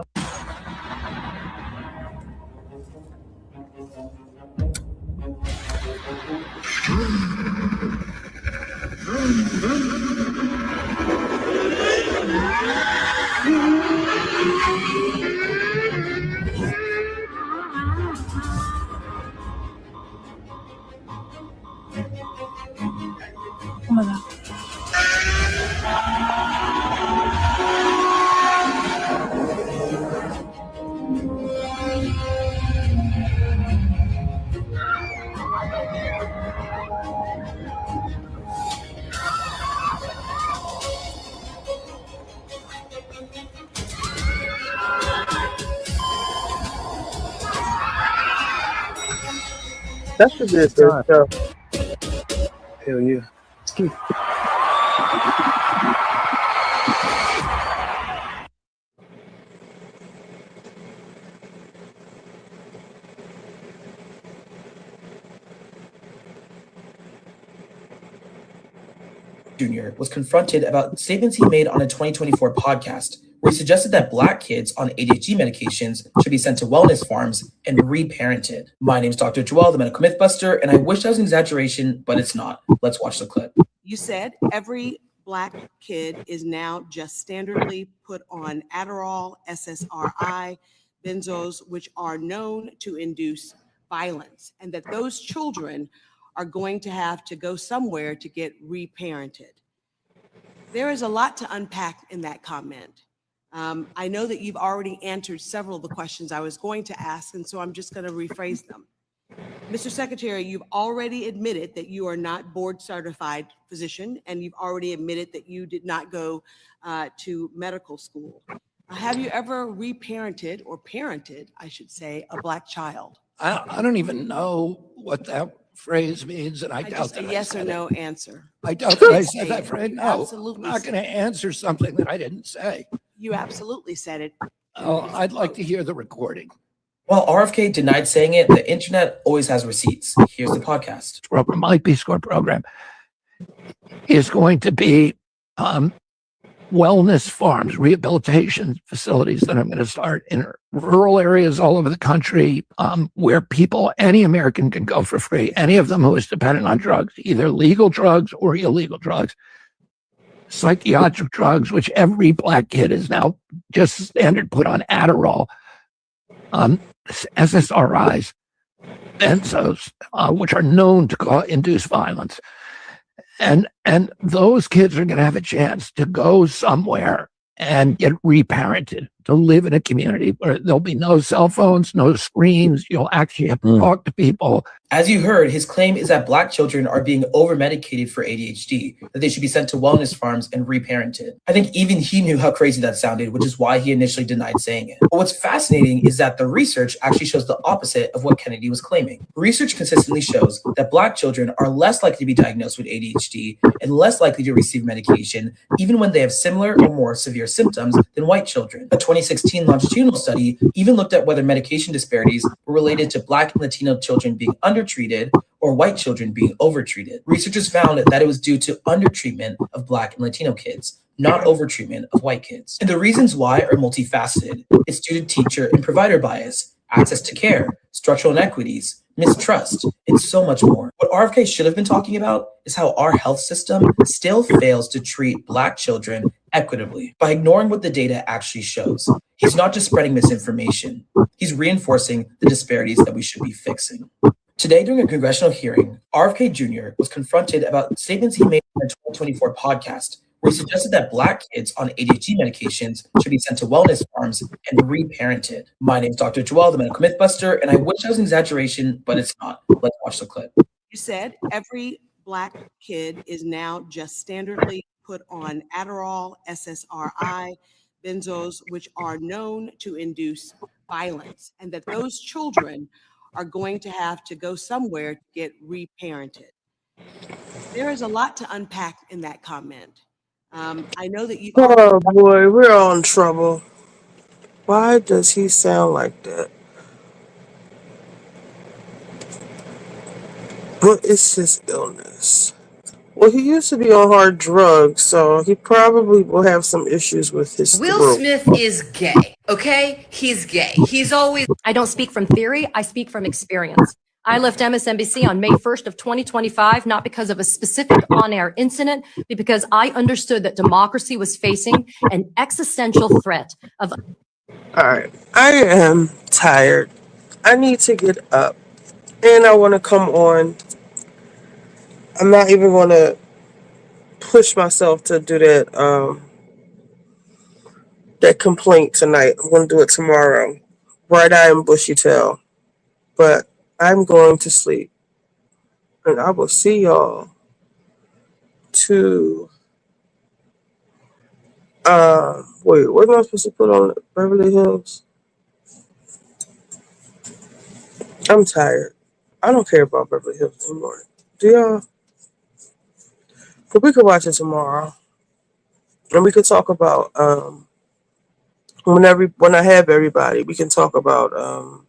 Oh my God. That should be a good show. Hell yeah. Keep. Jr. was confronted about statements he made on a 2024 podcast where he suggested that Black kids on ADHD medications should be sent to wellness farms and reparented. My name is Dr. Joel, the medical mythbuster, and I wish that was an exaggeration, but it's not. Let's watch the clip. You said every Black kid is now just standardly put on Adderall, SSRI, benzos, which are known to induce violence, and that those children are going to have to go somewhere to get reparented. There is a lot to unpack in that comment. I know that you've already answered several of the questions I was going to ask, and so I'm just going to rephrase them. Mr. Secretary, you've already admitted that you are not board certified physician, and you've already admitted that you did not go to medical school. Have you ever reparented, or parented, I should say, a Black child? I don't even know what that phrase means, and I doubt just that a yes I or said no it. answer. I doubt that I said that phrase. No, Absolutely I'm not said going to it. answer something that I didn't say. You absolutely said it. Oh, I'd like to hear the recording. While RFK denied saying it, the internet always has receipts. Here's the podcast. Program, my Peace Corps program, is going to be wellness farms, rehabilitation facilities that I'm going to start in rural areas all over the country, where people, any American can go for free, any of them who is dependent on drugs, either legal drugs or illegal drugs, psychiatric drugs, which every Black kid is now just standard put on Adderall, SSRIs, benzos, which are known to induce violence. And those kids are going to have a chance to go somewhere and get reparented, to live in a community where there'll be no cell phones, no screens. You'll actually have to talk to people. As you heard, his claim is that Black children are being over-medicated for ADHD, that they should be sent to wellness farms and reparented. I think even he knew how crazy that sounded, which is why he initially denied saying it. But what's fascinating is that the research actually shows the opposite of what Kennedy was claiming. Research consistently shows that Black children are less likely to be diagnosed with ADHD and less likely to receive medication, even when they have similar or more severe symptoms than white children. A 2016 longitudinal study even looked at whether medication disparities were related to Black and Latino children being undertreated or white children being overtreated. Researchers found that it was due to undertreatment of Black and Latino kids, not overtreatment of white kids. And the reasons why are multifaceted. It's due to teacher and provider bias, access to care, structural inequities, mistrust, and so much more. What RFK should have been talking about is how our health system still fails to treat Black children equitably by ignoring what the data actually shows. He's not just spreading misinformation, he's reinforcing the disparities that we should be fixing. Today, during a congressional hearing, RFK Jr. was confronted about statements he made in a 2024 podcast where he suggested that Black kids on ADHD medications should be sent to wellness farms and reparented. My name is Dr. Joel, the medical mythbuster, and I wish that was an exaggeration, but it's not. Let's watch the clip. You said every Black kid is now just standardly put on Adderall, SSRI, benzos, which are known to induce violence, and that those children are going to have to go somewhere to get reparented. There is a lot to unpack in that comment. I know that you already. Oh boy, we're all in trouble. Why does he sound like that? What is his illness? Well, he used to be on hard drugs, so he probably will have some issues with his Will throat. Smith is gay, okay? He's gay. He's always. I don't speak from theory, I speak from experience. I left MSNBC on May 1st of 2025, not because of a specific on-air incident, but because I understood that democracy was facing an existential threat of. All right, I am tired. I need to get up, and I want to come on. I'm not even going to push myself to do that complaint tonight. I'm going to do it tomorrow. Bright eye and bushy tail. But I'm going to sleep. And I will see y'all to wait, what am I supposed to put on Beverly Hills? I'm tired. I don't care about Beverly Hills anymore. Do y'all? But we could watch it tomorrow. And we could talk about when I have everybody, we can talk about the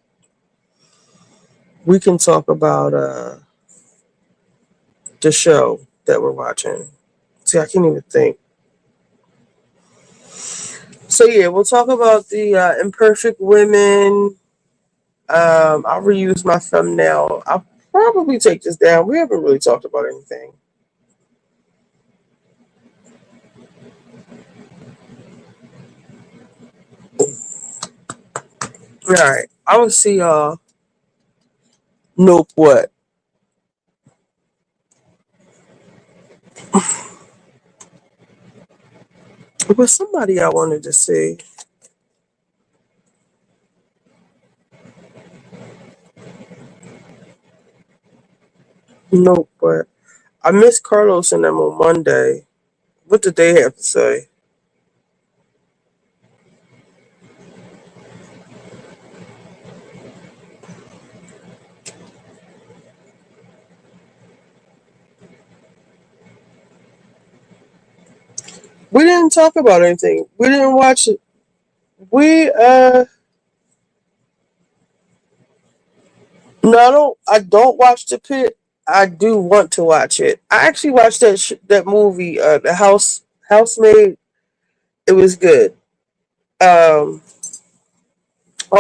show that we're watching. See, I can't even think. So yeah, we'll talk about the Imperfect Women. I'll reuse my thumbnail. I'll probably take this down. We haven't really talked about anything. All right, I will see y'all. Nope, what? It was somebody I wanted to see. Nope, but I missed Carlos and them on Monday. What did they have to say? We didn't talk about anything. We didn't watch it. No, I don't watch The Pit. I do want to watch it. I actually watched that movie, The Housemaid. It was good. All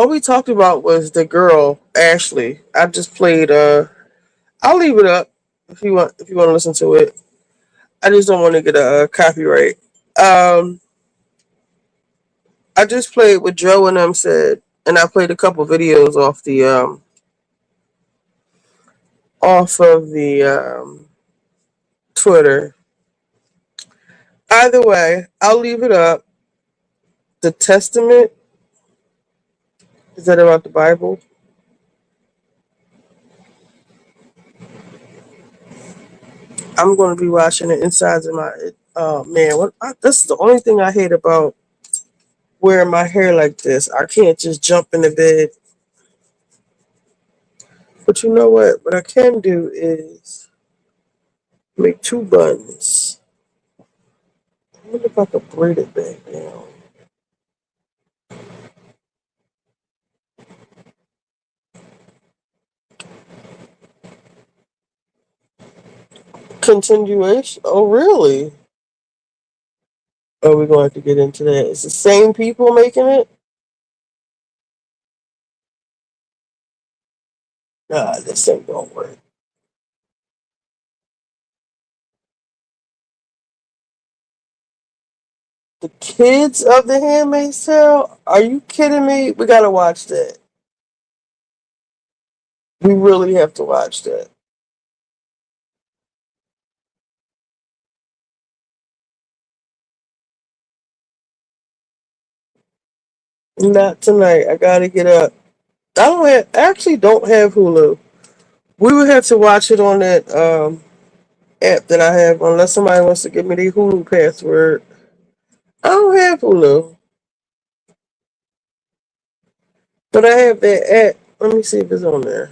we talked about was the girl Ashley. I just played. I'll leave it up if you want. If you want to listen to it, I just don't want to get a copyright. I just played what Joe and them said, and I played a couple videos off of the Twitter. Either way, I'll leave it up. The Testament, is that about the Bible? I'm going to be watching the insides of my. Oh man, this is the only thing I hate about wearing my hair like this. I can't just jump in the bed. But you know what? What I can do is make 2 buns. I wonder if I could braid it back down. Continuation? Oh, really? Oh, we're going to have to get into that. It's the same people making it? Nah, this ain't going to work. The Kids of the Handmaid's Tale? Are you kidding me? We got to watch that. We really have to watch that. Not tonight. I gotta get up. I actually don't have Hulu, We would have to watch it on that app that I have, unless somebody wants to give me the Hulu password. I don't have Hulu, but I have that app. Let me see if it's on there.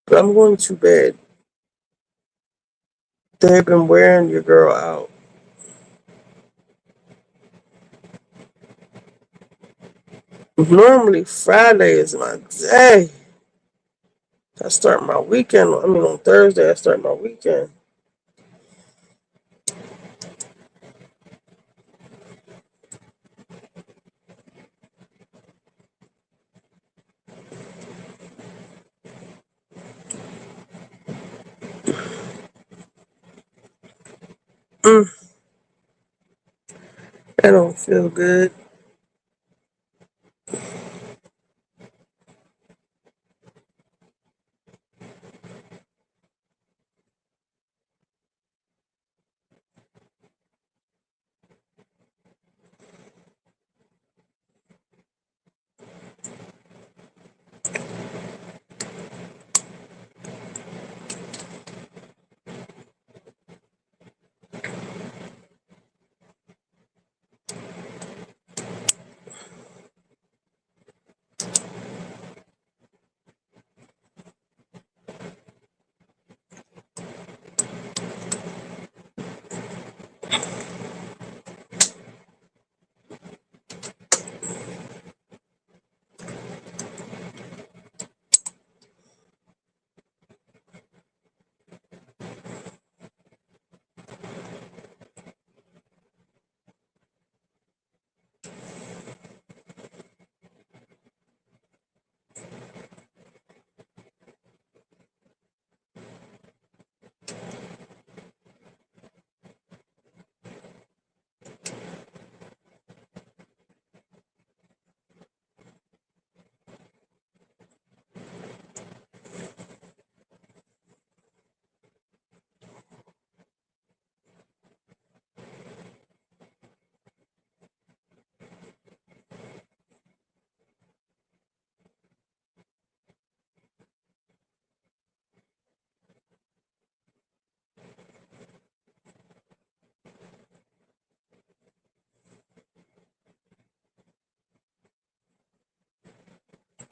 But I'm going to bed. They've been wearing your girl out. Normally Friday is my day. I start my weekend. I mean, on Thursday I start my weekend. That don't feel good.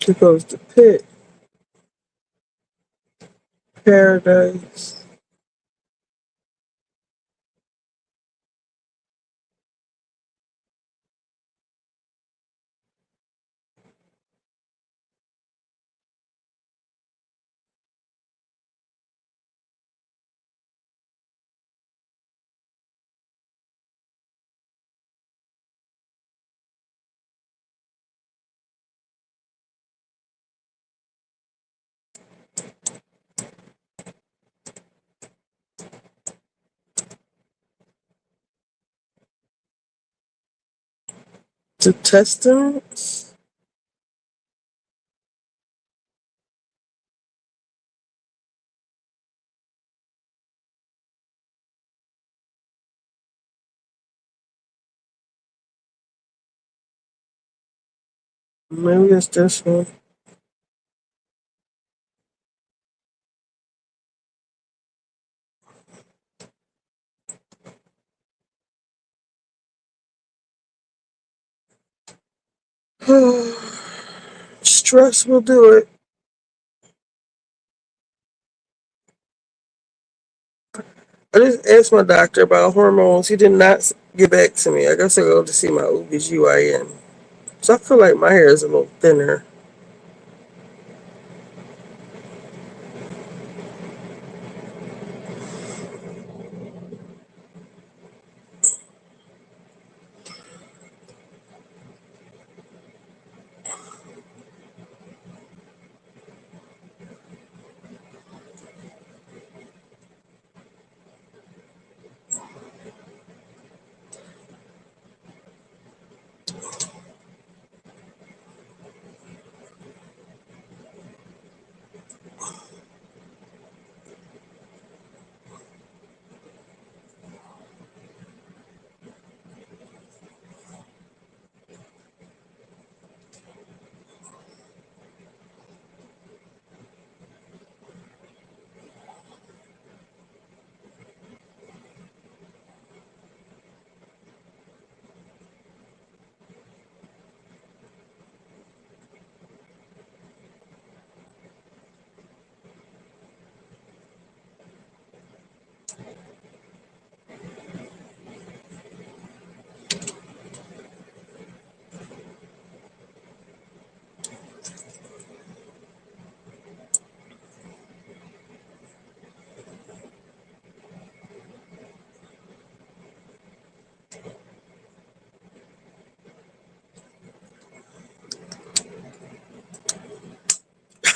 Here goes the pit. Paradise. The Testaments. Maybe it's this one. Stress will do it. I just asked my doctor about hormones. He did not get back to me. I guess I go to see my OBGYN. So I feel like my hair is a little thinner.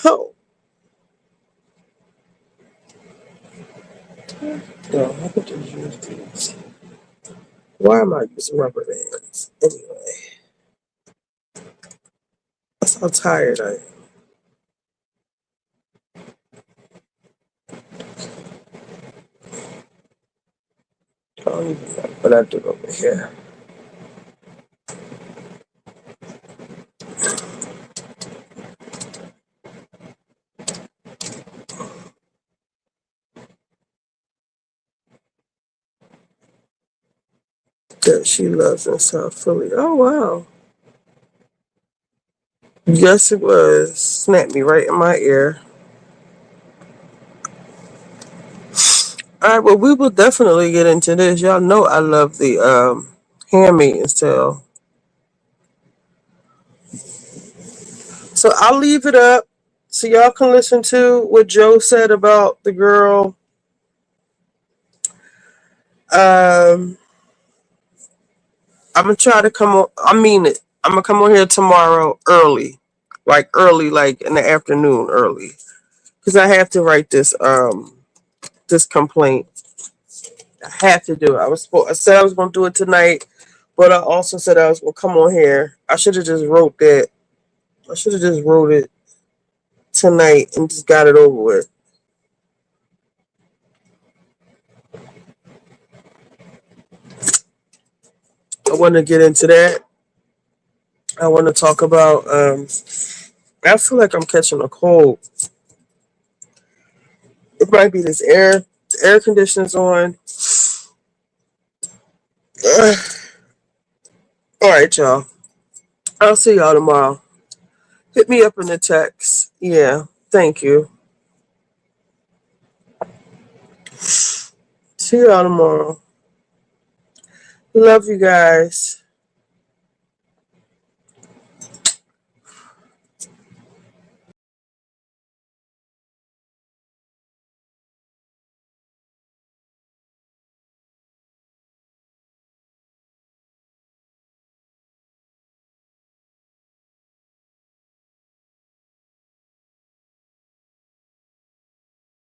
Oh, no, I could just use these. Why am I using rubber bands? Anyway, that's how tired I am. I don't even know what I do over here. That she loves in South Philly. Oh, wow. Yes, it was. Snapped me right in my ear. All right, well, we will definitely get into this. Y'all know I love the Handmaid's Tale. So I'll leave it up so y'all can listen to what Joe said about the girl. I'm going to try to come on. I mean it. I'm going to come on here tomorrow early. Like in the afternoon early. Because I have to write this complaint. I have to do it. I said I was going to do it tonight, but I also said I was going to come on here. I should have just wrote that. I should have just wrote it tonight and just got it over with. I want to get into that. I want to talk about, I feel like I'm catching a cold. It might be this air conditioner's on. All right, y'all. I'll see y'all tomorrow. Hit me up in the text. Yeah, thank you. See y'all tomorrow. Love you guys.